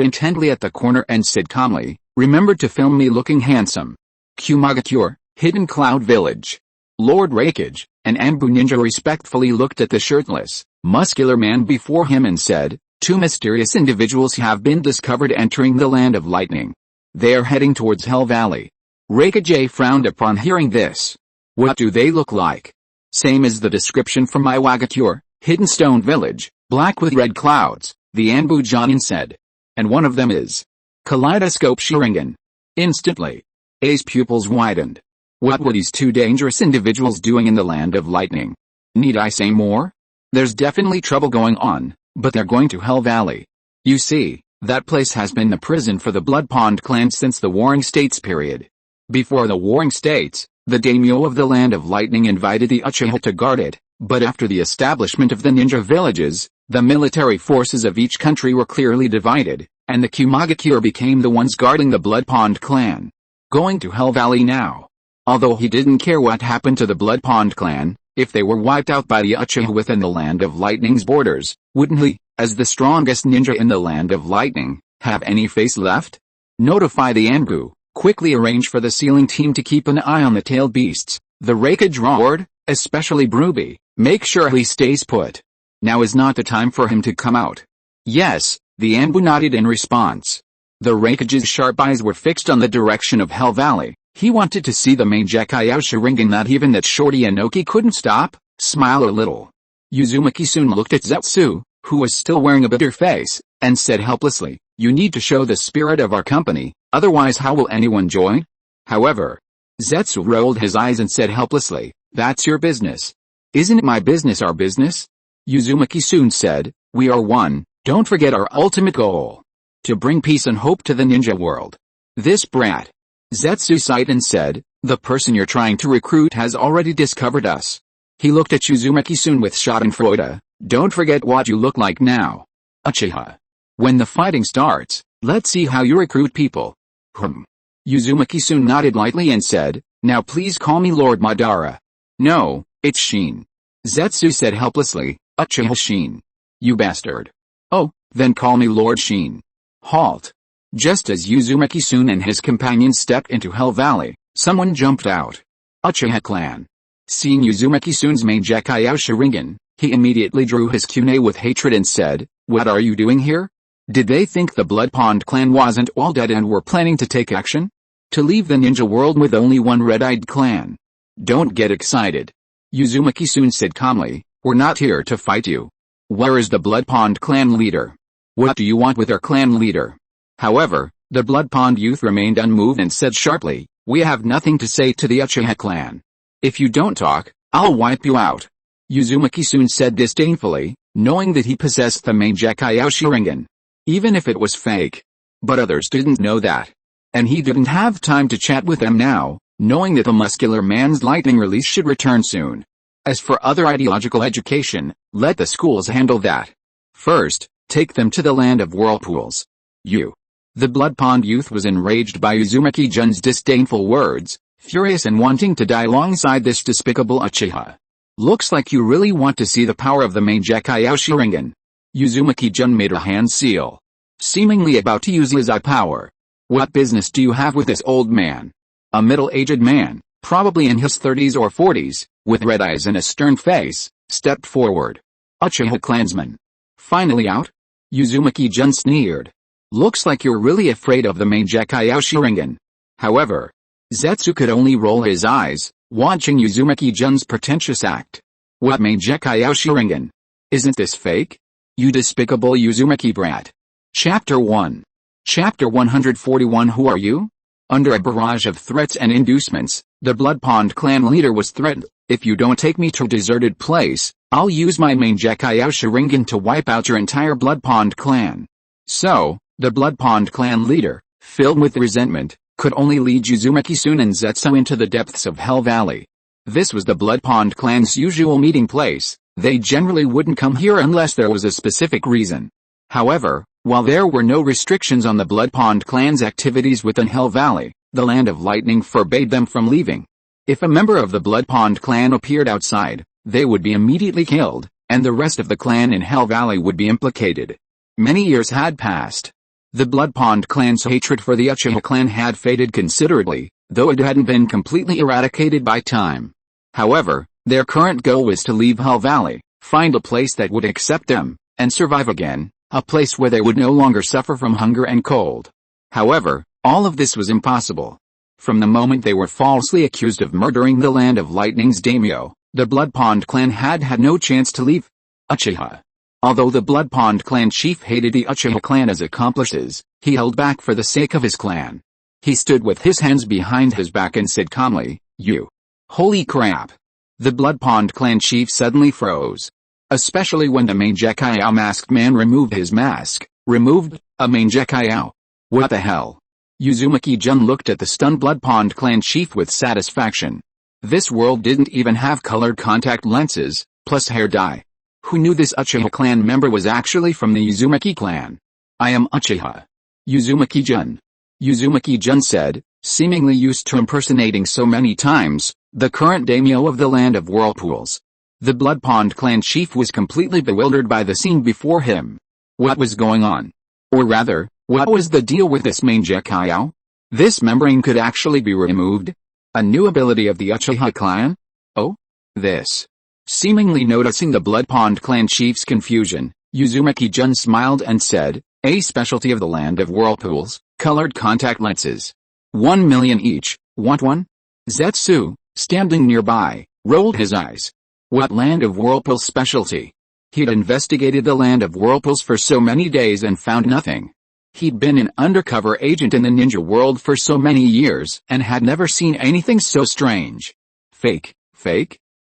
intently at the corner and said calmly, remember to film me looking handsome. Kumagakure, Hidden Cloud Village. Lord Raikage, an Anbu ninja respectfully looked at the shirtless, muscular man before him and said, two mysterious individuals have been discovered entering the Land of Lightning. They are heading towards Hell Valley. Raikage frowned upon hearing this. What do they look like? Same as the description from Iwagakure, Hidden Stone Village, black with red clouds, the Anbu Jonin said. And one of them is Kaleidoscope Sharingan. Instantly, A's pupils widened. What were these two dangerous individuals doing in the Land of Lightning? Need I say more? There's definitely trouble going on, but they're going to Hell Valley. You see, that place has been the prison for the Blood Pond clan since the Warring States period. Before the Warring States, the daimyo of the Land of Lightning invited the Uchiha to guard it, but after the establishment of the ninja villages, the military forces of each country were clearly divided, and the Kumagakure became the ones guarding the Blood Pond clan. Going to Hell Valley now. Although he didn't care what happened to the Blood Pond clan, if they were wiped out by the Uchiha within the Land of Lightning's borders, wouldn't he, as the strongest ninja in the Land of Lightning, have any face left? Notify the Anbu, quickly arrange for the sealing team to keep an eye on the tailed beasts, the Raikage roared, especially Bruby, make sure he stays put. Now is not the time for him to come out. Yes, the Anbu nodded in response. The Raikage's sharp eyes were fixed on the direction of Hell Valley. He wanted to see the Mangekyou Sharingan that even that shorty Inoki couldn't stop. Smile a little. Uzumaki soon looked at Zetsu, who was still wearing a bitter face, and said helplessly, you need to show the spirit of our company, otherwise how will anyone join? However, Zetsu rolled his eyes and said helplessly, that's your business. Isn't it my business our business? Uzumaki soon said, we are one, don't forget our ultimate goal. To bring peace and hope to the ninja world. This brat. Zetsu sighed and said, the person you're trying to recruit has already discovered us. He looked at Uzumaki soon with schadenfreude, don't forget what you look like now. Uchiha. When the fighting starts, let's see how you recruit people. Uzumaki soon nodded lightly and said, now please call me Lord Madara. No, it's Shin. Zetsu said helplessly, Uchiha Shin. You bastard. Oh, then call me Lord Shin. Halt. Just as Uzumaki soon and his companions stepped into Hell Valley, someone jumped out. Uchiha Clan. Seeing Uzumaki soon's Mangekyou Sharingan, he immediately drew his kune with hatred and said, what are you doing here? Did they think the Blood Pond clan wasn't all dead and were planning to take action? To leave the ninja world with only one red-eyed clan? Don't get excited. Uzumaki soon said calmly, we're not here to fight you. Where is the Blood Pond clan leader? What do you want with our clan leader? However, the Blood Pond youth remained unmoved and said sharply, we have nothing to say to the Uchiha clan. If you don't talk, I'll wipe you out. Uzumaki soon said disdainfully, knowing that he possessed the Mangekyou Sharingan. Even if it was fake. But others didn't know that. And he didn't have time to chat with them now, knowing that the muscular man's lightning release should return soon. As for other ideological education, let the schools handle that. First, take them to the land of whirlpools. The Blood Pond youth was enraged by Uzumaki-jun's disdainful words, furious and wanting to die alongside this despicable Uchiha. Looks like you really want to see the power of the Mangekyou Sharingan. Uzumaki-jun made a hand seal. Seemingly about to use his eye power. What business do you have with this old man? A middle-aged man, probably in his 30s or 40s, with red eyes and a stern face, stepped forward. Uchiha clansman. Finally out? Uzumaki-jun sneered. Looks like you're really afraid of the Mangekyou Sharingan. However, Zetsu could only roll his eyes, watching Uzumaki-jun's pretentious act. What Mangekyou Sharingan? Isn't this fake? You despicable Uzumaki brat. Chapter 1. Chapter 141 Who are you? Under a barrage of threats and inducements, the Blood Pond clan leader was threatened, if you don't take me to a deserted place, I'll use my Mangekyou Sharingan to wipe out your entire Blood Pond clan. So, the Blood Pond clan leader, filled with resentment, could only lead Uzumaki soon and Zetsu into the depths of Hell Valley. This was the Blood Pond clan's usual meeting place. They generally wouldn't come here unless there was a specific reason. However, while there were no restrictions on the Blood Pond clan's activities within Hell Valley, the Land of Lightning forbade them from leaving. If a member of the Blood Pond clan appeared outside, they would be immediately killed, and the rest of the clan in Hell Valley would be implicated. Many years had passed. The Blood Pond clan's hatred for the Uchiha clan had faded considerably, though it hadn't been completely eradicated by time. However, their current goal was to leave Hell Valley, find a place that would accept them, and survive again, a place where they would no longer suffer from hunger and cold. However, all of this was impossible. From the moment they were falsely accused of murdering the Land of Lightning's daimyo, the Blood Pond clan had no chance to leave. Uchiha. Although the Blood Pond clan chief hated the Uchiha clan as accomplices, he held back for the sake of his clan. He stood with his hands behind his back and said calmly, "You." Holy crap. The Blood Pond clan chief suddenly froze. Especially when the Mangekyo masked man removed his mask. Removed? A Mangekyo? What the hell? Uzumaki-jun looked at the stunned Blood Pond clan chief with satisfaction. This world didn't even have colored contact lenses, plus hair dye. Who knew this Uchiha clan member was actually from the Uzumaki clan? I am Uchiha. Uzumaki-jun. Uzumaki-jun said, seemingly used to impersonating so many times, the current daimyo of the Land of Whirlpools. The Blood Pond clan chief was completely bewildered by the scene before him. What was going on? Or rather, what was the deal with this Mangekyo? This membrane could actually be removed? A new ability of the Uchiha clan? Oh? This. Seemingly noticing the Blood Pond clan chief's confusion, Uzumaki-jun smiled and said, a specialty of the Land of Whirlpools, colored contact lenses. 1 million each, want one? Zetsu, standing nearby, rolled his eyes. What Land of Whirlpools specialty? He'd investigated the Land of Whirlpools for so many days and found nothing. He'd been an undercover agent in the ninja world for so many years and had never seen anything so strange. Fake?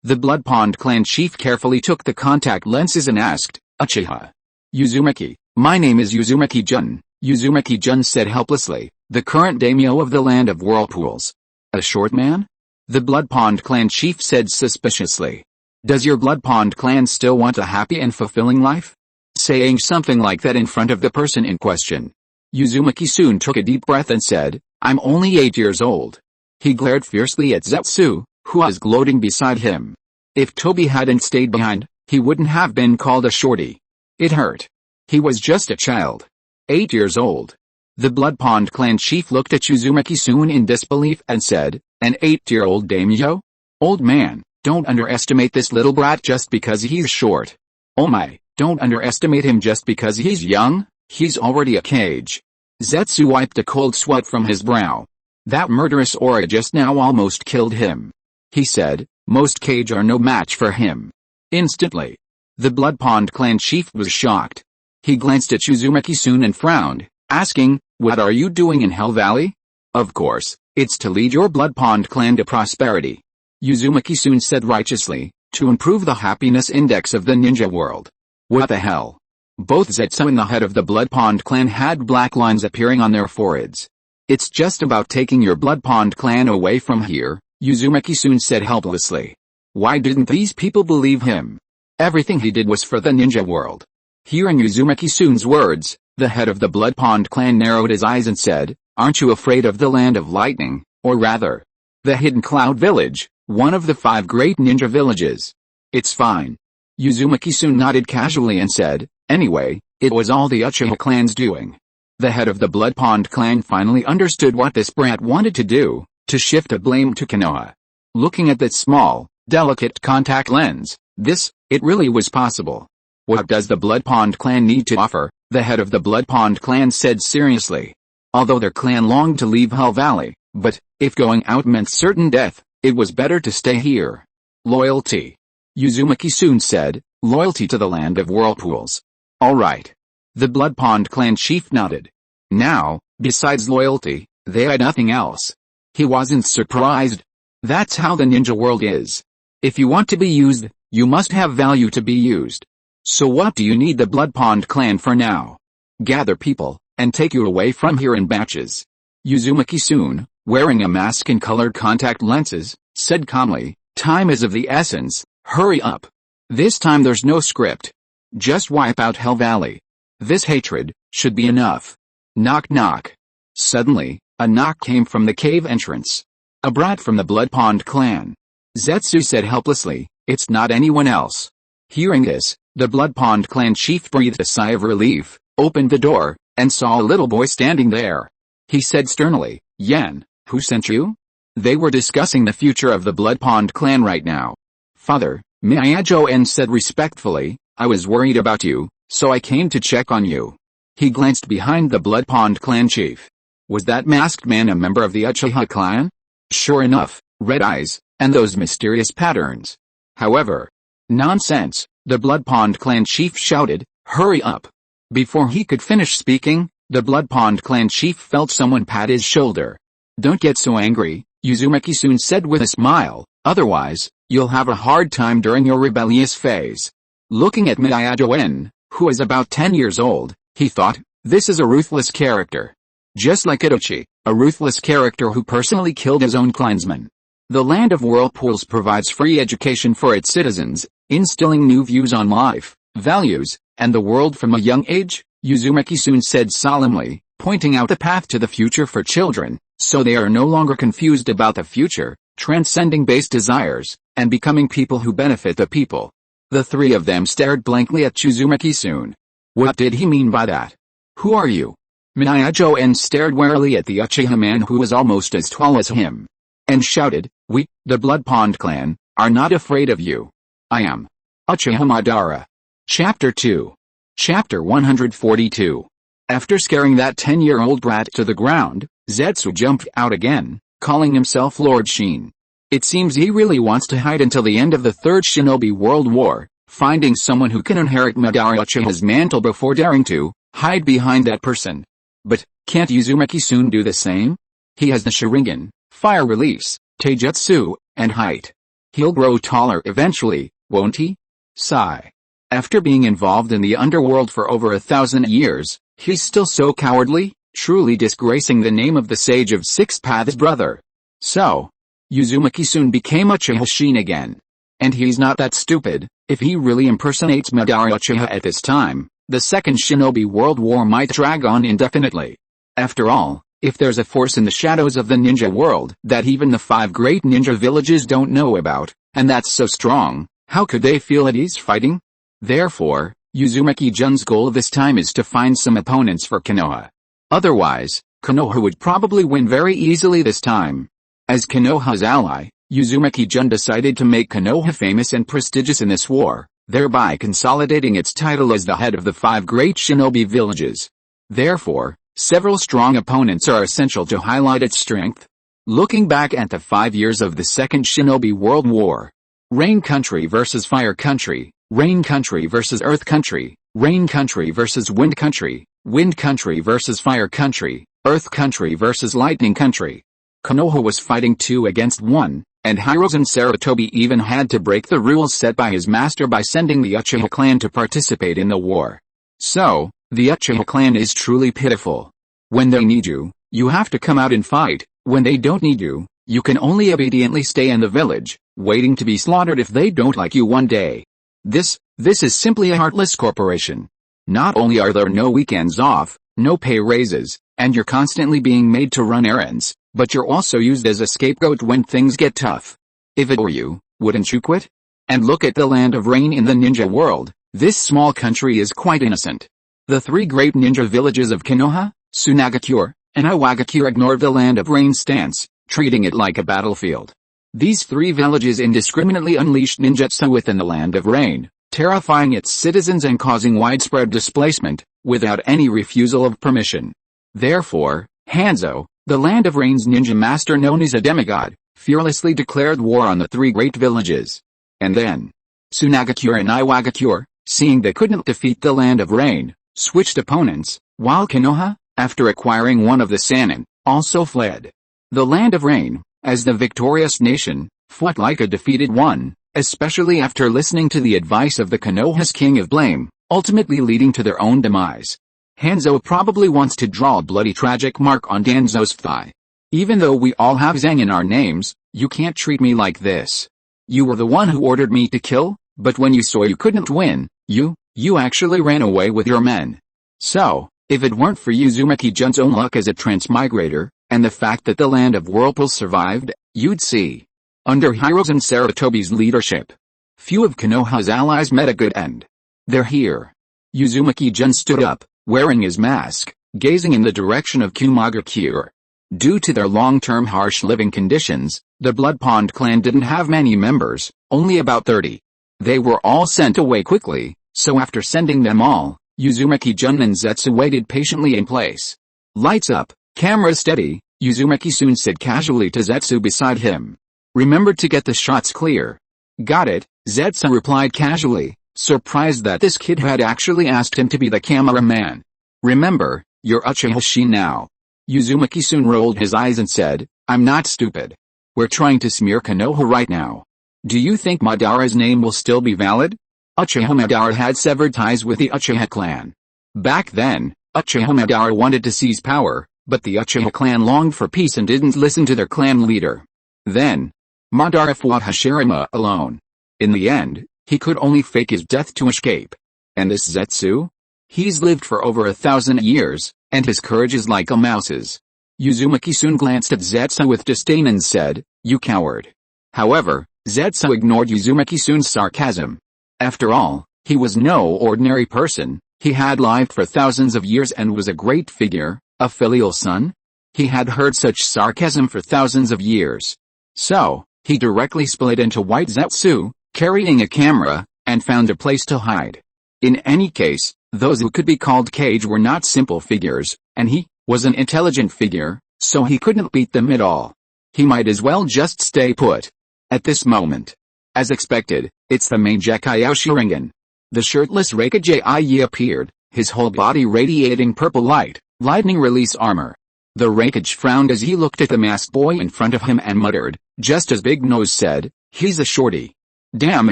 The Blood Pond clan chief carefully took the contact lenses and asked, Uchiha. Uzumaki, my name is Uzumaki-jun, Uzumaki-jun said helplessly, the current daimyo of the Land of Whirlpools. A short man? The Blood Pond clan chief said suspiciously. Does your Blood Pond clan still want a happy and fulfilling life? Saying something like that in front of the person in question. Uzumaki soon took a deep breath and said, I'm only 8 years old. He glared fiercely at Zetsu, who was gloating beside him. If Toby hadn't stayed behind, he wouldn't have been called a shorty. It hurt. He was just a child. 8 years old. The Blood Pond clan chief looked at Uzumaki-sun in disbelief and said, an 8-year-old daimyo? Old man, don't underestimate this little brat just because he's short. Oh my, don't underestimate him just because he's young, he's already a cage. Zetsu wiped a cold sweat from his brow. That murderous aura just now almost killed him. He said, most cage are no match for him. Instantly. The Blood Pond clan chief was shocked. He glanced at Uzumaki-sun and frowned, asking, what are you doing in Hell Valley? Of course, it's to lead your Blood Pond clan to prosperity. Uzumaki-sun said righteously, to improve the happiness index of the ninja world. What the hell? Both Zetsu and the head of the Blood Pond clan had black lines appearing on their foreheads. It's just about taking your Blood Pond clan away from here, Uzumaki-sun said helplessly. Why didn't these people believe him? Everything he did was for the ninja world. Hearing Uzumaki-sun's words, the head of the Blood Pond clan narrowed his eyes and said, aren't you afraid of the Land of Lightning, or rather, the Hidden Cloud Village, one of the 5 great ninja villages? It's fine. Uzumaki-sun nodded casually and said, anyway, it was all the Uchiha clan's doing. The head of the Blood Pond clan finally understood what this brat wanted to do, to shift the blame to Konoha. Looking at that small, delicate contact lens, it really was possible. What does the Blood Pond clan need to offer? The head of the Blood Pond clan said seriously. Although their clan longed to leave Hell Valley, but, if going out meant certain death, it was better to stay here. Loyalty. Uzumaki-sun said, loyalty to the Land of Whirlpools. Alright. The Blood Pond clan chief nodded. Now, besides loyalty, they had nothing else. He wasn't surprised. That's how the ninja world is. If you want to be used, you must have value to be used. So what do you need the Blood Pond clan for now? Gather people, and take you away from here in batches. Uzumaki-sun, wearing a mask and colored contact lenses, said calmly, time is of the essence, hurry up. This time there's no script. Just wipe out Hell Valley. This hatred should be enough. Knock knock. Suddenly, a knock came from the cave entrance. A brat from the Blood Pond clan. Zetsu said helplessly, it's not anyone else. Hearing this, the Blood Pond clan chief breathed a sigh of relief, opened the door, and saw a little boy standing there. He said sternly, Yen, who sent you? They were discussing the future of the Blood Pond clan right now. Father, Miyajo-en said respectfully, I was worried about you, so I came to check on you. He glanced behind the Blood Pond clan chief. Was that masked man a member of the Uchiha clan? Sure enough, red eyes, and those mysterious patterns. However, nonsense, the Blood Pond clan chief shouted, hurry up. Before he could finish speaking, the Blood Pond clan chief felt someone pat his shoulder. Don't get so angry, Uzumaki soon said with a smile, otherwise, you'll have a hard time during your rebellious phase. Looking at Miyajo-en, who is about 10 years old, he thought, this is a ruthless character. Just like Itachi, a ruthless character who personally killed his own clansmen. The Land of Whirlpools provides free education for its citizens, instilling new views on life, values, and the world from a young age, Uzumaki soon said solemnly, pointing out the path to the future for children, so they are no longer confused about the future, transcending base desires, and becoming people who benefit the people. The three of them stared blankly at Uzumaki-san. What did he mean by that? Who are you? Miyajo-en stared warily at the Uchiha man who was almost as tall as him. And shouted, we, the Blood Pond clan, are not afraid of you. I am. Uchiha Madara. Chapter 2. Chapter 142. After scaring that 10-year-old brat to the ground, Zetsu jumped out again, calling himself Lord Sheen. It seems he really wants to hide until the end of the Third Shinobi World War, finding someone who can inherit Madara Uchiha's mantle before daring to hide behind that person. But, can't Uzumaki soon do the same? He has the Sharingan, fire release, taijutsu, and height. He'll grow taller eventually, won't he? Sigh. After being involved in the underworld for over 1,000 years, he's still so cowardly, truly disgracing the name of the Sage of Six Paths brother. So, Uzumaki soon became Uchiha Shin again. And he's not that stupid. If he really impersonates Madara Uchiha at this time, the Second Shinobi World War might drag on indefinitely. After all, if there's a force in the shadows of the ninja world that even the 5 great ninja villages don't know about, and that's so strong, how could they feel at ease fighting? Therefore, Uzumaki-jun's goal this time is to find some opponents for Konoha. Otherwise, Konoha would probably win very easily this time. As Konoha's ally, Uzumaki-jun decided to make Konoha famous and prestigious in this war, thereby consolidating its title as the head of the 5 great shinobi villages. Therefore, several strong opponents are essential to highlight its strength. Looking back at the 5 years of the Second Shinobi World War. Rain Country versus Fire Country, Rain Country versus Earth Country, Rain Country versus Wind Country, Wind Country versus Fire Country, Earth Country versus Lightning Country. Konoha was fighting 2 against 1, and Hirozen Sarutobi even had to break the rules set by his master by sending the Uchiha clan to participate in the war. So, the Uchiha clan is truly pitiful. When they need you, you have to come out and fight. When they don't need you, you can only obediently stay in the village, waiting to be slaughtered if they don't like you one day. This is simply a heartless corporation. Not only are there no weekends off, no pay raises, and you're constantly being made to run errands, but you're also used as a scapegoat when things get tough. If it were you, wouldn't you quit? And look at the Land of Rain in the ninja world. This small country is quite innocent. The 3 great ninja villages of Konoha, Tsunagakure, and Iwagakure ignored the Land of Rain stance, treating it like a battlefield. These 3 villages indiscriminately unleashed ninjutsu within the Land of Rain, terrifying its citizens and causing widespread displacement, without any refusal of permission. Therefore, Hanzo, the Land of Rain's ninja master known as a demigod, fearlessly declared war on the 3 great villages. And then, Tsunagakure and Iwagakure, seeing they couldn't defeat the Land of Rain, switched opponents, while Konoha, after acquiring one of the Sannin, also fled. The Land of Rain, as the victorious nation, fought like a defeated one, especially after listening to the advice of the Konoha's King of Blame, ultimately leading to their own demise. Hanzo probably wants to draw a bloody tragic mark on Danzo's thigh. Even though we all have Zang in our names, you can't treat me like this. You were the one who ordered me to kill, but when you saw you couldn't win, you actually ran away with your men. So, if it weren't for Uzumaki-jun's own luck as a transmigrator, and the fact that the Land of Whirlpools survived, you'd see. Under Hirozen Sarutobi's leadership, few of Konoha's allies met a good end. They're here. Uzumaki-jun stood up, wearing his mask, gazing in the direction of Kumagakure. Due to their long-term harsh living conditions, the Blood Pond clan didn't have many members, only about 30. They were all sent away quickly, so after sending them all, Uzumaki-jun and Zetsu waited patiently in place. Lights up, camera steady, Uzumaki soon said casually to Zetsu beside him. Remember to get the shots clear. Got it, Zetsu replied casually, surprised that this kid had actually asked him to be the cameraman. Remember, you're Uchiha now. Uzumaki soon rolled his eyes and said, I'm not stupid. We're trying to smear Konoha right now. Do you think Madara's name will still be valid? Uchiha Madara had severed ties with the Uchiha clan. Back then, Uchiha Madara wanted to seize power, but the Uchiha clan longed for peace and didn't listen to their clan leader. Then, Madara fought Hashirama alone. In the end, he could only fake his death to escape. And this Zetsu? He's lived for over 1,000 years, and his courage is like a mouse's. Uzumaki soon glanced at Zetsu with disdain and said, you coward. However, Zetsu ignored Uzumaki soon's sarcasm. After all, he was no ordinary person, he had lived for thousands of years and was a great figure, a filial son? He had heard such sarcasm for thousands of years. So, he directly split into white Zetsu, carrying a camera, and found a place to hide. In any case, those who could be called Kage were not simple figures, and he was an intelligent figure, so he couldn't beat them at all. He might as well just stay put. At this moment, as expected, it's the main Gekkai Sharingan. The shirtless Raikage appeared, his whole body radiating purple light, lightning release armor. The Raikage frowned as he looked at the masked boy in front of him and muttered, just as Big Nose said, he's a shorty. Damn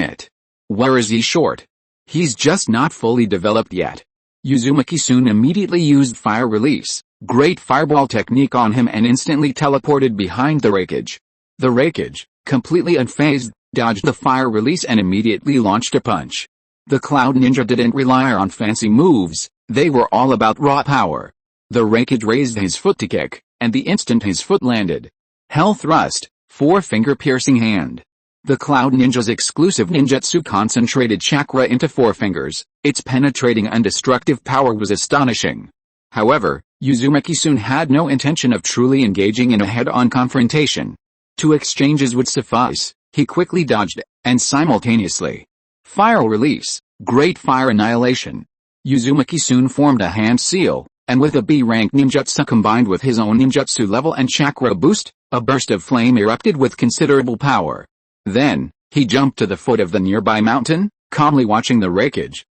it. Where is he short? He's just not fully developed yet. Uzumaki soon immediately used fire release, great fireball technique on him and instantly teleported behind the Raikage. The Raikage, completely unfazed, dodged the fire release and immediately launched a punch. The Cloud Ninja didn't rely on fancy moves, they were all about raw power. The Raikage raised his foot to kick, and the instant his foot landed. Hell thrust, four-finger piercing hand. The Cloud Ninja's exclusive ninjutsu concentrated chakra into four fingers, its penetrating and destructive power was astonishing. However, Uzumaki soon had no intention of truly engaging in a head-on confrontation. 2 exchanges would suffice, he quickly dodged, and simultaneously. Fire release, great fire annihilation. Uzumaki soon formed a hand seal, and with a B-rank ninjutsu combined with his own ninjutsu level and chakra boost, a burst of flame erupted with considerable power. Then, he jumped to the foot of the nearby mountain, calmly watching the Raikage,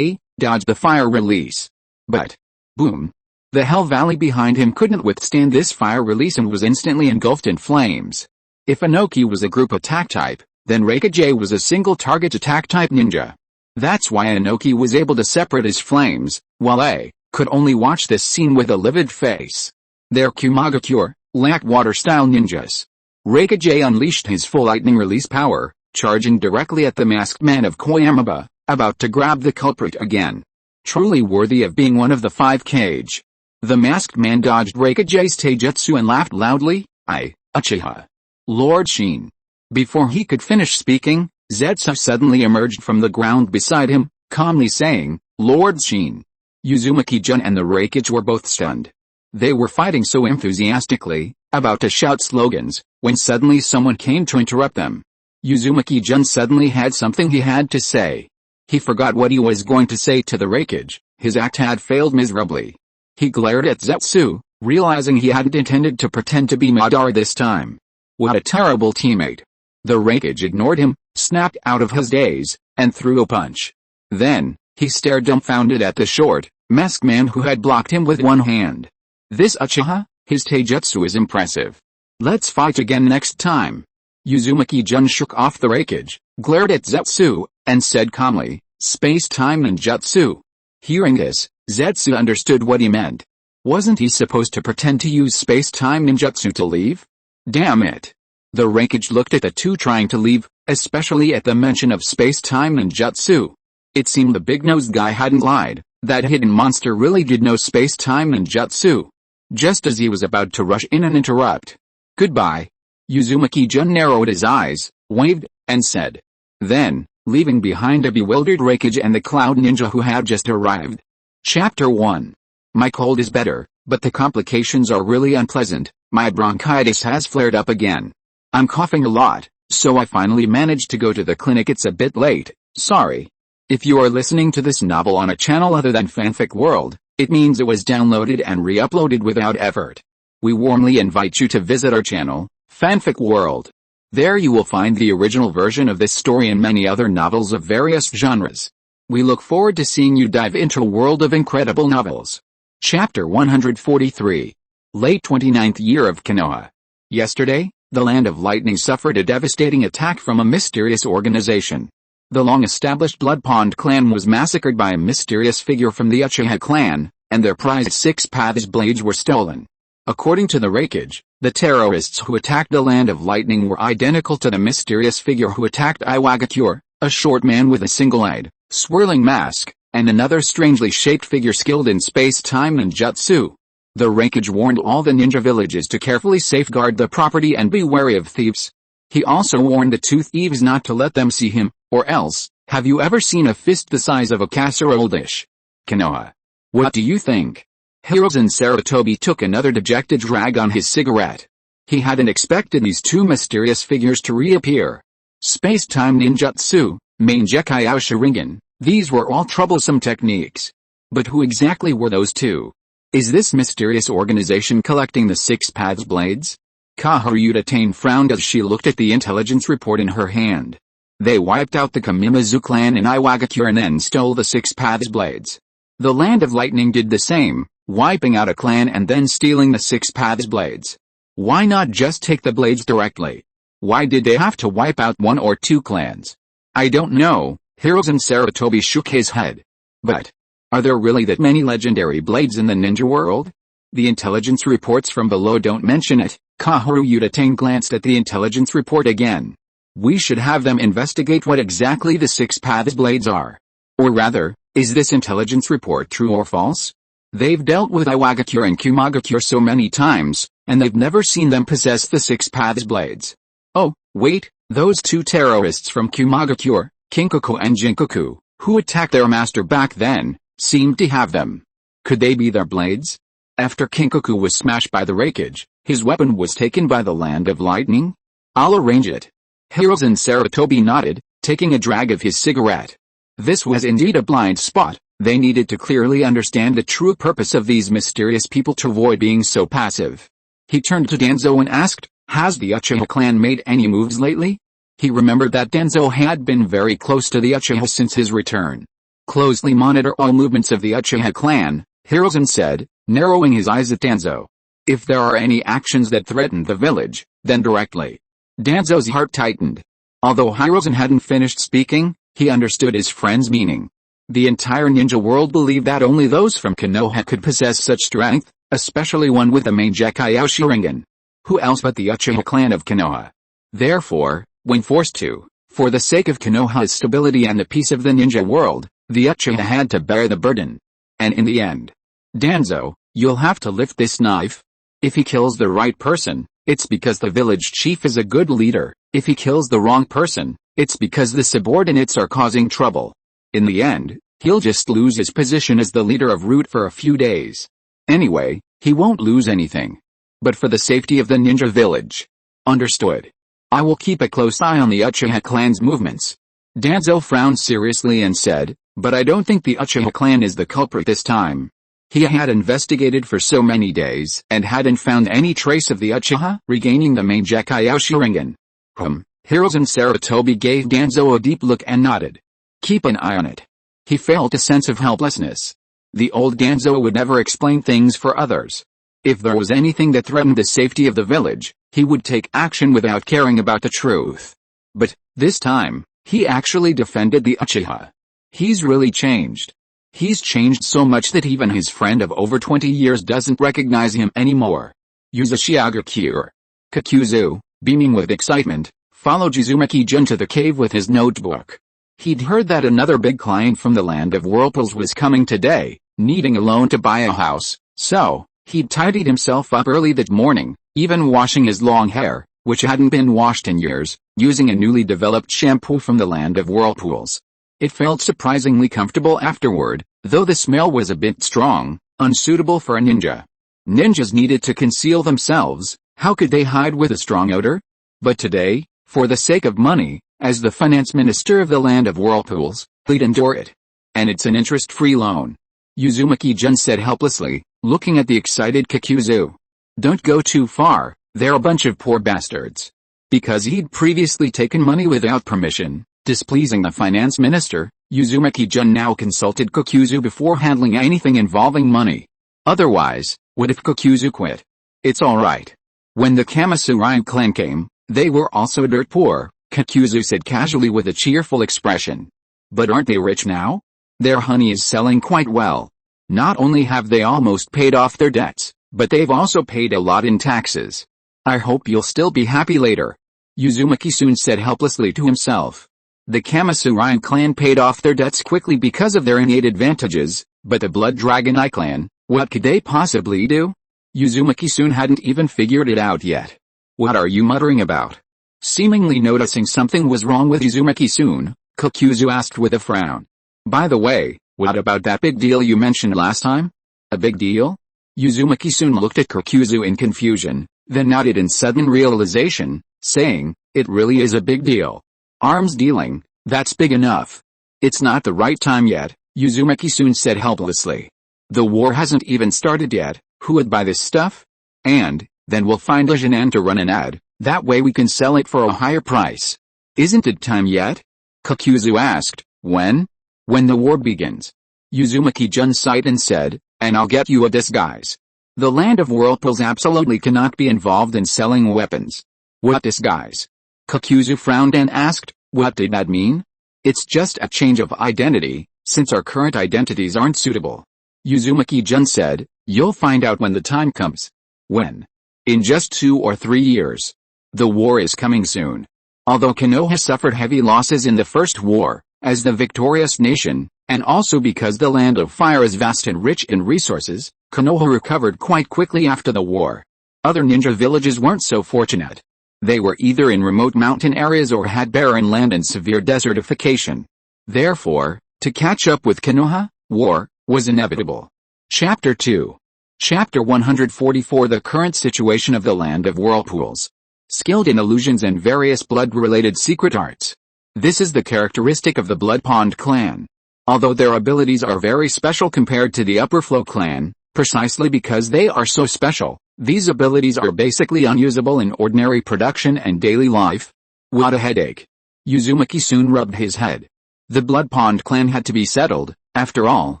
dodge the fire release. But, boom. The Hell Valley behind him couldn't withstand this fire release and was instantly engulfed in flames. If Inoki was a group attack type, then Raikage was a single target attack type ninja. That's why Inoki was able to separate his flames, while A could only watch this scene with a livid face. They're Kumagakure, lack water style ninjas. Raikage unleashed his full lightning release power, charging directly at the masked man of Koyamaba, about to grab the culprit again. Truly worthy of being one of the 5 Kage. The masked man dodged Raikage's taijutsu and laughed loudly, Uchiha. Lord Shin. Before he could finish speaking, Zetsu suddenly emerged from the ground beside him, calmly saying, Lord Shin. Uzumaki-jun and the Raikage were both stunned. They were fighting so enthusiastically, about to shout slogans, when suddenly someone came to interrupt them. Uzumaki-jun suddenly had something he had to say. He forgot what he was going to say to the Raikage, his act had failed miserably. He glared at Zetsu, realizing he hadn't intended to pretend to be Madara this time. What a terrible teammate. The Raikage ignored him, snapped out of his daze, and threw a punch. Then, he stared dumbfounded at the short, masked man who had blocked him with one hand. This Uchiha, his taijutsu is impressive. Let's fight again next time. Uzumaki-jun shook off the Raikage, glared at Zetsu, and said calmly, Space-time ninjutsu. Hearing this, Zetsu understood what he meant. Wasn't he supposed to pretend to use space-time ninjutsu to leave? Damn it. The Raikage looked at the two trying to leave, especially at the mention of space-time ninjutsu. It seemed the big-nosed guy hadn't lied, that hidden monster really did know space-time ninjutsu. Just as he was about to rush in and interrupt. Goodbye. Uzumaki-jun narrowed his eyes, waved, and said. Then, leaving behind a bewildered Raikage and the Cloud Ninja who had just arrived. Chapter 1. My cold is better, but the complications are really unpleasant. My bronchitis has flared up again. I'm coughing a lot, so I finally managed to go to the clinic. It's a bit late, sorry. If you are listening to this novel on a channel other than Fanfic World, it means it was downloaded and re-uploaded without effort. We warmly invite you to visit our channel, Fanfic World. There you will find the original version of this story and many other novels of various genres. We look forward to seeing you dive into a world of incredible novels. Chapter 143. Late 29th year of Konoha. Yesterday, the Land of Lightning suffered a devastating attack from a mysterious organization. The long-established Blood Pond clan was massacred by a mysterious figure from the Uchiha clan, and their prized Six Paths blades were stolen. According to the wreckage, the terrorists who attacked the Land of Lightning were identical to the mysterious figure who attacked Iwagakure, a short man with a single-eyed, swirling mask, and another strangely shaped figure skilled in space-time ninjutsu. The wreckage warned all the ninja villages to carefully safeguard the property and be wary of thieves. He also warned the two thieves not to let them see him, or else, have you ever seen a fist the size of a casserole dish? Konoha. What do you think? Hiruzen Sarutobi took another dejected drag on his cigarette. He hadn't expected these two mysterious figures to reappear. Space-time ninjutsu, Mangekyou Sharingan, these were all troublesome techniques. But who exactly were those two? Is this mysterious organization collecting the Six Paths blades? Kahoru Tane frowned as she looked at the intelligence report in her hand. They wiped out the Kamimazu clan in Iwagakure and then stole the Six Paths blades. The Land of Lightning did the same, wiping out a clan and then stealing the Six Paths blades. Why not just take the blades directly? Why did they have to wipe out one or two clans? I don't know, Hiruzen Sarutobi shook his head. But, are there really that many legendary blades in the ninja world? The intelligence reports from below don't mention it. Kahoru Tane glanced at the intelligence report again. We should have them investigate what exactly the Six Paths blades are. Or rather, is this intelligence report true or false? They've dealt with Iwagakure and Kumagakure so many times, and they've never seen them possess the Six Paths blades. Oh, wait, those two terrorists from Kumagakure, Kinkoku and Jinkoku, who attacked their master back then, seemed to have them. Could they be their blades? After Kinkoku was smashed by the wreckage, his weapon was taken by the Land of Lightning? I'll arrange it. Hiruzen Sarutobi nodded, taking a drag of his cigarette. This was indeed a blind spot. They needed to clearly understand the true purpose of these mysterious people to avoid being so passive. He turned to Danzo and asked, has the Uchiha clan made any moves lately? He remembered that Danzo had been very close to the Uchiha since his return. Closely monitor all movements of the Uchiha clan, Hiruzen said, narrowing his eyes at Danzo. If there are any actions that threaten the village, then directly. Danzo's heart tightened. Although Hiruzen hadn't finished speaking, he understood his friend's meaning. The entire ninja world believed that only those from Konoha could possess such strength, especially one with the Mangekyou Sharingan. Who else but the Uchiha clan of Konoha? Therefore, when forced to, for the sake of Konoha's stability and the peace of the ninja world, the Uchiha had to bear the burden. And in the end, Danzo, you'll have to lift this knife. If he kills the right person, it's because the village chief is a good leader. If he kills the wrong person, it's because the subordinates are causing trouble. In the end, he'll just lose his position as the leader of Root for a few days. Anyway, he won't lose anything. But for the safety of the ninja village. Understood. I will keep a close eye on the Uchiha clan's movements. Danzo frowned seriously and said, but I don't think the Uchiha clan is the culprit this time. He had investigated for so many days and hadn't found any trace of the Uchiha regaining the Mangekyou Sharingan. Hiruzen Sarutobi gave Danzo a deep look and nodded. Keep an eye on it. He felt a sense of helplessness. The old Danzo would never explain things for others. If there was anything that threatened the safety of the village, he would take action without caring about the truth. But, this time, he actually defended the Uchiha. He's really changed. He's changed so much that even his friend of over 20 years doesn't recognize him anymore. Uzumaki. Kakuzu, beaming with excitement, followed Uzumaki-jun to the cave with his notebook. He'd heard that another big client from the Land of Whirlpools was coming today, needing a loan to buy a house, so, he'd tidied himself up early that morning, even washing his long hair, which hadn't been washed in years, using a newly developed shampoo from the Land of Whirlpools. It felt surprisingly comfortable afterward, though the smell was a bit strong, unsuitable for a ninja. Ninjas needed to conceal themselves. How could they hide with a strong odor? But today, for the sake of money, as the finance minister of the land of whirlpools, he'd endure it. And it's an interest-free loan. Uzumaki-jun said helplessly, looking at the excited Kakuzu. Don't go too far, they're a bunch of poor bastards. Because he'd previously taken money without permission, displeasing the finance minister, Uzumaki-jun now consulted Kakuzu before handling anything involving money. Otherwise, what if Kakuzu quit? It's alright. When the Kushina clan came, they were also dirt poor, Kakuzu said casually with a cheerful expression. But aren't they rich now? Their honey is selling quite well. Not only have they almost paid off their debts, but they've also paid a lot in taxes. I hope you'll still be happy later. Uzumaki soon said helplessly to himself. The Kushina clan paid off their debts quickly because of their innate advantages, but the Blood Dragon Eye clan, what could they possibly do? Uzumaki soon hadn't even figured it out yet. What are you muttering about? Seemingly noticing something was wrong with Uzumaki-soon, Kakuzu asked with a frown. By the way, what about that big deal you mentioned last time? A big deal? Uzumaki-soon looked at Kakuzu in confusion, then nodded in sudden realization, saying, it really is a big deal. Arms dealing, that's big enough. It's not the right time yet, Uzumaki-soon said helplessly. The war hasn't even started yet, who would buy this stuff? And, then we'll find a Jinan to run an ad, that way we can sell it for a higher price. Isn't it time yet? Kakuzu asked. When? When the war begins. Uzumaki-jun sighed and said, and I'll get you a disguise. The land of whirlpools absolutely cannot be involved in selling weapons. What disguise? Kakuzu frowned and asked, what did that mean? It's just a change of identity, since our current identities aren't suitable. Uzumaki-jun said, you'll find out when the time comes. When? In just 2 or 3 years. The war is coming soon. Although Konoha suffered heavy losses in the first war, as the victorious nation, and also because the land of fire is vast and rich in resources, Konoha recovered quite quickly after the war. Other ninja villages weren't so fortunate. They were either in remote mountain areas or had barren land and severe desertification. Therefore, to catch up with Konoha, war was inevitable. Chapter 2. Chapter 144 The current situation of the land of whirlpools. Skilled in illusions and various blood-related secret arts. This is the characteristic of the Blood Pond clan. Although their abilities are very special compared to the Upper Flow clan, precisely because they are so special, these abilities are basically unusable in ordinary production and daily life. What a headache. Uzumaki soon rubbed his head. The Blood Pond clan had to be settled, after all,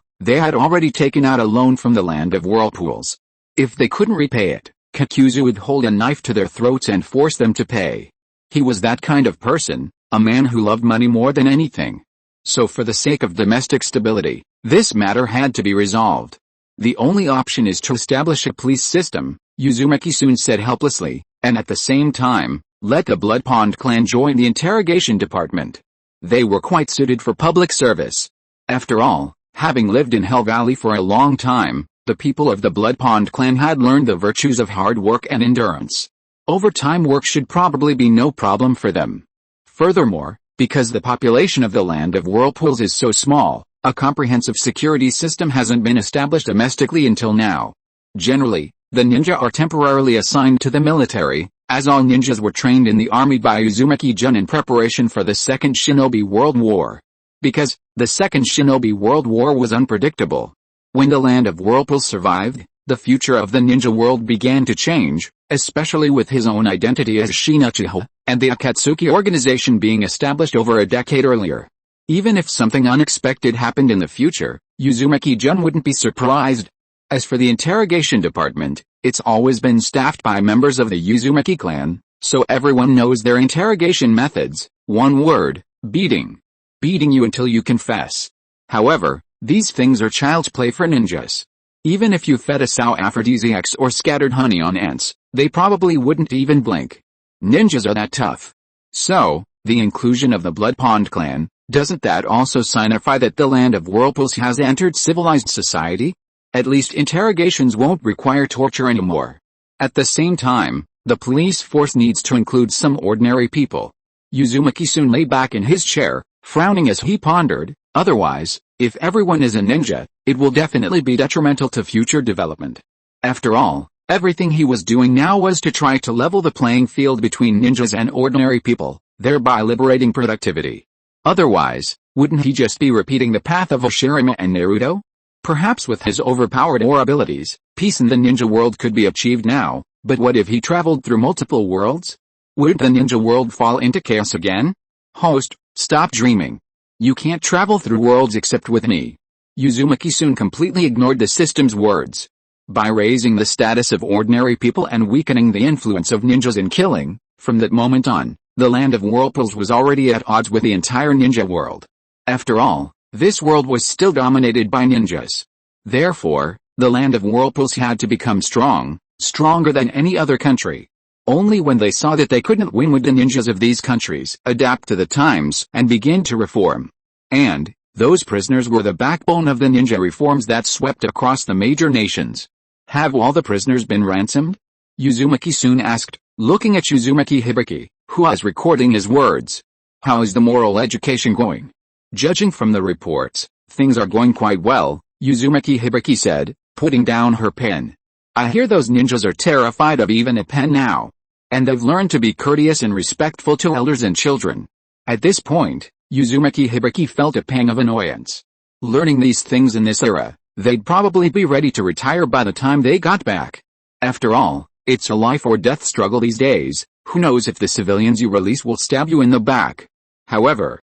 they had already taken out a loan from the land of whirlpools. If they couldn't repay it, Kakuzu would hold a knife to their throats and force them to pay. He was that kind of person, a man who loved money more than anything. So for the sake of domestic stability, this matter had to be resolved. The only option is to establish a police system, Uzumaki soon said helplessly, and at the same time, let the Blood Pond clan join the interrogation department. They were quite suited for public service. After all, having lived in Hell Valley for a long time, the people of the Blood Pond clan had learned the virtues of hard work and endurance. Overtime work should probably be no problem for them. Furthermore, because the population of the land of whirlpools is so small, a comprehensive security system hasn't been established domestically until now. Generally, the ninja are temporarily assigned to the military, as all ninjas were trained in the army by Uzumaki-jun in preparation for the Second Shinobi World War. Because, the Second Shinobi World War was unpredictable. When the land of whirlpools survived, the future of the ninja world began to change, especially with his own identity as Shinichihou, and the Akatsuki organization being established over a decade earlier. Even if something unexpected happened in the future, Uzumaki-jun wouldn't be surprised. As for the interrogation department, it's always been staffed by members of the Uzumaki clan, so everyone knows their interrogation methods. One word, beating. Beating you until you confess. However, these things are child's play for ninjas. Even if you fed a sow aphrodisiacs or scattered honey on ants, they probably wouldn't even blink. Ninjas are that tough. So, the inclusion of the Blood Pond clan, doesn't that also signify that the land of whirlpools has entered civilized society? At least interrogations won't require torture anymore. At the same time, the police force needs to include some ordinary people. Uzumaki soon lay back in his chair, frowning as he pondered, otherwise, if everyone is a ninja, it will definitely be detrimental to future development. After all, everything he was doing now was to try to level the playing field between ninjas and ordinary people, thereby liberating productivity. Otherwise, wouldn't he just be repeating the path of Oshirama and Naruto? Perhaps with his overpowered aura abilities, peace in the ninja world could be achieved now, but what if he traveled through multiple worlds? Would the ninja world fall into chaos again? Host, stop dreaming. You can't travel through worlds except with me. Uzumaki soon completely ignored the system's words. By raising the status of ordinary people and weakening the influence of ninjas in killing, from that moment on, the land of whirlpools was already at odds with the entire ninja world. After all, this world was still dominated by ninjas. Therefore, the land of whirlpools had to become stronger than any other country. Only when they saw that they couldn't win would the ninjas of these countries adapt to the times and begin to reform. And, those prisoners were the backbone of the ninja reforms that swept across the major nations. Have all the prisoners been ransomed? Uzumaki soon asked, looking at Uzumaki Hibiki, who was recording his words. How is the moral education going? Judging from the reports, things are going quite well, Uzumaki Hibiki said, putting down her pen. I hear those ninjas are terrified of even a pen now. And they've learned to be courteous and respectful to elders and children. At this point, Uzumaki Hibiki felt a pang of annoyance. Learning these things in this era, they'd probably be ready to retire by the time they got back. After all, it's a life or death struggle these days. Who knows if the civilians you release will stab you in the back. However,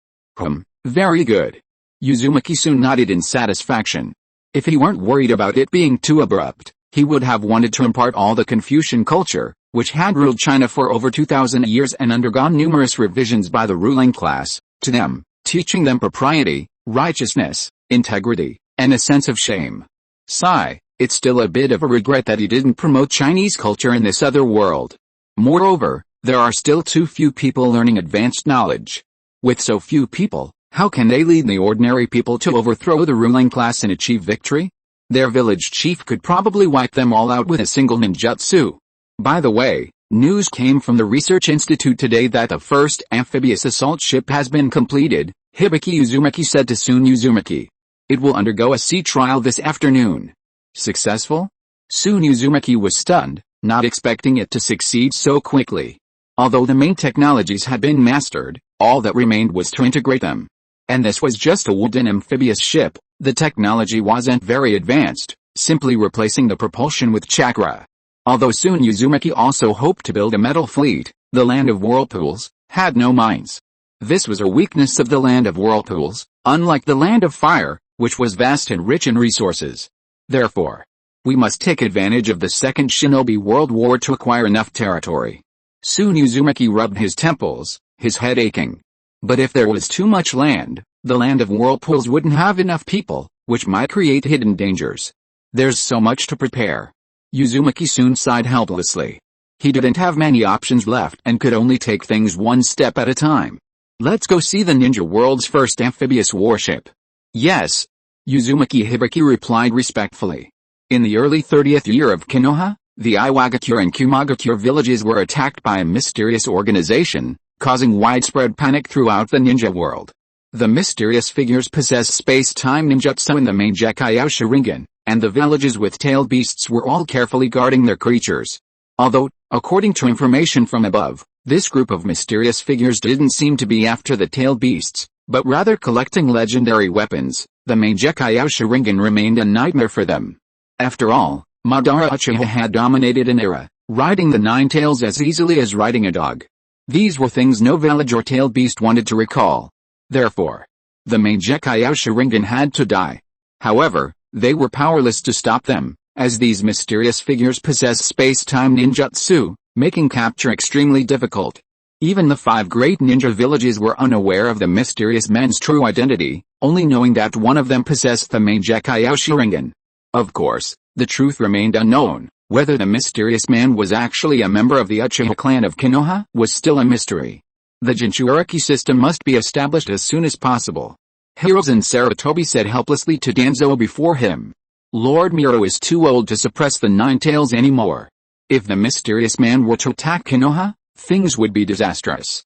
very good. Uzumaki soon nodded in satisfaction. If he weren't worried about it being too abrupt, he would have wanted to impart all the Confucian culture, which had ruled China for over 2,000 years and undergone numerous revisions by the ruling class, to them, teaching them propriety, righteousness, integrity, and a sense of shame. Sigh, it's still a bit of a regret that he didn't promote Chinese culture in this other world. Moreover, there are still too few people learning advanced knowledge. With so few people, how can they lead the ordinary people to overthrow the ruling class and achieve victory? Their village chief could probably wipe them all out with a single ninjutsu. By the way, news came from the research institute today that the first amphibious assault ship has been completed, Hibiki Uzumaki said to Sun Uzumaki. It will undergo a sea trial this afternoon. Successful? Sun Uzumaki was stunned, not expecting it to succeed so quickly. Although the main technologies had been mastered, all that remained was to integrate them. And this was just a wooden amphibious ship. The technology wasn't very advanced, simply replacing the propulsion with chakra. Although soon Uzumaki also hoped to build a metal fleet, the land of whirlpools had no mines. This was a weakness of the land of whirlpools, unlike the land of fire, which was vast and rich in resources. Therefore, we must take advantage of the Second Shinobi World War to acquire enough territory. Soon Uzumaki rubbed his temples, his head aching. But if there was too much land, the land of whirlpools wouldn't have enough people, which might create hidden dangers. There's so much to prepare. Uzumaki soon sighed helplessly. He didn't have many options left and could only take things one step at a time. Let's go see the ninja world's first amphibious warship. Yes. Uzumaki Hibiki replied respectfully. In the early 30th year of Konoha, the Iwagakure and Kumagakure villages were attacked by a mysterious organization, causing widespread panic throughout the ninja world. The mysterious figures possessed space-time ninjutsu in the main Gekkai Sharingan, and the villages with tailed beasts were all carefully guarding their creatures. Although, according to information from above, this group of mysterious figures didn't seem to be after the tailed beasts, but rather collecting legendary weapons, the main Gekkai Sharingan remained a nightmare for them. After all, Madara Uchiha had dominated an era, riding the nine tails as easily as riding a dog. These were things no village or tailed beast wanted to recall. Therefore, the main Gekkai Sharingan had to die. However, they were powerless to stop them, as these mysterious figures possessed space-time ninjutsu, making capture extremely difficult. Even the 5 great ninja villages were unaware of the mysterious men's true identity, only knowing that one of them possessed the main Gekkai Sharingan. Of course, the truth remained unknown. Whether the mysterious man was actually a member of the Uchiha clan of Konoha was still a mystery. The Jinchuriki system must be established as soon as possible. Hiruzen Sarutobi said helplessly to Danzo before him. Lord Miro is too old to suppress the Nine Tails anymore. If the mysterious man were to attack Konoha, things would be disastrous.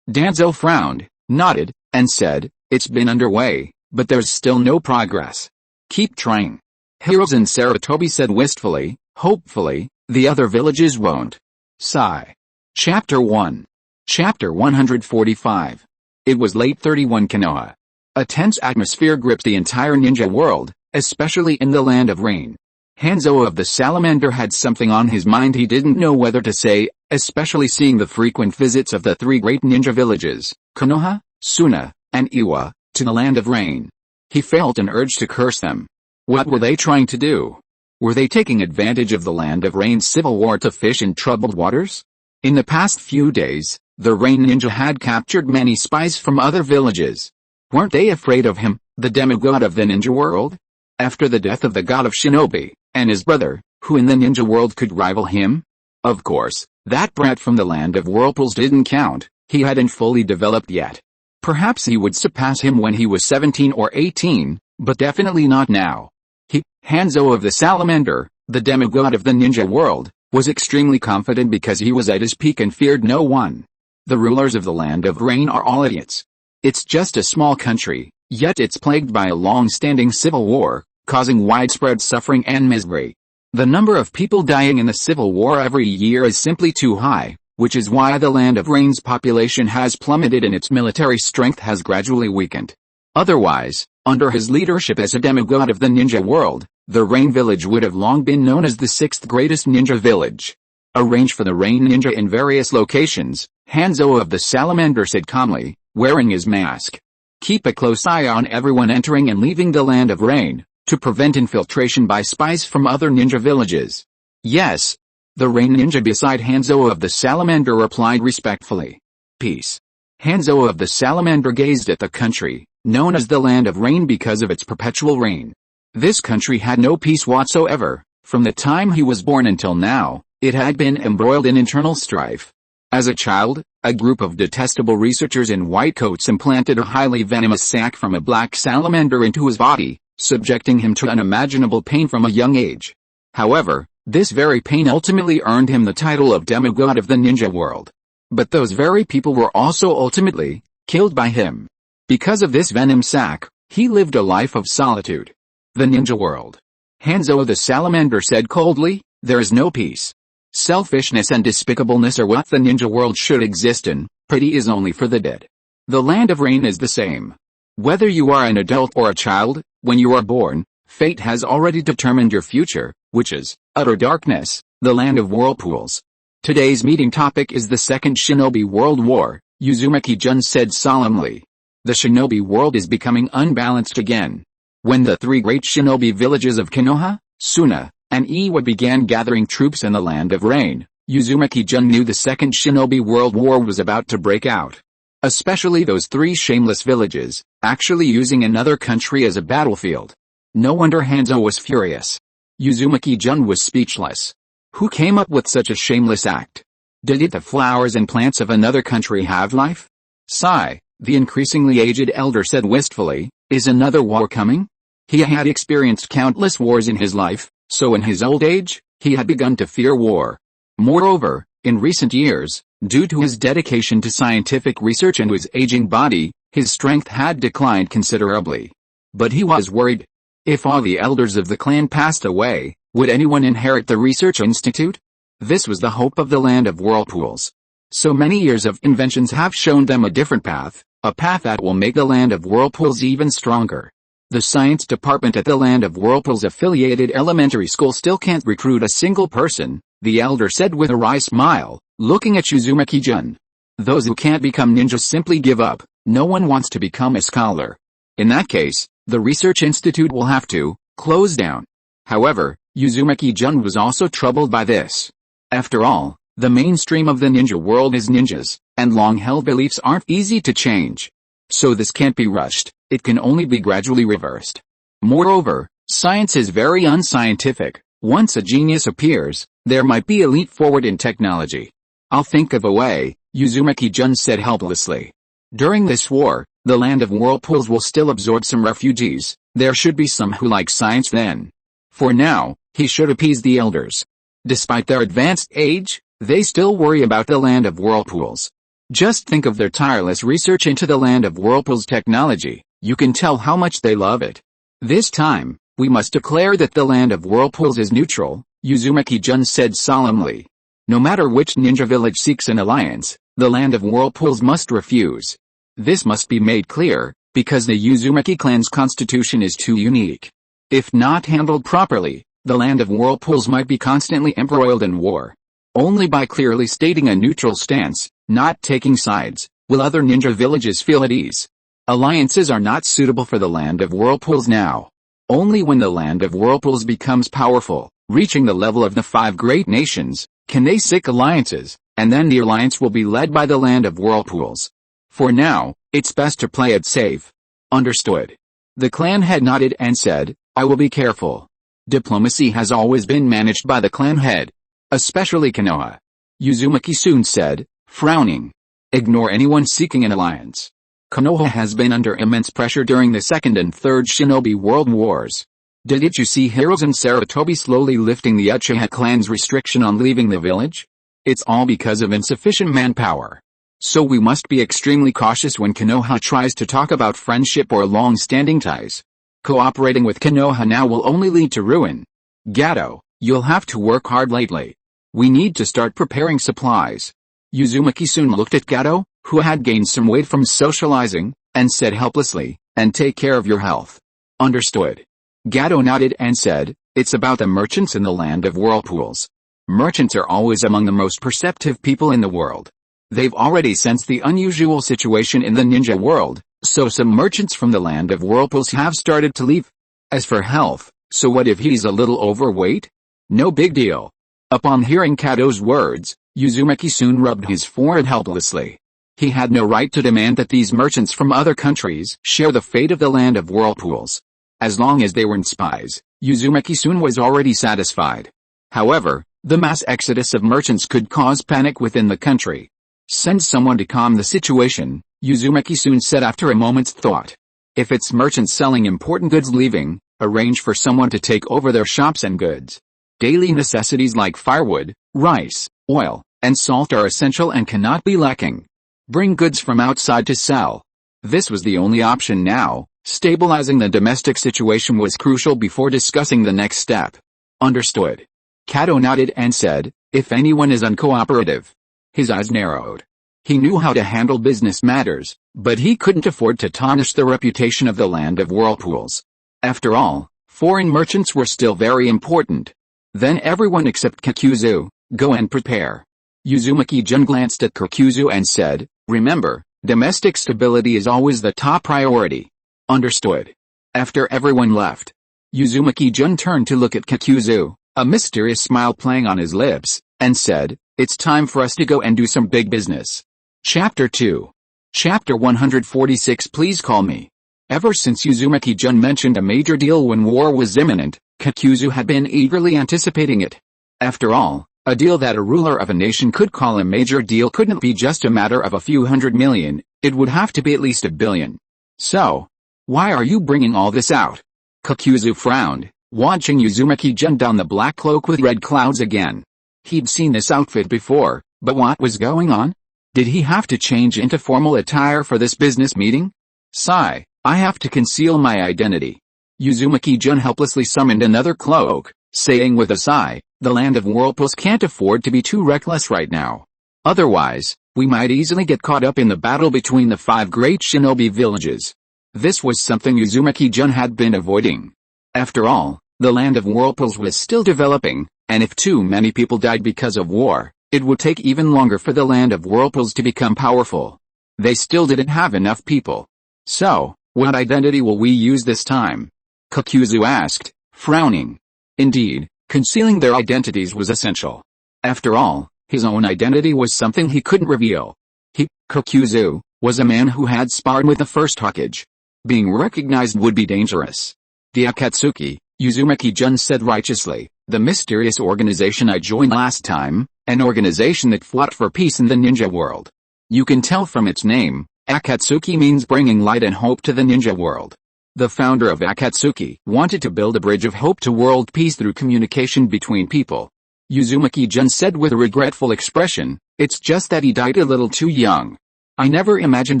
Danzo frowned, nodded, and said, it's been underway, but there's still no progress. Keep trying. Hirozen Saratobi said wistfully. Hopefully, the other villages won't. Sigh. Chapter 1. Chapter 145. It was late 31 Konoha. A tense atmosphere gripped the entire ninja world, especially in the land of rain. Hanzo of the Salamander had something on his mind he didn't know whether to say, especially seeing the frequent visits of the three great ninja villages, Konoha, Suna, and Iwa, to the land of rain. He felt an urge to curse them. What were they trying to do? Were they taking advantage of the land of rain's civil war to fish in troubled waters? In the past few days, the rain ninja had captured many spies from other villages. Weren't they afraid of him, the demigod of the ninja world? After the death of the god of shinobi, and his brother, who in the ninja world could rival him? Of course, that brat from the land of whirlpools didn't count, he hadn't fully developed yet. Perhaps he would surpass him when he was 17 or 18, but definitely not now. He, Hanzo of the Salamander, the demigod of the ninja world, was extremely confident because he was at his peak and feared no one. The rulers of the land of rain are all idiots. It's just a small country, yet it's plagued by a long-standing civil war, causing widespread suffering and misery. The number of people dying in the civil war every year is simply too high, which is why the land of rain's population has plummeted and its military strength has gradually weakened. Otherwise, under his leadership as a demigod of the ninja world, the Rain Village would have long been known as the sixth greatest ninja village. Arrange for the Rain Ninja in various locations, Hanzo of the Salamander said calmly, wearing his mask. Keep a close eye on everyone entering and leaving the land of rain, to prevent infiltration by spies from other ninja villages. Yes. The Rain Ninja beside Hanzo of the Salamander replied respectfully. Peace. Hanzo of the Salamander gazed at the country, known as the land of rain because of its perpetual rain. This country had no peace whatsoever. From the time he was born until now, it had been embroiled in internal strife. As a child, a group of detestable researchers in white coats implanted a highly venomous sac from a black salamander into his body, subjecting him to unimaginable pain from a young age. However, this very pain ultimately earned him the title of demigod of the ninja world. But those very people were also ultimately killed by him. Because of this venom sac, he lived a life of solitude. The ninja world. Hanzo the Salamander said coldly, there is no peace. Selfishness and despicableness are what the ninja world should exist in, pity is only for the dead. The land of rain is the same. Whether you are an adult or a child, when you are born, fate has already determined your future, which is utter darkness, the land of whirlpools. Today's meeting topic is the Second Shinobi World War, Uzumaki-jun said solemnly. The shinobi world is becoming unbalanced again. When the three great shinobi villages of Konoha, Suna, and Iwa began gathering troops in the land of rain, Uzumaki-jun knew the Second Shinobi World War was about to break out. Especially those three shameless villages, actually using another country as a battlefield. No wonder Hanzo was furious. Uzumaki-jun was speechless. Who came up with such a shameless act? Did the flowers and plants of another country have life? Sigh, the increasingly aged elder said wistfully, is another war coming? He had experienced countless wars in his life, so in his old age, he had begun to fear war. Moreover, in recent years, due to his dedication to scientific research and his aging body, his strength had declined considerably. But he was worried. If all the elders of the clan passed away, would anyone inherit the research institute? This was the hope of the land of whirlpools. So many years of inventions have shown them a different path, a path that will make the land of whirlpools even stronger. The science department at the land of whirlpools affiliated elementary school still can't recruit a single person, the elder said with a wry smile, looking at Uzumaki-jun. Those who can't become ninjas simply give up, no one wants to become a scholar. In that case, the research institute will have to close down. However, Uzumaki-jun was also troubled by this. After all, the mainstream of the ninja world is ninjas, and long-held beliefs aren't easy to change. So this can't be rushed, it can only be gradually reversed. Moreover, science is very unscientific. Once a genius appears, there might be a leap forward in technology. I'll think of a way, Uzumaki-jun said helplessly. During this war, the land of whirlpools will still absorb some refugees. There should be some who like science then. For now, he should appease the elders. Despite their advanced age, they still worry about the land of whirlpools. Just think of their tireless research into the land of whirlpools technology, you can tell how much they love it. This time, We must declare that the land of whirlpools is neutral, Uzumaki-jun said solemnly. No matter which ninja village seeks an alliance, the land of whirlpools must refuse. This must be made clear, because the Uzumaki clan's constitution is too unique. If not handled properly, the land of whirlpools might be constantly embroiled in war. Only by clearly stating a neutral stance, not taking sides, will other ninja villages feel at ease. Alliances are not suitable for the land of whirlpools now. Only when the land of whirlpools becomes powerful, reaching the level of the 5 great nations, can they seek alliances, and then the alliance will be led by the land of whirlpools. For now, it's best to play it safe. Understood. The clan head nodded and said, I will be careful. Diplomacy has always been managed by the clan head. Especially Konoha. Uzumaki soon said, frowning. Ignore anyone seeking an alliance. Konoha has been under immense pressure during the Second and Third Shinobi World Wars. Didn't you see Hiruzen Sarutobi slowly lifting the Uchiha clan's restriction on leaving the village? It's all because of insufficient manpower. So we must be extremely cautious when Konoha tries to talk about friendship or long-standing ties. Cooperating with Konoha now will only lead to ruin. Gato, you'll have to work hard lately. We need to start preparing supplies. Uzumaki soon looked at Gato, who had gained some weight from socializing, and said helplessly, and take care of your health. Understood. Gato nodded and said, it's about the merchants in the land of whirlpools. Merchants are always among the most perceptive people in the world. They've already sensed the unusual situation in the ninja world, so some merchants from the land of whirlpools have started to leave. As for health, so what if he's a little overweight? No big deal. Upon hearing Kato's words, Uzumaki soon rubbed his forehead helplessly. He had no right to demand that these merchants from other countries share the fate of the land of whirlpools. As long as they weren't spies, Uzumaki soon was already satisfied. However, the mass exodus of merchants could cause panic within the country. Send someone to calm the situation, Uzumaki soon said after a moment's thought. If it's merchants selling important goods leaving, arrange for someone to take over their shops and goods. Daily necessities like firewood, rice, oil, and salt are essential and cannot be lacking. Bring goods from outside to sell. This was the only option now. Stabilizing the domestic situation was crucial before discussing the next step. Understood. Kato nodded and said, if anyone is uncooperative. His eyes narrowed. He knew how to handle business matters, but he couldn't afford to tarnish the reputation of the land of whirlpools. After all, foreign merchants were still very important. Then everyone except Kakuzu, go and prepare. Uzumaki-jun glanced at Kakuzu and said, remember, domestic stability is always the top priority. Understood. After everyone left, Uzumaki-jun turned to look at Kakuzu, a mysterious smile playing on his lips, and said, it's time for us to go and do some big business. Chapter 2. Chapter 146. Please call me. Ever since Uzumaki-jun mentioned a major deal when war was imminent, Kakuzu had been eagerly anticipating it. After all, a deal that a ruler of a nation could call a major deal couldn't be just a matter of a few $100 million, it would have to be at least $1 billion. So, why are you bringing all this out? Kakuzu frowned, watching Uzumaki-jun don the black cloak with red clouds again. He'd seen this outfit before, but what was going on? Did he have to change into formal attire for this business meeting? Sigh, I have to conceal my identity. Uzumaki-jun helplessly summoned another cloak, saying with a sigh, the land of whirlpools can't afford to be too reckless right now. Otherwise, we might easily get caught up in the battle between the 5 great shinobi villages. This was something Uzumaki-jun had been avoiding. After all, the land of whirlpools was still developing, and if too many people died because of war, it would take even longer for the land of whirlpools to become powerful. They still didn't have enough people. So, what identity will we use this time? Kakuzu asked, frowning. Indeed, concealing their identities was essential. After all, his own identity was something he couldn't reveal. He, Kakuzu, was a man who had sparred with the first Hokage. Being recognized would be dangerous. The Akatsuki, Uzumaki-jun said righteously, the mysterious organization I joined last time, an organization that fought for peace in the ninja world. You can tell from its name, Akatsuki means bringing light and hope to the ninja world. The founder of Akatsuki wanted to build a bridge of hope to world peace through communication between people. Uzumaki-jun said with a regretful expression, it's just that he died a little too young. I never imagined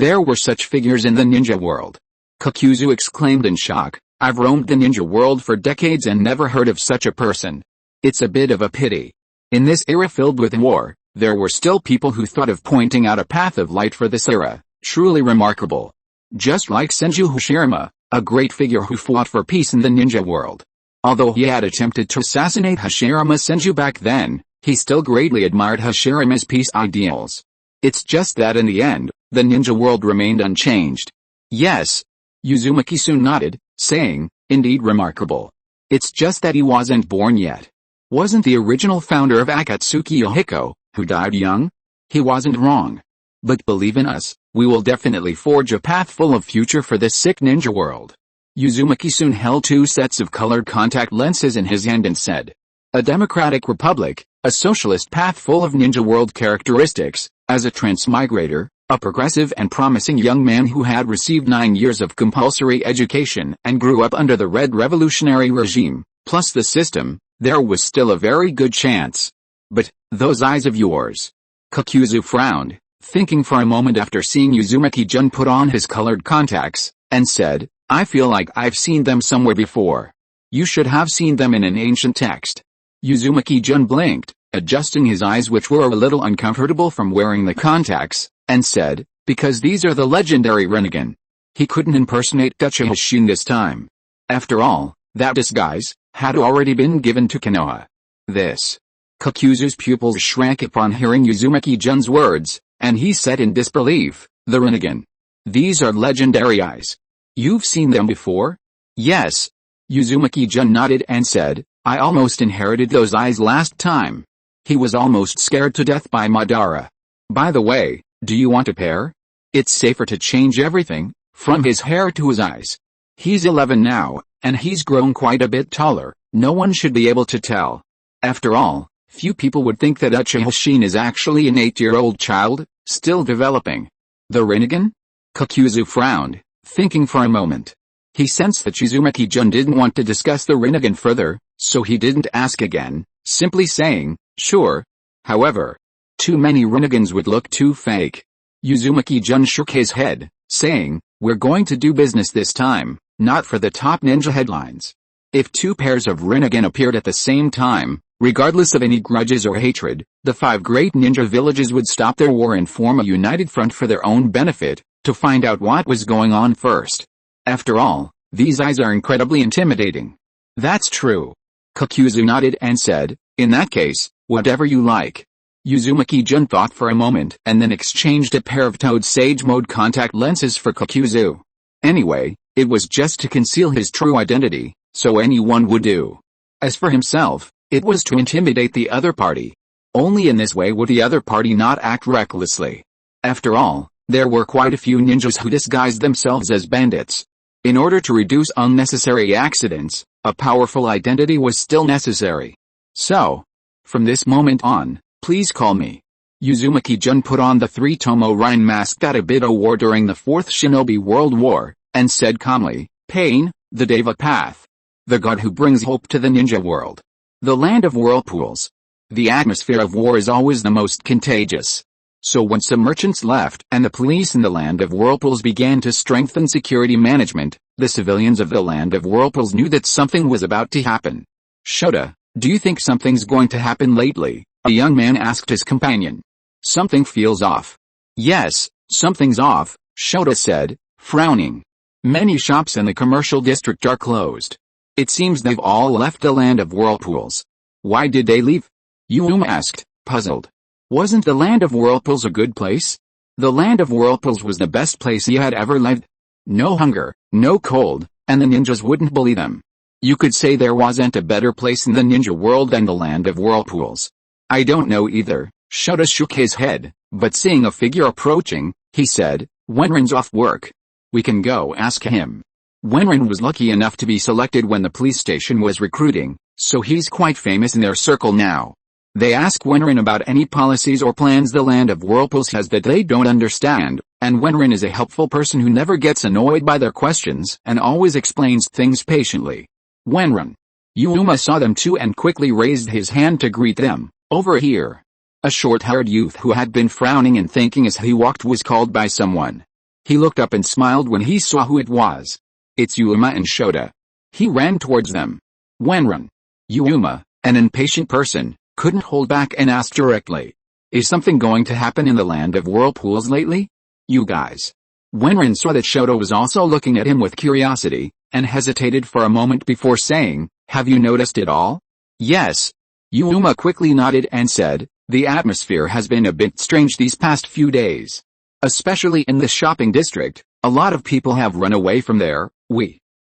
there were such figures in the ninja world. Kakuzu exclaimed in shock, I've roamed the ninja world for decades and never heard of such a person. It's a bit of a pity. In this era filled with war, there were still people who thought of pointing out a path of light for this era. Truly remarkable. Just like Senju Hashirama, a great figure who fought for peace in the ninja world. Although he had attempted to assassinate Hashirama Senju back then, he still greatly admired Hashirama's peace ideals. It's just that in the end, the ninja world remained unchanged. Yes. Uzumaki soon nodded, saying, indeed remarkable. It's just that he wasn't born yet. Wasn't the original founder of Akatsuki Ohiko, who died young? He wasn't wrong. But believe in us, we will definitely forge a path full of future for this sick ninja world. Uzumaki soon held 2 sets of colored contact lenses in his hand and said, a democratic republic, a socialist path full of ninja world characteristics, as a transmigrator, a progressive and promising young man who had received 9 years of compulsory education and grew up under the Red Revolutionary regime, plus the system, there was still a very good chance. But, those eyes of yours. Kakuzu frowned, thinking for a moment after seeing Uzumaki-jun put on his colored contacts, and said, I feel like I've seen them somewhere before. You should have seen them in an ancient text. Uzumaki-jun blinked, adjusting his eyes which were a little uncomfortable from wearing the contacts, and said, because these are the legendary Rinnegan. He couldn't impersonate Uchiha this time. After all, that disguise had already been given to Konoha. This. Kakuzu's pupils shrank upon hearing Uzumaki-jun's words, and he said in disbelief, the Rinnegan. These are legendary eyes. You've seen them before? Yes. Uzumaki-jun nodded and said, I almost inherited those eyes last time. He was almost scared to death by Madara. By the way, do you want a pair? It's safer to change everything, from his hair to his eyes. He's 11 now, and he's grown quite a bit taller. No one should be able to tell. After all, few people would think that Uchiha is actually an 8-year-old child, still developing. The Rinnegan? Kakuzu frowned, thinking for a moment. He sensed that Uzumaki-jun didn't want to discuss the Rinnegan further, so he didn't ask again, simply saying, sure. However, too many Rinnegans would look too fake. Uzumaki-jun shook his head, saying, we're going to do business this time, not for the top ninja headlines. If 2 pairs of Rinnegan appeared at the same time, regardless of any grudges or hatred, the 5 great ninja villages would stop their war and form a united front for their own benefit, to find out what was going on first. After all, these eyes are incredibly intimidating. That's true. Kakuzu nodded and said, in that case, whatever you like. Uzumaki-jun thought for a moment and then exchanged a pair of Toad Sage Mode contact lenses for Kakuzu. Anyway, it was just to conceal his true identity, so anyone would do. As for himself, it was to intimidate the other party. Only in this way would the other party not act recklessly. After all, there were quite a few ninjas who disguised themselves as bandits. In order to reduce unnecessary accidents, a powerful identity was still necessary. So, from this moment on, please call me. Uzumaki-jun put on the 3-tomo Rhine mask that Obito wore during the 4th Shinobi World War, and said calmly, Pain, the Deva Path. The god who brings hope to the ninja world. The land of whirlpools. The atmosphere of war is always the most contagious. So once the merchants left and the police in the land of whirlpools began to strengthen security management, the civilians of the land of whirlpools knew that something was about to happen. Shota, do you think something's going to happen lately? A young man asked his companion. Something feels off. Yes, something's off, Shota said, frowning. Many shops in the commercial district are closed. It seems they've all left the land of whirlpools. Why did they leave? Yuma asked, puzzled. Wasn't the land of whirlpools a good place? The land of whirlpools was the best place he had ever lived. No hunger, no cold, and the ninjas wouldn't bully them. You could say there wasn't a better place in the ninja world than the land of whirlpools. I don't know either, Shota shook his head, but seeing a figure approaching, he said, Wenrin's off work. We can go ask him. Wenrin was lucky enough to be selected when the police station was recruiting, so he's quite famous in their circle now. They ask Wenrin about any policies or plans the land of whirlpools has that they don't understand, and Wenrin is a helpful person who never gets annoyed by their questions and always explains things patiently. Wenrin. Yuma saw them too and quickly raised his hand to greet them. Over here. A short-haired youth who had been frowning and thinking as he walked was called by someone. He looked up and smiled when he saw who it was. It's Yuma and Shota. He ran towards them. Wenren. Yuma, an impatient person, couldn't hold back and asked directly. Is something going to happen in the land of whirlpools lately? You guys. Wenren saw that Shoto was also looking at him with curiosity, and hesitated for a moment before saying, have you noticed it all? Yes. Yuma quickly nodded and said, the atmosphere has been a bit strange these past few days. Especially in the shopping district, a lot of people have run away from there.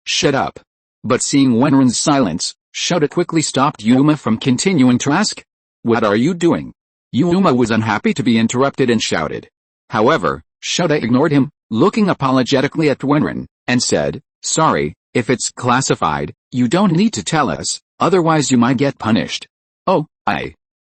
Shut up. But seeing Wenren's silence, Shoto quickly stopped Yuma from continuing to ask, what are you doing? Yuma was unhappy to be interrupted and shouted. However, Shoto ignored him, looking apologetically at Wenren, and said, sorry, if it's classified, you don't need to tell us, otherwise you might get punished. Oh,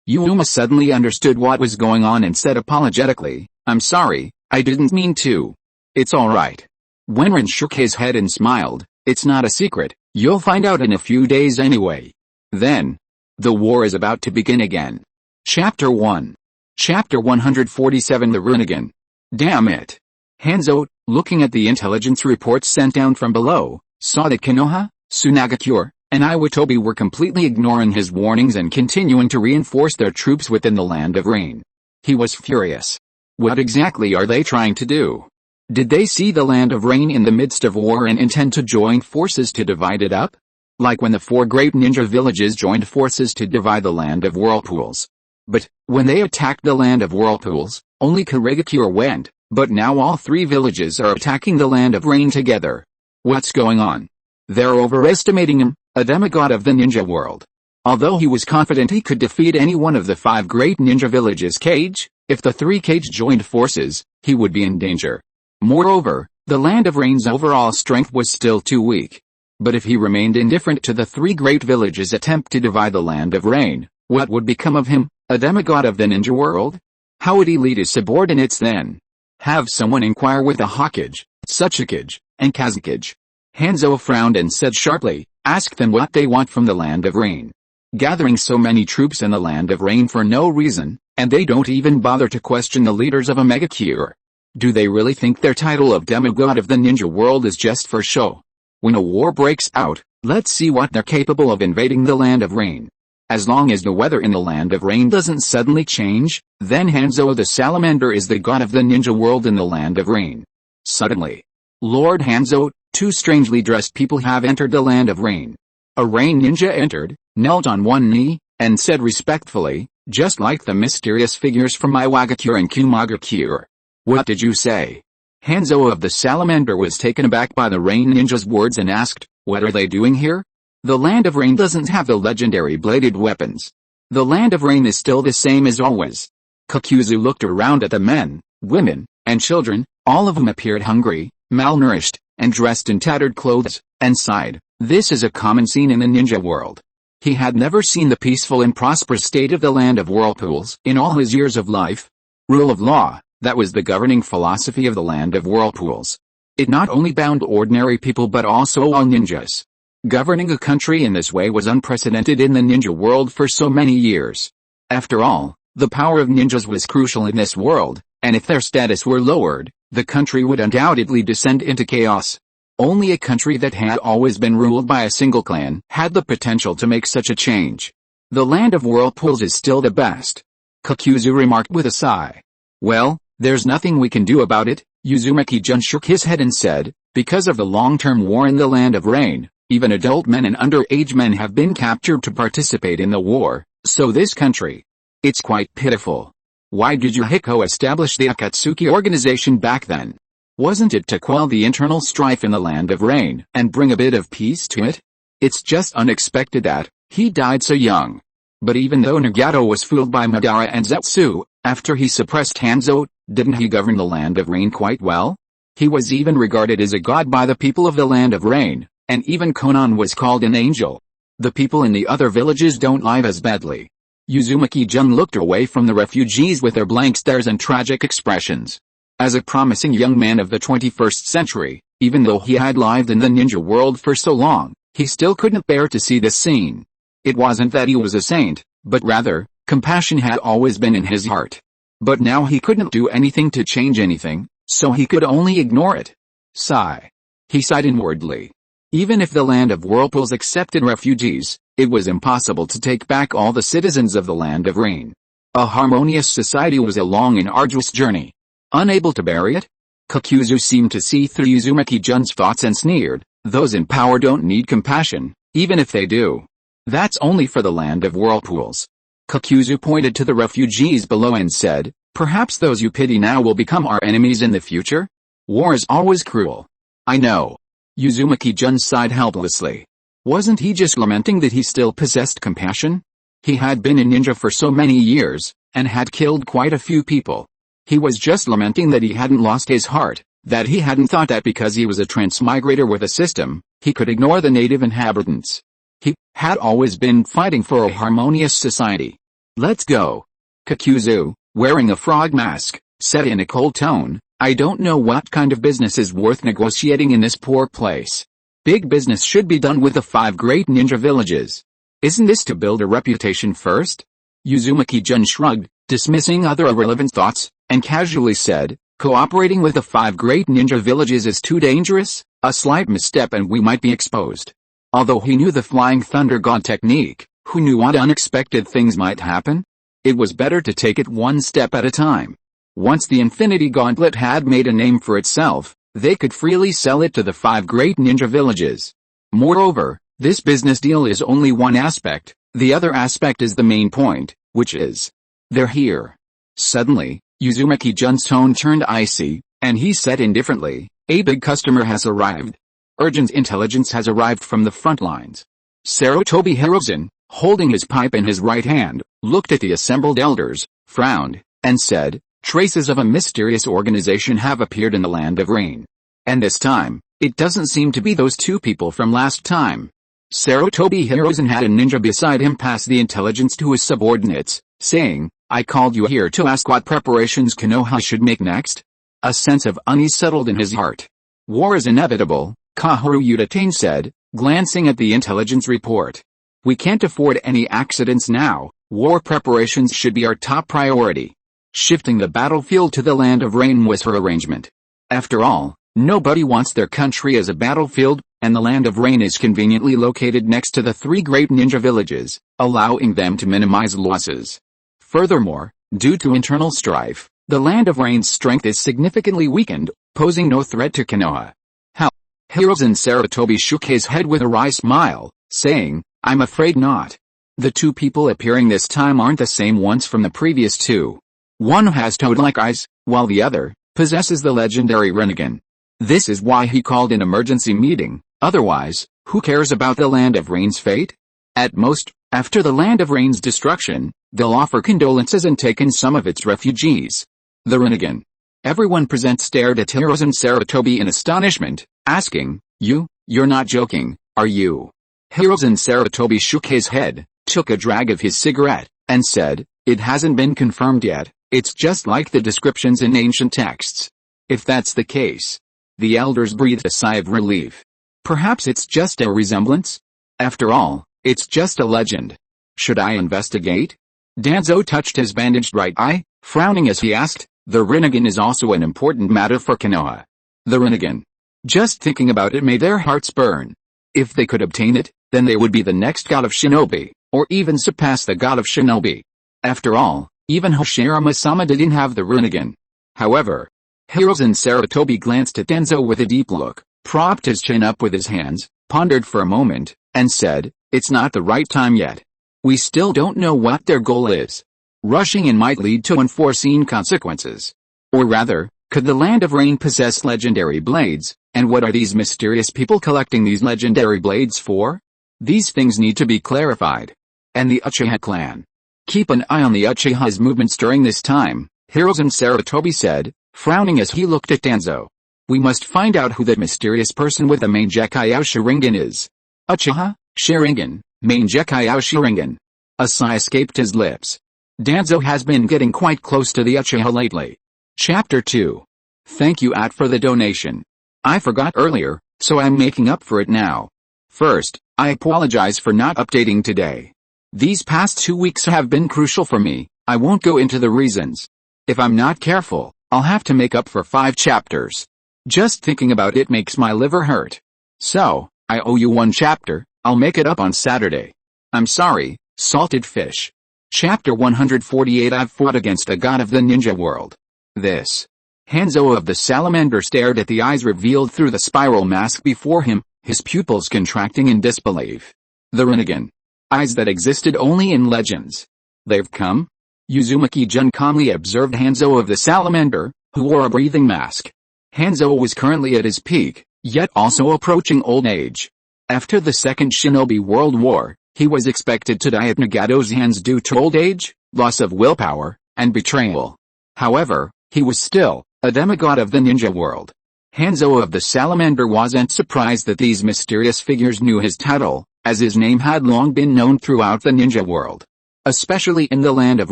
Yuma suddenly understood what was going on and said apologetically, I'm sorry, I didn't mean to. It's alright. Wenren shook his head and smiled, it's not a secret, you'll find out in a few days anyway. Then, the war is about to begin again. Chapter 1. Chapter 147 The Rinnegan. Damn it. Hanzo, looking at the intelligence reports sent down from below, saw that Konoha, Tsunagakure, and Iwatobi were completely ignoring his warnings and continuing to reinforce their troops within the Land of Rain. He was furious. What exactly are they trying to do? Did they see the Land of Rain in the midst of war and intend to join forces to divide it up? Like when the 4 great ninja villages joined forces to divide the Land of Whirlpools. But, when they attacked the Land of Whirlpools, only Kurigakure went, but now all 3 villages are attacking the Land of Rain together. What's going on? They're overestimating him, a demigod of the ninja world. Although he was confident he could defeat any one of the 5 great ninja villages Cage, if the 3 Cage joined forces, he would be in danger. Moreover, the Land of Rain's overall strength was still too weak. But if he remained indifferent to the 3 great villages' attempt to divide the Land of Rain, what would become of him, a demigod of the ninja world? How would he lead his subordinates then? Have someone inquire with the Hokage, Tsuchikage, and Kazekage. Hanzo frowned and said sharply, ask them what they want from the Land of Rain. Gathering so many troops in the Land of Rain for no reason, and they don't even bother to question the leaders of a megacure. Do they really think their title of demigod of the ninja world is just for show? When a war breaks out, let's see what they're capable of invading the Land of Rain. As long as the weather in the Land of Rain doesn't suddenly change, then Hanzo the Salamander is the god of the ninja world in the Land of Rain. Suddenly, Lord Hanzo, 2 strangely dressed people have entered the Land of Rain. A rain ninja entered, knelt on one knee, and said respectfully, just like the mysterious figures from Iwagakure and Kumagakure. What did you say? Hanzo of the Salamander was taken aback by the rain ninja's words and asked, what are they doing here? The Land of Rain doesn't have the legendary bladed weapons. The Land of Rain is still the same as always. Kakuzu looked around at the men, women, and children, all of whom appeared hungry, malnourished, and dressed in tattered clothes, and sighed. This is a common scene in the ninja world. He had never seen the peaceful and prosperous state of the Land of Whirlpools in all his years of life. Rule of law, that was the governing philosophy of the Land of Whirlpools. It not only bound ordinary people but also all ninjas. Governing a country in this way was unprecedented in the ninja world for so many years. After all, the power of ninjas was crucial in this world, and if their status were lowered, the country would undoubtedly descend into chaos. Only a country that had always been ruled by a single clan had the potential to make such a change. The Land of Whirlpools is still the best. Kakuzu remarked with a sigh. Well, there's nothing we can do about it. Uzumaki-jun shook his head and said, because of the long-term war in the Land of Rain, even adult men and underage men have been captured to participate in the war, so this country. It's quite pitiful. Why did Yuhiko establish the Akatsuki organization back then? Wasn't it to quell the internal strife in the Land of Rain and bring a bit of peace to it? It's just unexpected that he died so young. But even though Nagato was fooled by Madara and Zetsu, after he suppressed Hanzo, didn't he govern the Land of Rain quite well? He was even regarded as a god by the people of the Land of Rain, and even Konan was called an angel. The people in the other villages don't live as badly. Uzumaki-jun looked away from the refugees with their blank stares and tragic expressions. As a promising young man of the 21st century, even though he had lived in the ninja world for so long, he still couldn't bear to see this scene. It wasn't that he was a saint, but rather, compassion had always been in his heart. But now he couldn't do anything to change anything, so he could only ignore it. Sigh. He sighed inwardly. Even if the land of whirlpools accepted refugees, it was impossible to take back all the citizens of the land of rain. A harmonious society was a long and arduous journey. Unable to bury it? Kakuzu seemed to see through Uzumaki-jun's thoughts and sneered, those in power don't need compassion, even if they do. That's only for the land of whirlpools. Kakuzu pointed to the refugees below and said, perhaps those you pity now will become our enemies in the future? War is always cruel. I know. Uzumaki-jun sighed helplessly. Wasn't he just lamenting that he still possessed compassion? He had been a ninja for so many years, and had killed quite a few people. He was just lamenting that he hadn't lost his heart, that he hadn't thought that because he was a transmigrator with a system, he could ignore the native inhabitants. He had always been fighting for a harmonious society. Let's go. Kakuzu, wearing a frog mask, said in a cold tone, I don't know what kind of business is worth negotiating in this poor place. Big business should be done with the 5 great ninja villages. Isn't this to build a reputation first? Uzumaki-jun shrugged, dismissing other irrelevant thoughts, and casually said, cooperating with the 5 great ninja villages is too dangerous, a slight misstep and we might be exposed. Although he knew the Flying Thunder God technique, who knew what unexpected things might happen? It was better to take it one step at a time. Once the Infinity Gauntlet had made a name for itself, they could freely sell it to the 5 great ninja villages. Moreover, this business deal is only one aspect, the other aspect is the main point, which is, they're here. Suddenly, Uzumaki-jun's tone turned icy, and he said indifferently, a big customer has arrived. Urgent intelligence has arrived from the front lines. Sarutobi Hirozen, holding his pipe in his right hand, looked at the assembled elders, frowned, and said, traces of a mysterious organization have appeared in the land of rain. And this time, it doesn't seem to be those 2 people from last time. Sarutobi Hirozen had a ninja beside him pass the intelligence to his subordinates, saying, I called you here to ask what preparations Konoha should make next? A sense of unease settled in his heart. War is inevitable, Kahoru Udatane said, glancing at the intelligence report. We can't afford any accidents now, war preparations should be our top priority. Shifting the battlefield to the land of rain was her arrangement. After all, nobody wants their country as a battlefield, and the land of rain is conveniently located next to the 3 great ninja villages, allowing them to minimize losses. Furthermore, due to internal strife, the land of rain's strength is significantly weakened, posing no threat to Konoha. How? Hirozen Sarutobi shook his head with a wry smile, saying, I'm afraid not. The 2 people appearing this time aren't the same ones from the previous 2. One has toad-like eyes, while the other possesses the legendary Rinnegan. This is why he called an emergency meeting, otherwise, who cares about the land of rain's fate? At most, after the land of rain's destruction, they'll offer condolences and take in some of its refugees. The Rinnegan. Everyone present stared at Hirozen Sarutobi in astonishment, asking, you're not joking, are you? Hirozen Sarutobi shook his head, took a drag of his cigarette, and said, it hasn't been confirmed yet, it's just like the descriptions in ancient texts. If that's the case. The elders breathed a sigh of relief. Perhaps it's just a resemblance? After all, it's just a legend. Should I investigate? Danzo touched his bandaged right eye, frowning as he asked, the Rinnegan is also an important matter for Konoha. The Rinnegan. Just thinking about it made their hearts burn. If they could obtain it, then they would be the next god of shinobi, or even surpass the god of shinobi. After all, even Hashirama-sama didn't have the Rinnegan. However, Hirozen Sarutobi glanced at Danzo with a deep look, propped his chin up with his hands, pondered for a moment, and said, it's not the right time yet. We still don't know what their goal is. Rushing in might lead to unforeseen consequences. Or rather, could the land of rain possess legendary blades, and what are these mysterious people collecting these legendary blades for? These things need to be clarified. And the Uchiha clan. Keep an eye on the Uchiha's movements during this time, Hirozen Sarutobi said, frowning as he looked at Danzo. We must find out who that mysterious person with the Mangekyo Sharingan is. Uchiha, Sharingan, Mangekyo Sharingan. A sigh escaped his lips. Danzo has been getting quite close to the Uchiha lately. Chapter 2. Thank you for the donation. I forgot earlier, so I'm making up for it now. First, I apologize for not updating today. These past 2 weeks have been crucial for me, I won't go into the reasons. If I'm not careful, I'll have to make up for 5 chapters. Just thinking about it makes my liver hurt. So, I owe you one chapter, I'll make it up on Saturday. I'm sorry, salted fish. Chapter 148 I've fought against a god of the ninja world. This. Hanzo of the salamander stared at the eyes revealed through the spiral mask before him, his pupils contracting in disbelief. The Rinnegan. Eyes that existed only in legends. They've come? Uzumaki-jun calmly observed Hanzo of the salamander, who wore a breathing mask. Hanzo was currently at his peak, yet also approaching old age. After the Second Shinobi World War, he was expected to die at Nagato's hands due to old age, loss of willpower, and betrayal. However, he was still a demigod of the ninja world. Hanzo of the salamander wasn't surprised that these mysterious figures knew his title, as his name had long been known throughout the ninja world. Especially in the Land of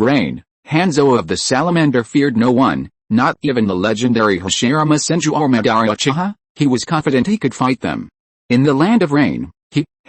Rain, Hanzo of the salamander feared no one, not even the legendary Hashirama Senju or Madara Uchiha. He was confident he could fight them. In the Land of Rain,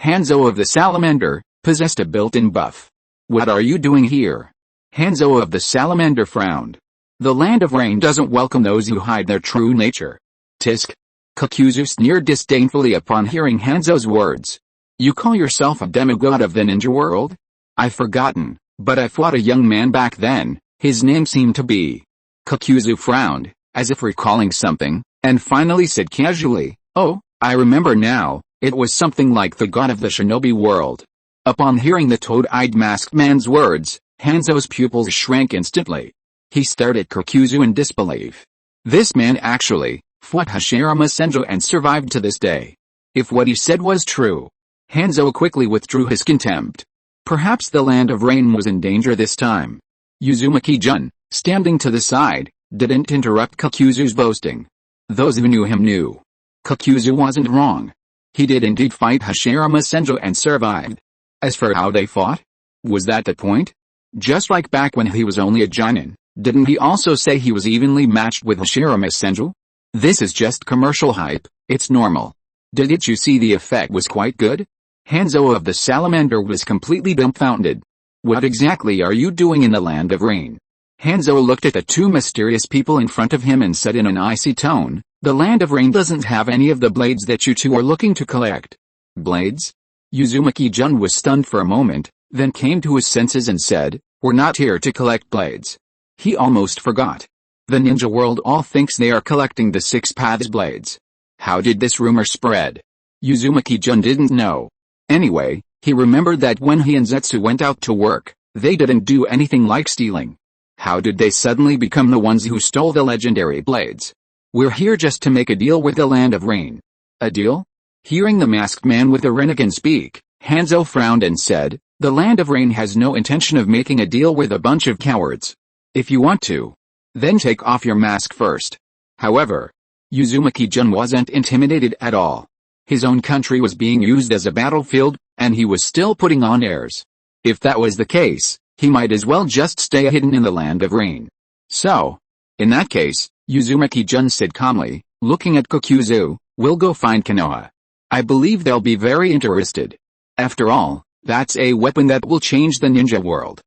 Hanzo of the salamander, possessed a built-in buff. What are you doing here? Hanzo of the salamander frowned. The Land of Rain doesn't welcome those who hide their true nature. Tisk. Kakuzu sneered disdainfully upon hearing Hanzo's words. You call yourself a demigod of the ninja world? I've forgotten, but I fought a young man back then, his name seemed to be. Kakuzu frowned, as if recalling something, and finally said casually, oh, I remember now, it was something like the god of the shinobi world. Upon hearing the toad-eyed masked man's words, Hanzo's pupils shrank instantly. He stared at Kakuzu in disbelief. This man actually fought Hashirama Senju and survived to this day. If what he said was true, Hanzo quickly withdrew his contempt. Perhaps the Land of Rain was in danger this time. Uzumaki-jun, standing to the side, didn't interrupt Kakuzu's boasting. Those who knew him knew. Kakuzu wasn't wrong. He did indeed fight Hashirama Senju and survived. As for how they fought? Was that the point? Just like back when he was only a jonin, didn't he also say he was evenly matched with Hashirama Senju? This is just commercial hype, it's normal. Didn't you see the effect was quite good? Hanzo of the salamander was completely dumbfounded. What exactly are you doing in the Land of Rain? Hanzo looked at the two mysterious people in front of him and said in an icy tone, the Land of Rain doesn't have any of the blades that you two are looking to collect. Blades? Uzumaki-jun was stunned for a moment, then came to his senses and said, we're not here to collect blades. He almost forgot. The ninja world all thinks they are collecting the Six Paths blades. How did this rumor spread? Uzumaki-jun didn't know. Anyway, he remembered that when he and Zetsu went out to work, they didn't do anything like stealing. How did they suddenly become the ones who stole the legendary blades? We're here just to make a deal with the Land of Rain. A deal? Hearing the masked man with the Rinnegan speak, Hanzo frowned and said, the Land of Rain has no intention of making a deal with a bunch of cowards. If you want to, then take off your mask first. However, Uzumaki-jun wasn't intimidated at all. His own country was being used as a battlefield, and he was still putting on airs. If that was the case, he might as well just stay hidden in the Land of Rain. So, in that case, Uzumaki-jun said calmly, looking at Kakuzu, we'll go find Konoha. I believe they'll be very interested. After all, that's a weapon that will change the ninja world.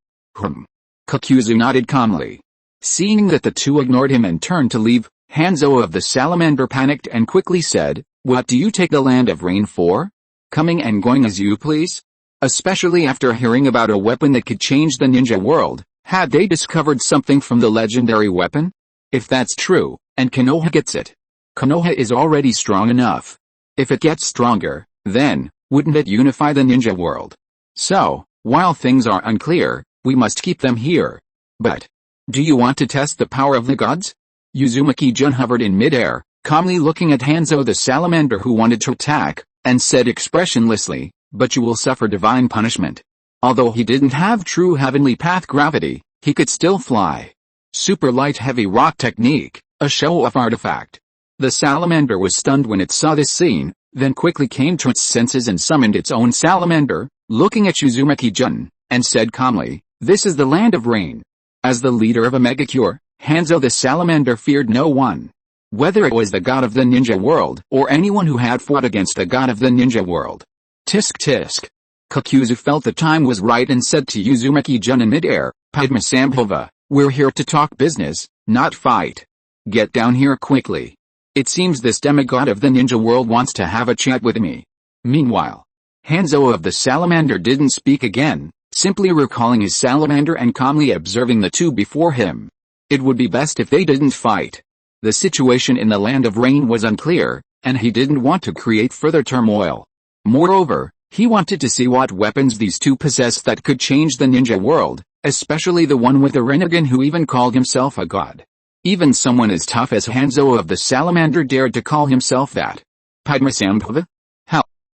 Kakuzu nodded calmly. Seeing that the two ignored him and turned to leave, Hanzo of the salamander panicked and quickly said, what do you take the Land of Rain for? Coming and going as you please? Especially after hearing about a weapon that could change the ninja world, had they discovered something from the legendary weapon? If that's true, and Konoha gets it. Konoha is already strong enough. If it gets stronger, then, wouldn't it unify the ninja world? So, while things are unclear, we must keep them here. But, do you want to test the power of the gods? Uzumaki-jun hovered in midair, calmly looking at Hanzo the salamander who wanted to attack, and said expressionlessly, but you will suffer divine punishment. Although he didn't have true heavenly path gravity, he could still fly. Super light heavy rock technique, a show-off artifact. The salamander was stunned when it saw this scene, then quickly came to its senses and summoned its own salamander, looking at Uzumaki-jun, and said calmly, this is the Land of Rain. As the leader of a megacure, Hanzo the salamander feared no one. Whether it was the god of the ninja world, or anyone who had fought against the god of the ninja world. Tisk tisk. Kakuzu felt the time was right and said to Uzumaki-jun in midair, Padmasambhava, we're here to talk business, not fight. Get down here quickly. It seems this demigod of the ninja world wants to have a chat with me. Meanwhile, Hanzo of the Salamander didn't speak again, simply recalling his salamander and calmly observing the two before him. It would be best if they didn't fight. The situation in the Land of Rain was unclear, and he didn't want to create further turmoil. Moreover, he wanted to see what weapons these two possessed that could change the ninja world, especially the one with the Rinnegan who even called himself a god. Even someone as tough as Hanzo of the Salamander dared to call himself that. Padmasambhava?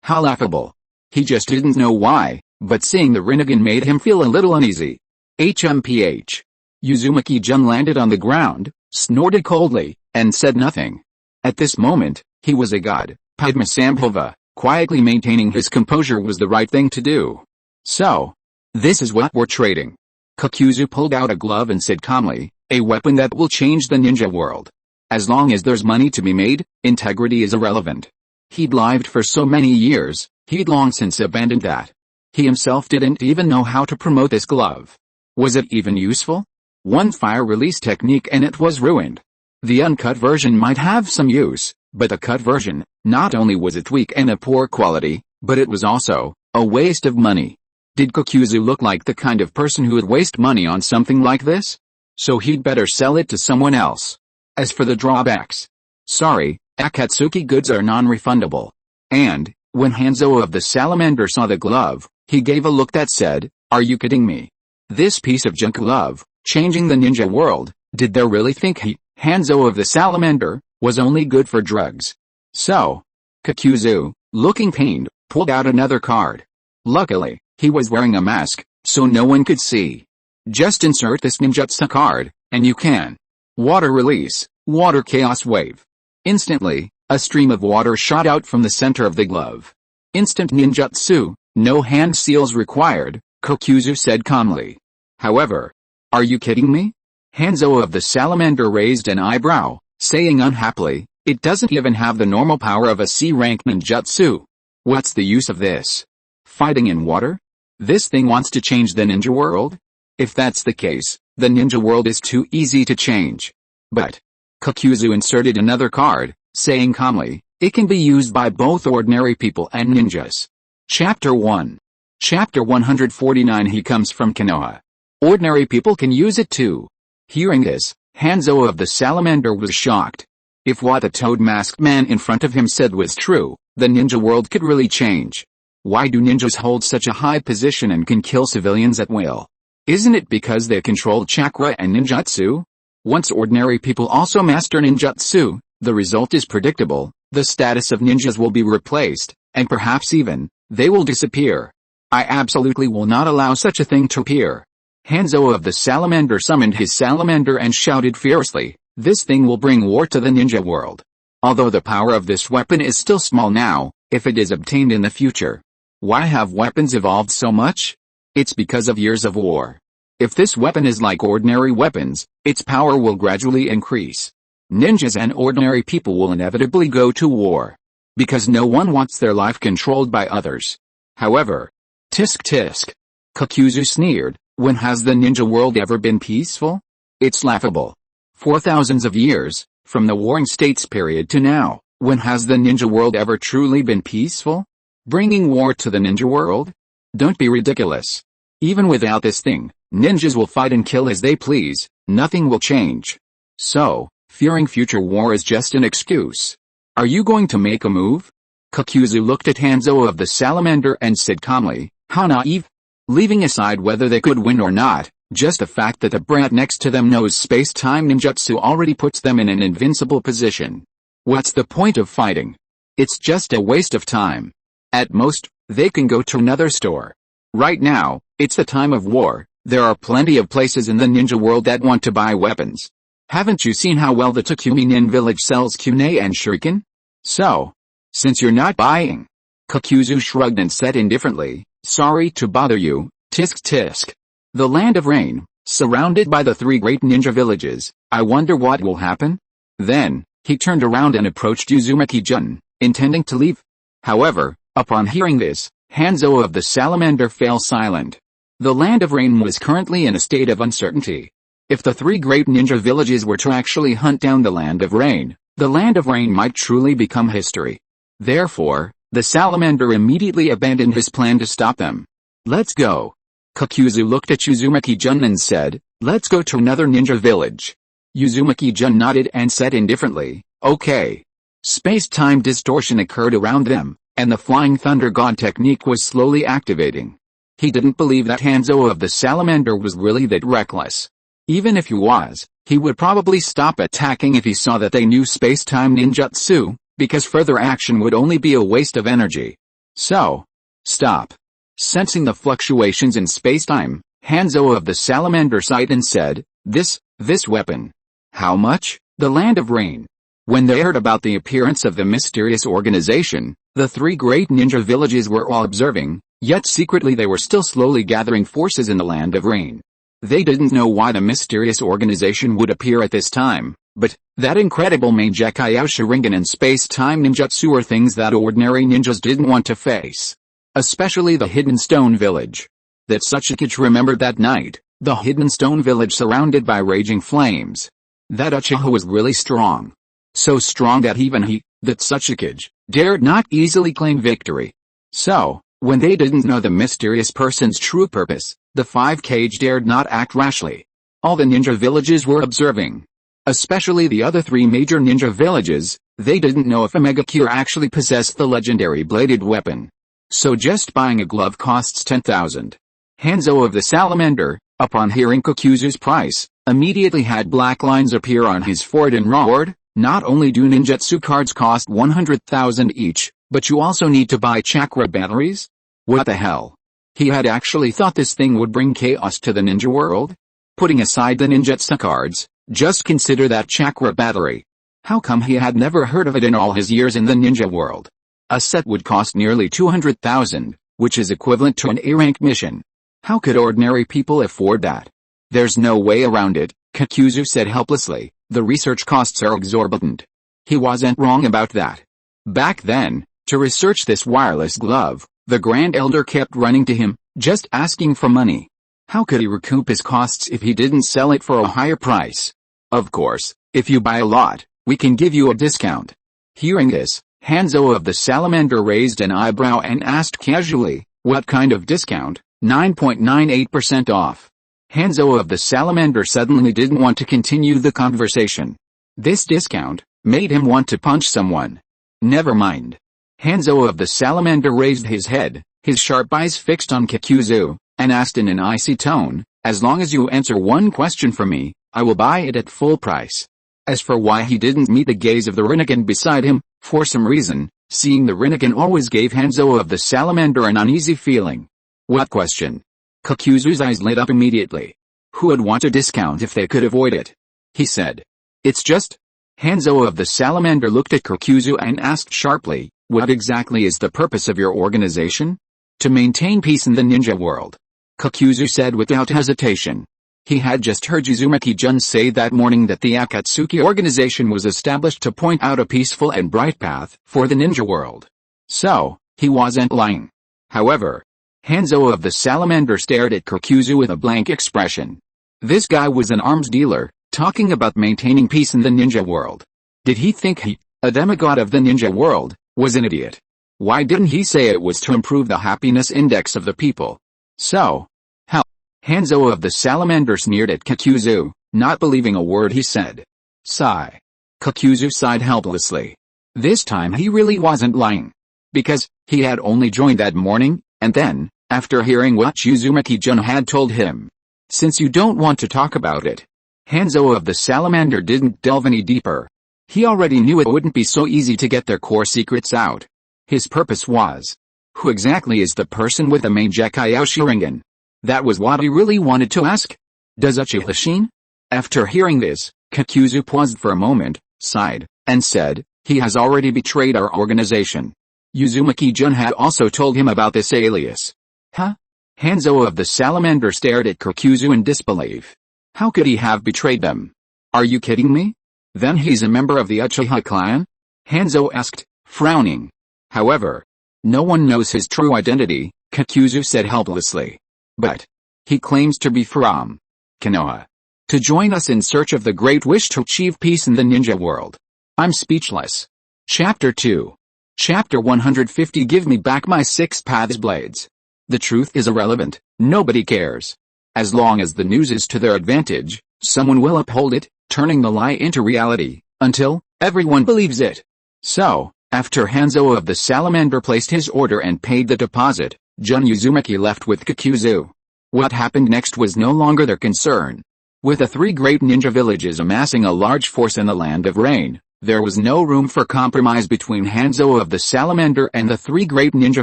How laughable. He just didn't know why, but seeing the Rinnegan made him feel a little uneasy. HMPH. Uzumaki-jun landed on the ground, snorted coldly, and said nothing. At this moment, he was a god. Padmasambhava, quietly maintaining his composure was the right thing to do. So, this is what we're trading. Kakuzu pulled out a glove and said calmly, a weapon that will change the ninja world. As long as there's money to be made, integrity is irrelevant. He'd lived for so many years, he'd long since abandoned that. He himself didn't even know how to promote this glove. Was it even useful? One fire release technique and it was ruined. The uncut version might have some use, but the cut version, not only was it weak and of poor quality, but it was also a waste of money. Did Kakuzu look like the kind of person who would waste money on something like this? So he'd better sell it to someone else. As for the drawbacks, sorry, Akatsuki goods are non-refundable. And, when Hanzo of the Salamander saw the glove, he gave a look that said, are you kidding me? This piece of junk glove, changing the ninja world, did they really think he, Hanzo of the Salamander, was only good for drugs? So, Kakuzu, looking pained, pulled out another card. Luckily, he was wearing a mask, so no one could see. Just insert this ninjutsu card, and you can. Water release, water chaos wave. Instantly, a stream of water shot out from the center of the glove. Instant ninjutsu, no hand seals required, Kakuzu said calmly. However, are you kidding me? Hanzo of the Salamander raised an eyebrow, saying unhappily, it doesn't even have the normal power of a C-rank ninjutsu. What's the use of this? Fighting in water? This thing wants to change the ninja world? If that's the case, the ninja world is too easy to change. But, Kakuzu inserted another card, saying calmly, it can be used by both ordinary people and ninjas. Chapter 1. Chapter 149. He comes from Konoha. Ordinary people can use it too. Hearing this, Hanzo of the Salamander was shocked. If what the toad-masked man in front of him said was true, the ninja world could really change. Why do ninjas hold such a high position and can kill civilians at will? Isn't it because they control chakra and ninjutsu? Once ordinary people also master ninjutsu, the result is predictable, the status of ninjas will be replaced, and perhaps even, they will disappear. I absolutely will not allow such a thing to appear. Hanzo of the Salamander summoned his salamander and shouted fiercely, this thing will bring war to the ninja world. Although the power of this weapon is still small now, if it is obtained in the future. Why have weapons evolved so much? It's because of years of war. If this weapon is like ordinary weapons, its power will gradually increase. Ninjas and ordinary people will inevitably go to war. Because no one wants their life controlled by others. However, tisk tisk. Kakuzu sneered, when has the ninja world ever been peaceful? It's laughable. For thousands of years, from the Warring States period to now, when has the ninja world ever truly been peaceful? Bringing war to the ninja world? Don't be ridiculous. Even without this thing, ninjas will fight and kill as they please, nothing will change. So, fearing future war is just an excuse. Are you going to make a move? Kakuzu looked at Hanzo of the Salamander and said calmly, how naive? Leaving aside whether they could win or not, just the fact that the brat next to them knows space-time ninjutsu already puts them in an invincible position. What's the point of fighting? It's just a waste of time. At most, they can go to another store. Right now, it's the time of war, there are plenty of places in the ninja world that want to buy weapons. Haven't you seen how well the Takumi Nin village sells kunai and shuriken? So, since you're not buying. Kakuzu shrugged and said indifferently, sorry to bother you, tisk tisk. The Land of Rain, surrounded by the three great ninja villages, I wonder what will happen? Then, he turned around and approached Uzumaki-jun, intending to leave. However, upon hearing this, Hanzo of the Salamander fell silent. The Land of Rain was currently in a state of uncertainty. If the three great ninja villages were to actually hunt down the Land of Rain might truly become history. Therefore, The salamander immediately abandoned his plan to stop them. Let's go. Kakuzu looked at Uzumaki-jun and said, let's go to another ninja village. Uzumaki-jun nodded and said indifferently, okay. Space-time distortion occurred around them, and the Flying Thunder God technique was slowly activating. He didn't believe that Hanzo of the salamander was really that reckless. Even if he was, he would probably stop attacking if he saw that they knew space-time ninjutsu, because further action would only be a waste of energy. So, stop. Sensing the fluctuations in space-time, Hanzo of the salamander sighed and said, this weapon. How much? The Land of Rain. When they heard about the appearance of the mysterious organization, the three great ninja villages were all observing, yet secretly they were still slowly gathering forces in the Land of Rain. They didn't know why the mysterious organization would appear at this time, but that incredible Mangekyou Sharingan and space-time ninjutsu were things that ordinary ninjas didn't want to face. Especially the Hidden Stone Village. That Tsuchikage remembered that night, the Hidden Stone Village surrounded by raging flames. That Uchiha was really strong. So strong that even he, the Tsuchikage, dared not easily claim victory. So, when they didn't know the mysterious person's true purpose, the five Kage dared not act rashly. All the ninja villages were observing. Especially the other three major ninja villages, they didn't know if Omega Cure actually possessed the legendary bladed weapon. So just buying a glove costs 10,000. Hanzo of the salamander, upon hearing Kakuzu's price, immediately had black lines appear on his forehead and roared, not only do ninjutsu cards cost 100,000 each, but you also need to buy chakra batteries? What the hell? He had actually thought this thing would bring chaos to the ninja world? Putting aside the ninjutsu cards, just consider that chakra battery. How come he had never heard of it in all his years in the ninja world? A set would cost nearly 200,000, which is equivalent to an A-rank mission. How could ordinary people afford that? There's no way around it, Kakuzu said helplessly. The research costs are exorbitant. He wasn't wrong about that. Back then, to research this wireless glove, the Grand Elder kept running to him, just asking for money. How could he recoup his costs if he didn't sell it for a higher price? Of course, if you buy a lot, we can give you a discount. Hearing this, Hanzo of the salamander raised an eyebrow and asked casually, what kind of discount? 9.98% off. Hanzo of the salamander suddenly didn't want to continue the conversation. This discount made him want to punch someone. Never mind. Hanzo of the salamander raised his head, his sharp eyes fixed on Kakuzu, and asked in an icy tone, as long as you answer one question for me, I will buy it at full price. As for why he didn't meet the gaze of the Rinnegan beside him, for some reason, seeing the Rinnegan always gave Hanzo of the salamander an uneasy feeling. What question? Kakuzu's eyes lit up immediately. Who would want a discount if they could avoid it? He said. It's just... Hanzo of the salamander looked at Kakuzu and asked sharply, what exactly is the purpose of your organization? To maintain peace in the ninja world. Kakuzu said without hesitation. He had just heard Uzumaki-jun say that morning that the Akatsuki organization was established to point out a peaceful and bright path for the ninja world. So, he wasn't lying. However, Hanzo of the salamander stared at Kakuzu with a blank expression. This guy was an arms dealer, talking about maintaining peace in the ninja world. Did he think he, a demigod of the ninja world, was an idiot? Why didn't he say it was to improve the happiness index of the people? So, how? Hanzo of the salamander sneered at Kakuzu, not believing a word he said. Sigh. Kakuzu sighed helplessly. This time he really wasn't lying. Because, he had only joined that morning, and then, after hearing what Uzumaki-jun had told him. Since you don't want to talk about it. Hanzo of the salamander didn't delve any deeper. He already knew it wouldn't be so easy to get their core secrets out. His purpose was. Who exactly is the person with the Mangekyou Sharingan? That was what he really wanted to ask. Does Uchiha Shin? After hearing this, Kakuzu paused for a moment, sighed, and said, he has already betrayed our organization. Uzumaki-jun had also told him about this alias. Huh? Hanzo of the salamander stared at Kakuzu in disbelief. How could he have betrayed them? Are you kidding me? Then he's a member of the Uchiha Clan? Hanzo asked, frowning. However, no one knows his true identity, Kakuzu said helplessly. But, he claims to be from Konoha. To join us in search of the great wish to achieve peace in the ninja world. I'm speechless. Chapter 2. Chapter 150. Give me back my 6 paths blades. The truth is irrelevant, nobody cares. As long as the news is to their advantage, someone will uphold it, turning the lie into reality, until everyone believes it. So, after Hanzo of the Salamander placed his order and paid the deposit, Jun Uzumaki left with Kakuzu. What happened next was no longer their concern. With the 3 great ninja villages amassing a large force in the Land of Rain, there was no room for compromise between Hanzo of the Salamander and the 3 great ninja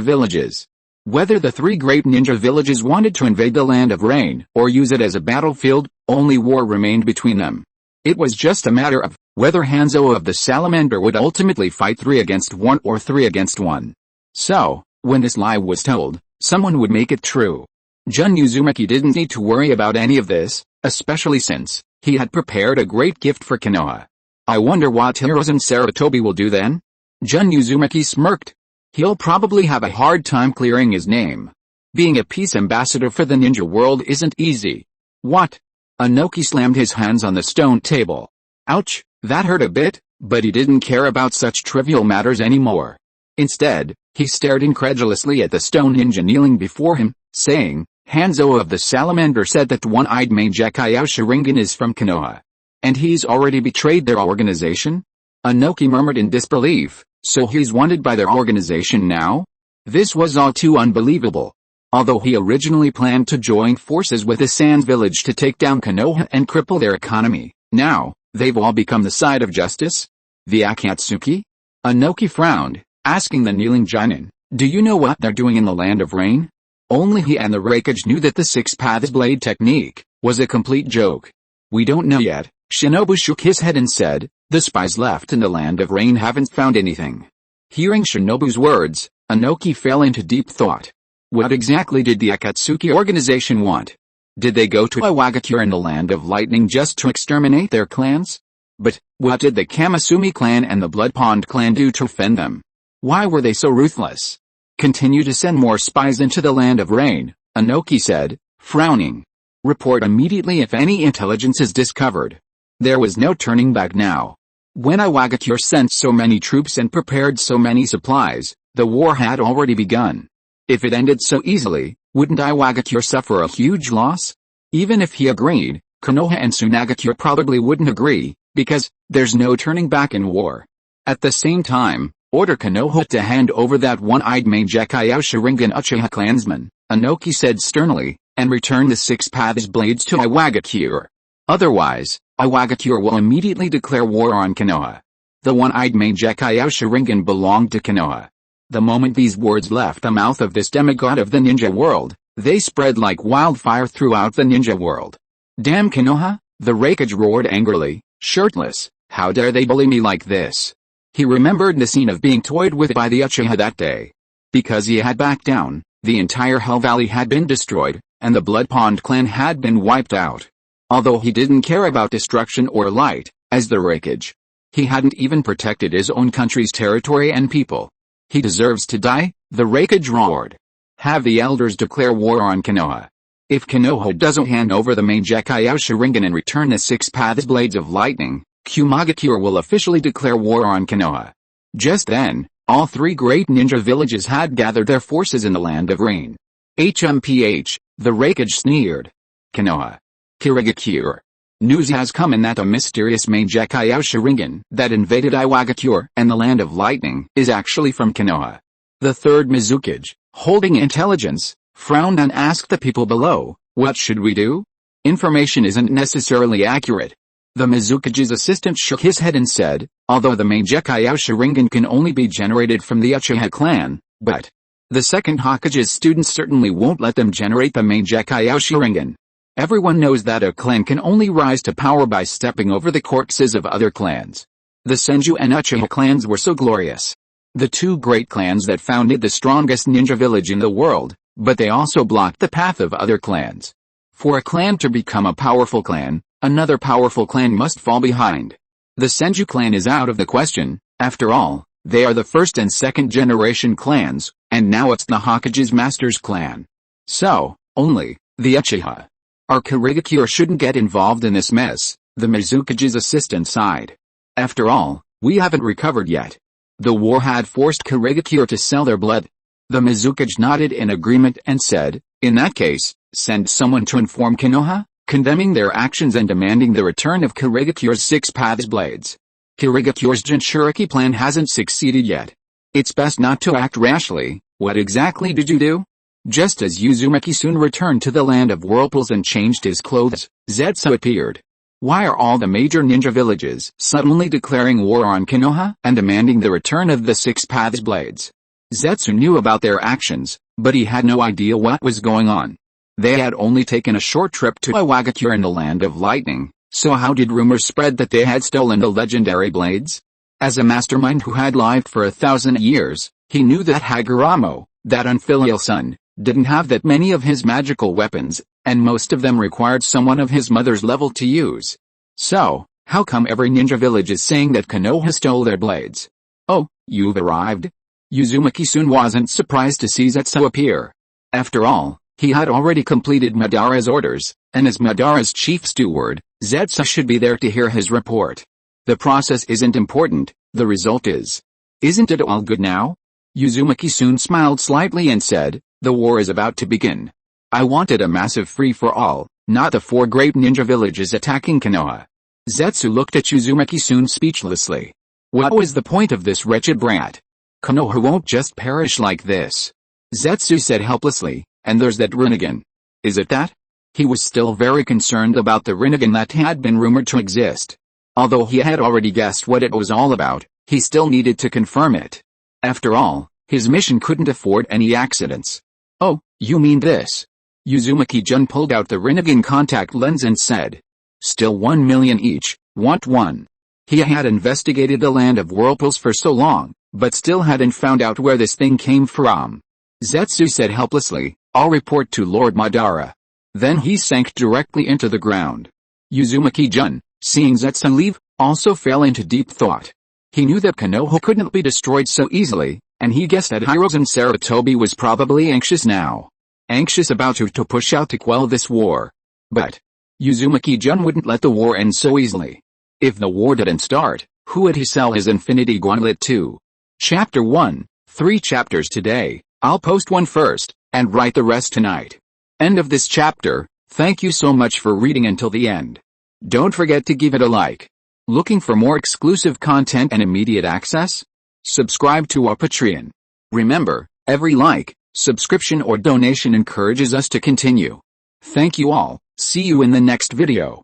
villages. Whether the 3 great ninja villages wanted to invade the Land of Rain or use it as a battlefield, only war remained between them. It was just a matter of whether Hanzo of the Salamander would ultimately fight 3 against 1 or 3 against 1. So, when this lie was told, someone would make it true. Jun Uzumaki didn't need to worry about any of this, especially since he had prepared a great gift for Konoha. I wonder what Hirozen Sarutobi will do then? Jun Uzumaki smirked. He'll probably have a hard time clearing his name. Being a peace ambassador for the ninja world isn't easy. What? Inoki slammed his hands on the stone table. Ouch, that hurt a bit, but he didn't care about such trivial matters anymore. Instead, he stared incredulously at the stone ninja kneeling before him, saying, Hanzo of the Salamander said that the one-eyed Mangekyo Sharingan is from Konoha. And he's already betrayed their organization? Inoki murmured in disbelief, so he's wanted by their organization now? This was all too unbelievable. Although he originally planned to join forces with the Sands village to take down Konoha and cripple their economy, now, they've all become the side of justice? The Akatsuki? Inoki frowned, asking the kneeling Jonin, do you know what they're doing in the Land of Rain? Only he and the Raikage knew that the 6 paths blade technique was a complete joke. We don't know yet. Shinobu shook his head and said, the spies left in the Land of Rain haven't found anything. Hearing Shinobu's words, Inoki fell into deep thought. What exactly did the Akatsuki organization want? Did they go to Iwagakure in the Land of Lightning just to exterminate their clans? But, what did the Kamasumi clan and the Blood Pond clan do to offend them? Why were they so ruthless? Continue to send more spies into the Land of Rain, Inoki said, frowning. Report immediately if any intelligence is discovered. There was no turning back now. When Iwagakure sent so many troops and prepared so many supplies, the war had already begun. If it ended so easily, wouldn't Iwagakure suffer a huge loss? Even if he agreed, Konoha and Sunagakure probably wouldn't agree, because there's no turning back in war. At the same time, order Konoha to hand over that one-eyed Mangekyo Sharingan Uchiha clansman, Inoki said sternly, and return the 6 paths blades to Iwagakure. Otherwise, Iwagakure will immediately declare war on Konoha. The one-eyed Mangekyo Sharingan belonged to Konoha. The moment these words left the mouth of this demigod of the ninja world, they spread like wildfire throughout the ninja world. Damn Konoha, the Raikage roared angrily, shirtless, how dare they bully me like this? He remembered the scene of being toyed with by the Uchiha that day. Because he had backed down, the entire Hell Valley had been destroyed, and the Blood Pond clan had been wiped out. Although he didn't care about destruction or light, as the Raikage. He hadn't even protected his own country's territory and people. He deserves to die, the Raikage roared. Have the elders declare war on Konoha. If Konoha doesn't hand over the Mangekyo Sharingan and return the 6 paths blades of lightning, Kumagakure will officially declare war on Konoha. Just then, all 3 great ninja villages had gathered their forces in the Land of Rain. HMPH, the Raikage sneered. Konoha. Kirigakure. News has come in that a mysterious Mangekyo Sharingan that invaded Iwagakure and the Land of Lightning is actually from Konoha. The 3rd Mizukage, holding intelligence, frowned and asked the people below, what should we do? Information isn't necessarily accurate. The Mizukage's assistant shook his head and said, although the Mangekyo Sharingan can only be generated from the Uchiha clan, but the 2nd Hokage's students certainly won't let them generate the Mangekyo Sharingan. Everyone knows that a clan can only rise to power by stepping over the corpses of other clans. The Senju and Uchiha clans were so glorious. The 2 great clans that founded the strongest ninja village in the world, but they also blocked the path of other clans. For a clan to become a powerful clan, another powerful clan must fall behind. The Senju clan is out of the question, after all, they are the 1st and 2nd generation clans, and now it's the Hokage's master's clan. So, only the Uchiha. Our Kirigakure shouldn't get involved in this mess, the Mizukage's assistant sighed. After all, we haven't recovered yet. The war had forced Kurigakure to sell their blood. The Mizukage nodded in agreement and said, "In that case, send someone to inform Konoha, condemning their actions and demanding the return of Kurigakure's 6 paths blades. Kurigakure's Jinchuriki plan hasn't succeeded yet. It's best not to act rashly." "What exactly did you do?" Just as Uzumaki soon returned to the land of whirlpools and changed his clothes, Zetsu appeared. Why are all the major ninja villages suddenly declaring war on Konoha and demanding the return of the 6 paths blades? Zetsu knew about their actions, but he had no idea what was going on. They had only taken a short trip to Iwagakure in the land of lightning, so how did rumors spread that they had stolen the legendary blades? As a mastermind who had lived for 1,000 years, he knew that Hagoromo, that unfilial son, didn't have that many of his magical weapons, and most of them required someone of his mother's level to use. So, how come every ninja village is saying that Konoha stole their blades? "Oh, you've arrived?" Uzumaki soon wasn't surprised to see Zetsu appear. After all, he had already completed Madara's orders, and as Madara's chief steward, Zetsu should be there to hear his report. The process isn't important, the result is. "Isn't it all good now?" Uzumaki soon smiled slightly and said, "The war is about to begin. I wanted a massive free-for-all, not the 4 great ninja villages attacking Konoha." Zetsu looked at Uzumaki soon speechlessly. What was the point of this wretched brat? Konoha won't just perish like this. Zetsu said helplessly, "And there's that Rinnegan." "Is it that?" He was still very concerned about the Rinnegan that had been rumored to exist. Although he had already guessed what it was all about, he still needed to confirm it. After all, his mission couldn't afford any accidents. "Oh, you mean this?" Uzumaki-jun pulled out the Rinnegan contact lens and said, "Still 1 million each, want one." He had investigated the land of whirlpools for so long, but still hadn't found out where this thing came from. Zetsu said helplessly, "I'll report to Lord Madara." Then he sank directly into the ground. Uzumaki-jun, seeing Zetsu leave, also fell into deep thought. He knew that Konoha couldn't be destroyed so easily, and he guessed that Hirozen Sarutobi was probably anxious now. Anxious about to push out to quell this war. But Uzumaki-jun wouldn't let the war end so easily. If the war didn't start, who would he sell his Infinity Gauntlet to? Chapter 1, 3 chapters today. I'll post one first, and write the rest tonight. End of this chapter. Thank you so much for reading until the end. Don't forget to give it a like. Looking for more exclusive content and immediate access? Subscribe to our Patreon. Remember, every like, subscription or donation encourages us to continue. Thank you all. See you in the next video.